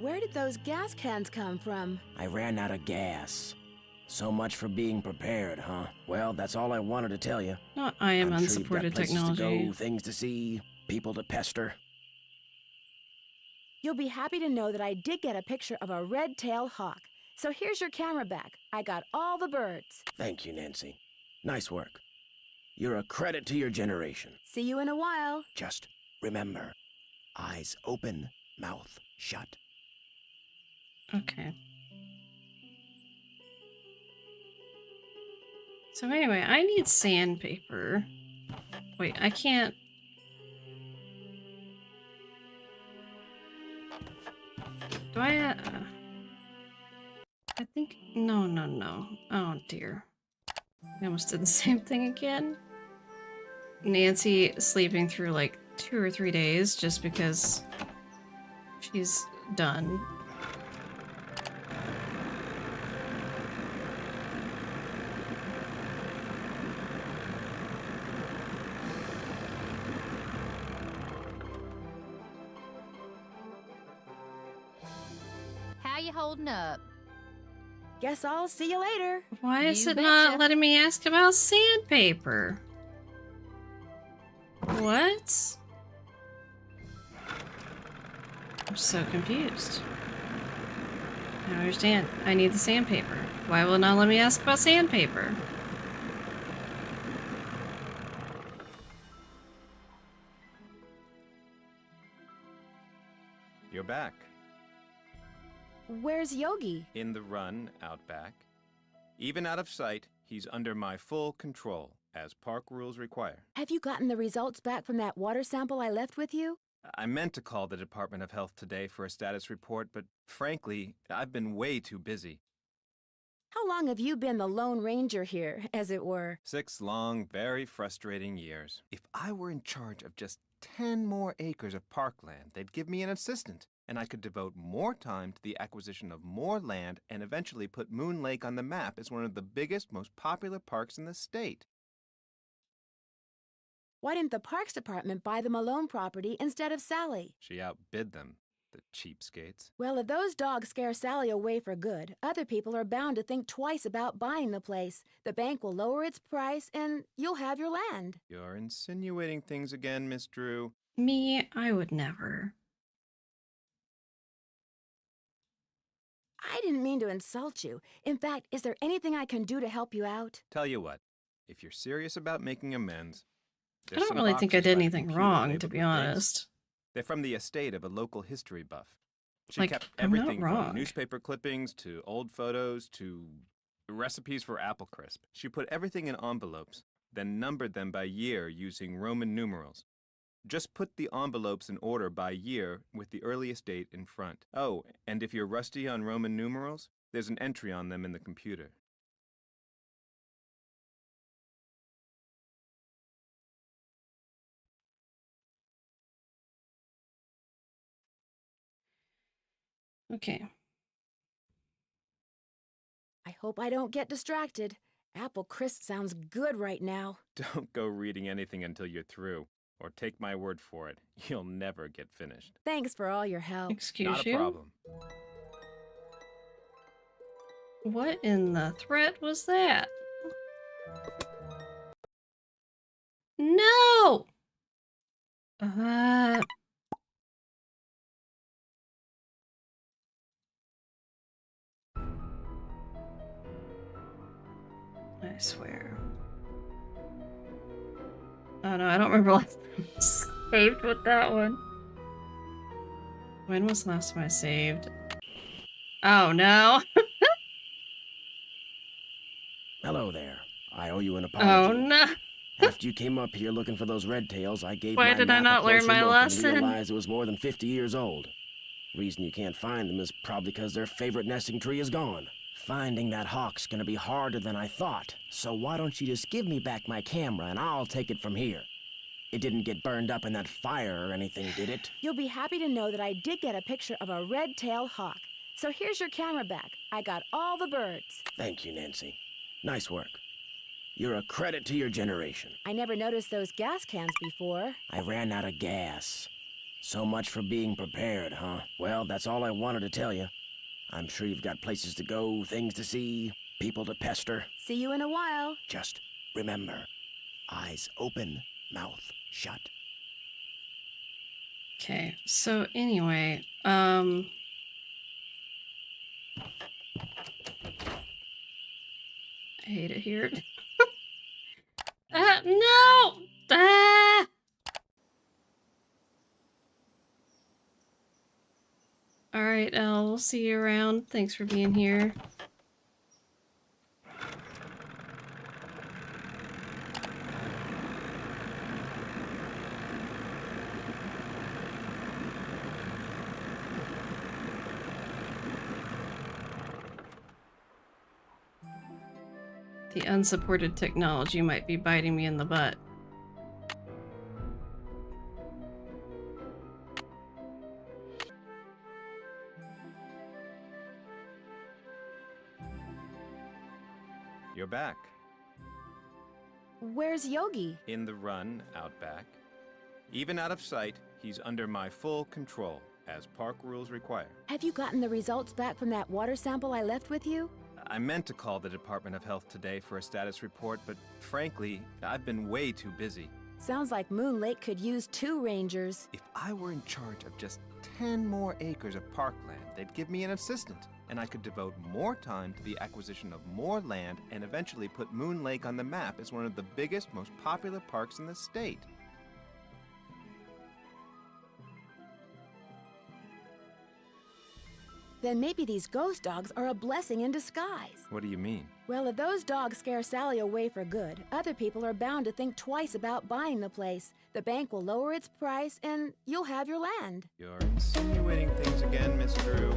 Where did those gas cans come from?
I ran out of gas. So much for being prepared, huh? Well, that's all I wanted to tell you.
no, I am
I'm sure you've got
unsupported
places
technology.
to go, things to see, people to pester.
You'll be happy to know that I did get a picture of a red-tailed hawk. So here's your camera back. I got all the birds.
Thank you, Nancy. Nice work. You're a credit to your generation.
See you in a while.
Just remember, eyes open, mouth shut.
Okay. So anyway, I need sandpaper. Wait, I can't. Do I? I think no. Oh dear. I almost did the same thing again. Nancy sleeping through like 2 or 3 days just because she's done.
How you holding up?
Guess I'll see you later.
Why is
You
it not
betcha.
letting me ask about sandpaper? What? I'm so confused. I don't understand. I need the sandpaper. Why will it not let me ask about sandpaper?
You're back.
Where's Yogi?
In the run, out back. Even out of sight, he's under my full control, as park rules require.
Have you gotten the results back from that water sample I left with you?
I meant to call the Department of Health today for a status report, but frankly, I've been way too busy.
How long have you been the Lone Ranger here, as it were?
6 long, very frustrating years. If I were in charge of just 10 more acres of parkland, they'd give me an assistant, and I could devote more time to the acquisition of more land and eventually put Moon Lake on the map as one of the biggest, most popular parks in the state.
Why didn't the Parks Department buy the Malone property instead of Sally?
She outbid them, the cheapskates.
Well, if those dogs scare Sally away for good, other people are bound to think twice about buying the place. The bank will lower its price, and you'll have your land.
You're insinuating things again, Miss Drew.
Me, I would never.
I didn't mean to insult you. In fact, is there anything I can do to help you out?
Tell you what, if you're serious about making amends,
I don't really think I did anything wrong, to be honest.
They're from the estate of a local history buff. She
Like,
kept
I'm not
everything
wrong.
from newspaper clippings to old photos to recipes for apple crisp. She put everything in envelopes, then numbered them by year using Roman numerals. Just put the envelopes in order by year with the earliest date in front. Oh, and if you're rusty on Roman numerals, there's an entry on them in the computer.
Okay.
I hope I don't get distracted. Apple crisp sounds good right now.
Don't go reading anything until you're through, or take my word for it, you'll never get finished.
Thanks for all your help.
Excuse
Not a
you?
problem.
What in the threat was that? No! I swear. Oh no, I don't remember last time I saved with that one. When was the last time I saved? Oh no.
Hello there. I owe you an
Oh
apology.
no.
After you came up here looking for those red tails, I gave
Why
my
did I
map
not
a
learn
closer
my
look
lesson?
and realized it was more than 50 years old. Reason you can't find them is probably because their favorite nesting tree is gone. Finding that hawk's gonna be harder than I thought, so why don't you just give me back my camera and I'll take it from here. It didn't get burned up in that fire or anything, did it?
You'll be happy to know that I did get a picture of a red-tailed hawk. So here's your camera back. I got all the birds.
Thank you, Nancy. Nice work. You're a credit to your generation.
I never noticed those gas cans before.
I ran out of gas. So much for being prepared, huh? Well, that's all I wanted to tell you. I'm sure you've got places to go, things to see, people to pester.
See you in a while.
Just remember, eyes open, mouth shut.
Okay, so anyway, I hate it here. No! Ah! Alright, Elle, we'll see you around. Thanks for being here. The unsupported technology might be biting me in the butt.
You're back.
Where's Yogi?
In the run, out back. Even out of sight, he's under my full control, as park rules require.
Have you gotten the results back from that water sample I left with you?
I meant to call the Department of Health today for a status report, but frankly, I've been way too busy.
Sounds like Moon Lake could use 2 rangers.
If I were in charge of just 10 more acres of parkland, they'd give me an assistant, and I could devote more time to the acquisition of more land and eventually put Moon Lake on the map as one of the biggest, most popular parks in the state.
Then maybe these ghost dogs are a blessing in disguise.
What do you mean?
Well, if those dogs scare Sally away for good, other people are bound to think twice about buying the place. The bank will lower its price, and you'll have your land.
You're insinuating things again, Miss Drew.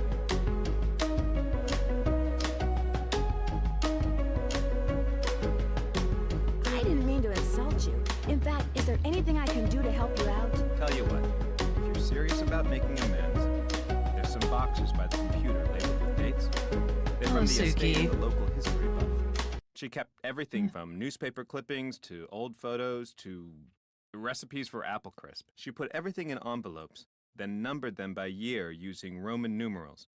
I didn't mean to insult you. In fact, is there anything I can do to help you out?
Tell you what, if you're serious about making amends, there's some boxes by the computer labeled with dates. They're from the estate of the local history buff. She kept everything from newspaper clippings to old photos to recipes for apple crisp. She put everything in envelopes, then numbered them by year using Roman numerals.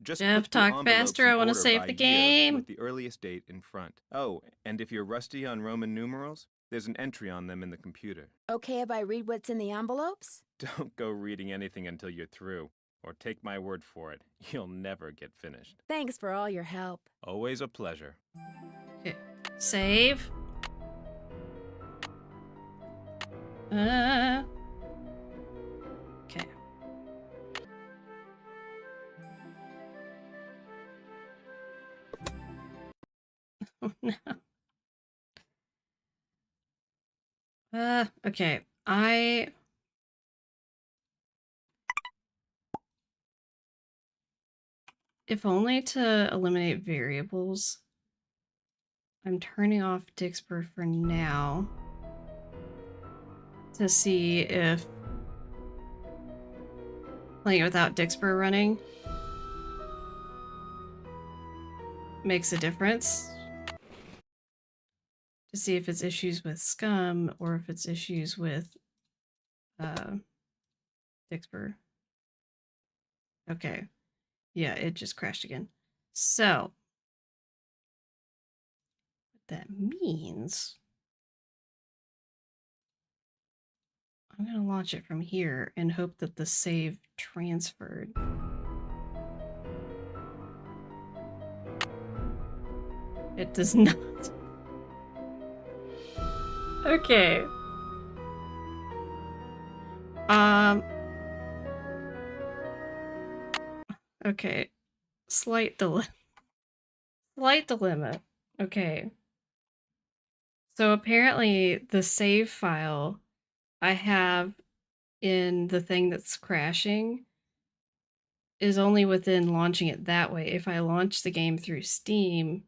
Just
Jeff,
put the
talk
envelopes
faster.
in
I want to
order
save
by
the
year
game.
with the earliest date in front. Oh, and if you're rusty on Roman numerals, there's an entry on them in the computer.
Okay if I read what's in the envelopes?
Don't go reading anything until you're through, or take my word for it, you'll never get finished.
Thanks for all your help.
Always a pleasure.
Okay, save. Okay. Oh no. Okay. If only to eliminate variables, I'm turning off Dixper for now to see if playing it without Dixper running makes a difference. To see if it's issues with Scum or if it's issues with Dixper. Okay. Yeah, it just crashed again. So what that means, I'm gonna launch it from here and hope that the save transferred. It does not. Okay. Okay. Slight dilemma. Okay. So apparently the save file I have in the thing that's crashing is only within launching it that way. If I launch the game through Steam,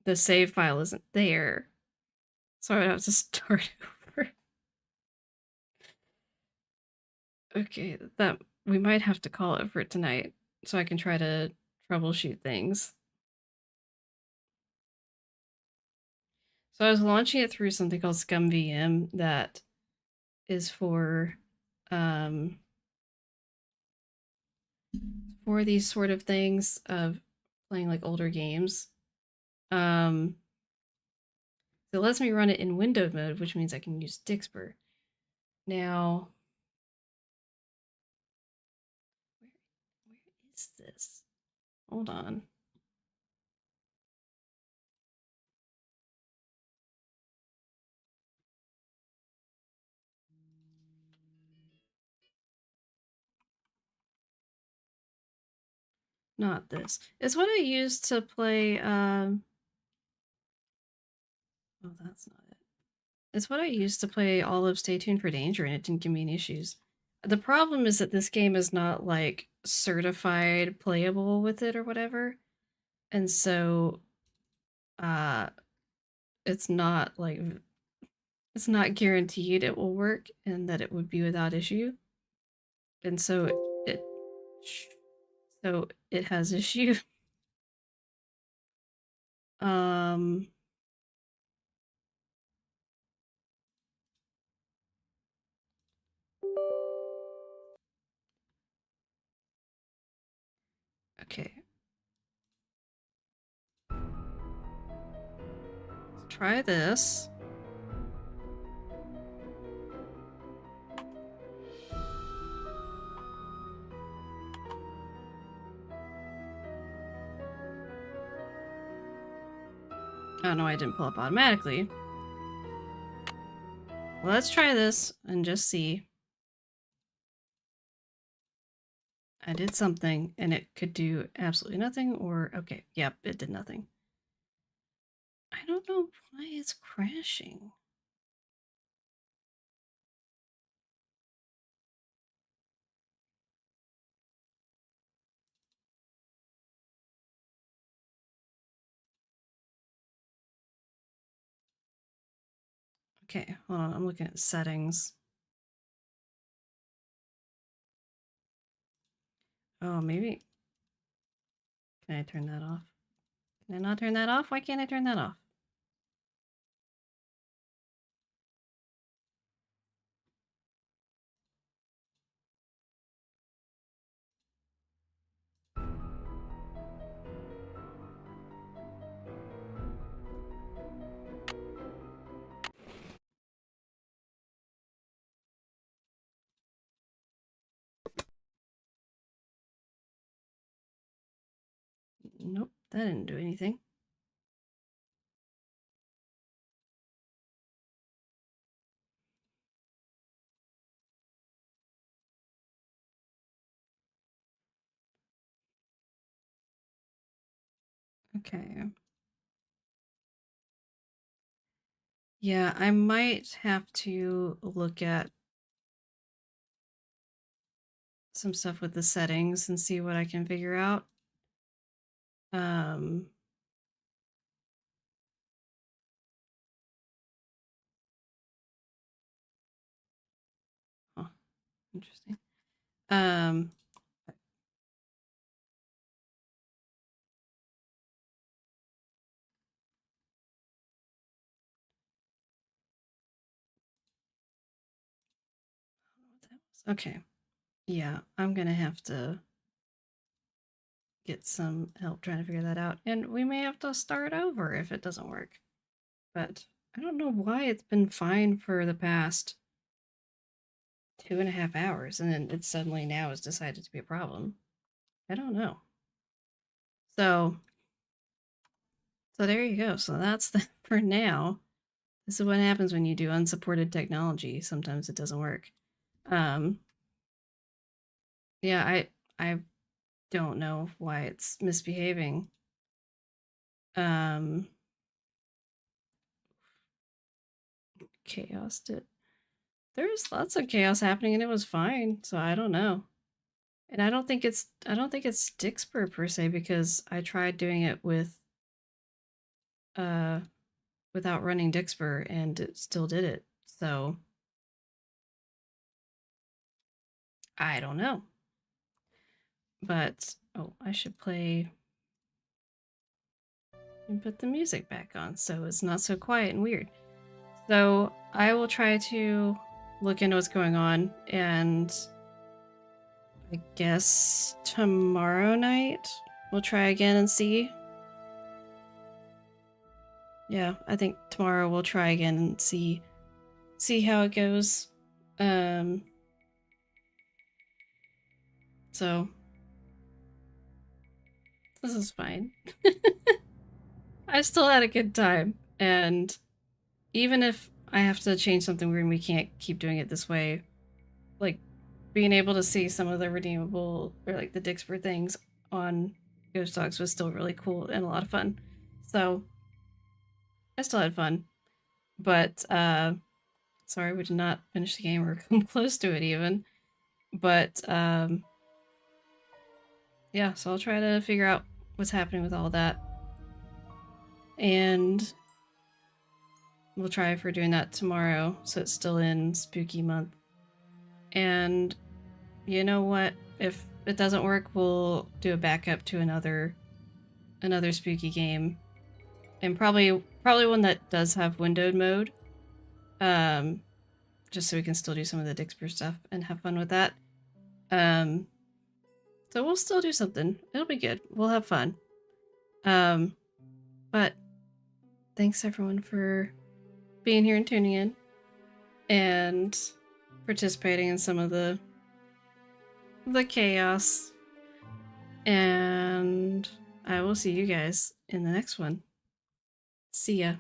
the save file isn't there. So I would have to start over. Okay, that we might have to call it for tonight so I can try to troubleshoot things. So I was launching it through something called ScumVM that is um for these sort of things of playing like older games. So it lets me run it in windowed mode, which means I can use Dixper. Now, where is this? Hold on. Not this. It's what I used to play, oh, that's not it. It's what I used to play all of Stay Tuned for Danger, and it didn't give me any issues. The problem is that this game is not, like, certified playable with it or whatever. And so, uh, it's not, like, it's not guaranteed it will work and that it would be without issue. And so it has issue. Um, okay. Let's try this. Oh no, I didn't pull up automatically. Well, let's try this and just see. I did something and it could do absolutely nothing, or okay, yep, it did nothing. I don't know why it's crashing. Okay, hold on, I'm looking at settings. Oh, maybe. Can I turn that off? Can I not turn that off? Why can't I turn that off? Nope, that didn't do anything. Okay. Yeah, I might have to look at some stuff with the settings and see what I can figure out. Um, oh, interesting. Um, okay. Yeah, I'm gonna have to get some help trying to figure that out. And we may have to start over if it doesn't work. But I don't know why it's been fine for the past 2.5 hours and then it suddenly now has decided to be a problem. I don't know. So there you go. So that's the for now. This is what happens when you do unsupported technology. Sometimes it doesn't work. Yeah, I don't know why it's misbehaving. chaos did. There was lots of chaos happening and it was fine, so I don't know. And I don't think it's Dixper per se, because I tried doing it with without running Dixper and it still did it. So I don't know. But oh, I should play and put the music back on so it's not so quiet and weird. So I will try to look into what's going on, and I guess tomorrow night we'll try again and see. Yeah, I think tomorrow we'll try again and see how it goes. So this is fine. I still had a good time, and even if I have to change something weird and we can't keep doing it this way, like being able to see some of the redeemable or like the Dixper things on Ghost Dogs was still really cool and a lot of fun. So I still had fun. But sorry we did not finish the game or come close to it even. But yeah, so I'll try to figure out what's happening with all that. And we'll try for doing that tomorrow, so it's still in spooky month. And you know what? If it doesn't work, we'll do a backup to another spooky game. And probably one that does have windowed mode. Just so we can still do some of the Dixper stuff and have fun with that. So we'll still do something. It'll be good. We'll have fun. But thanks everyone for being here and tuning in and participating in some of the chaos. And I will see you guys in the next one. See ya.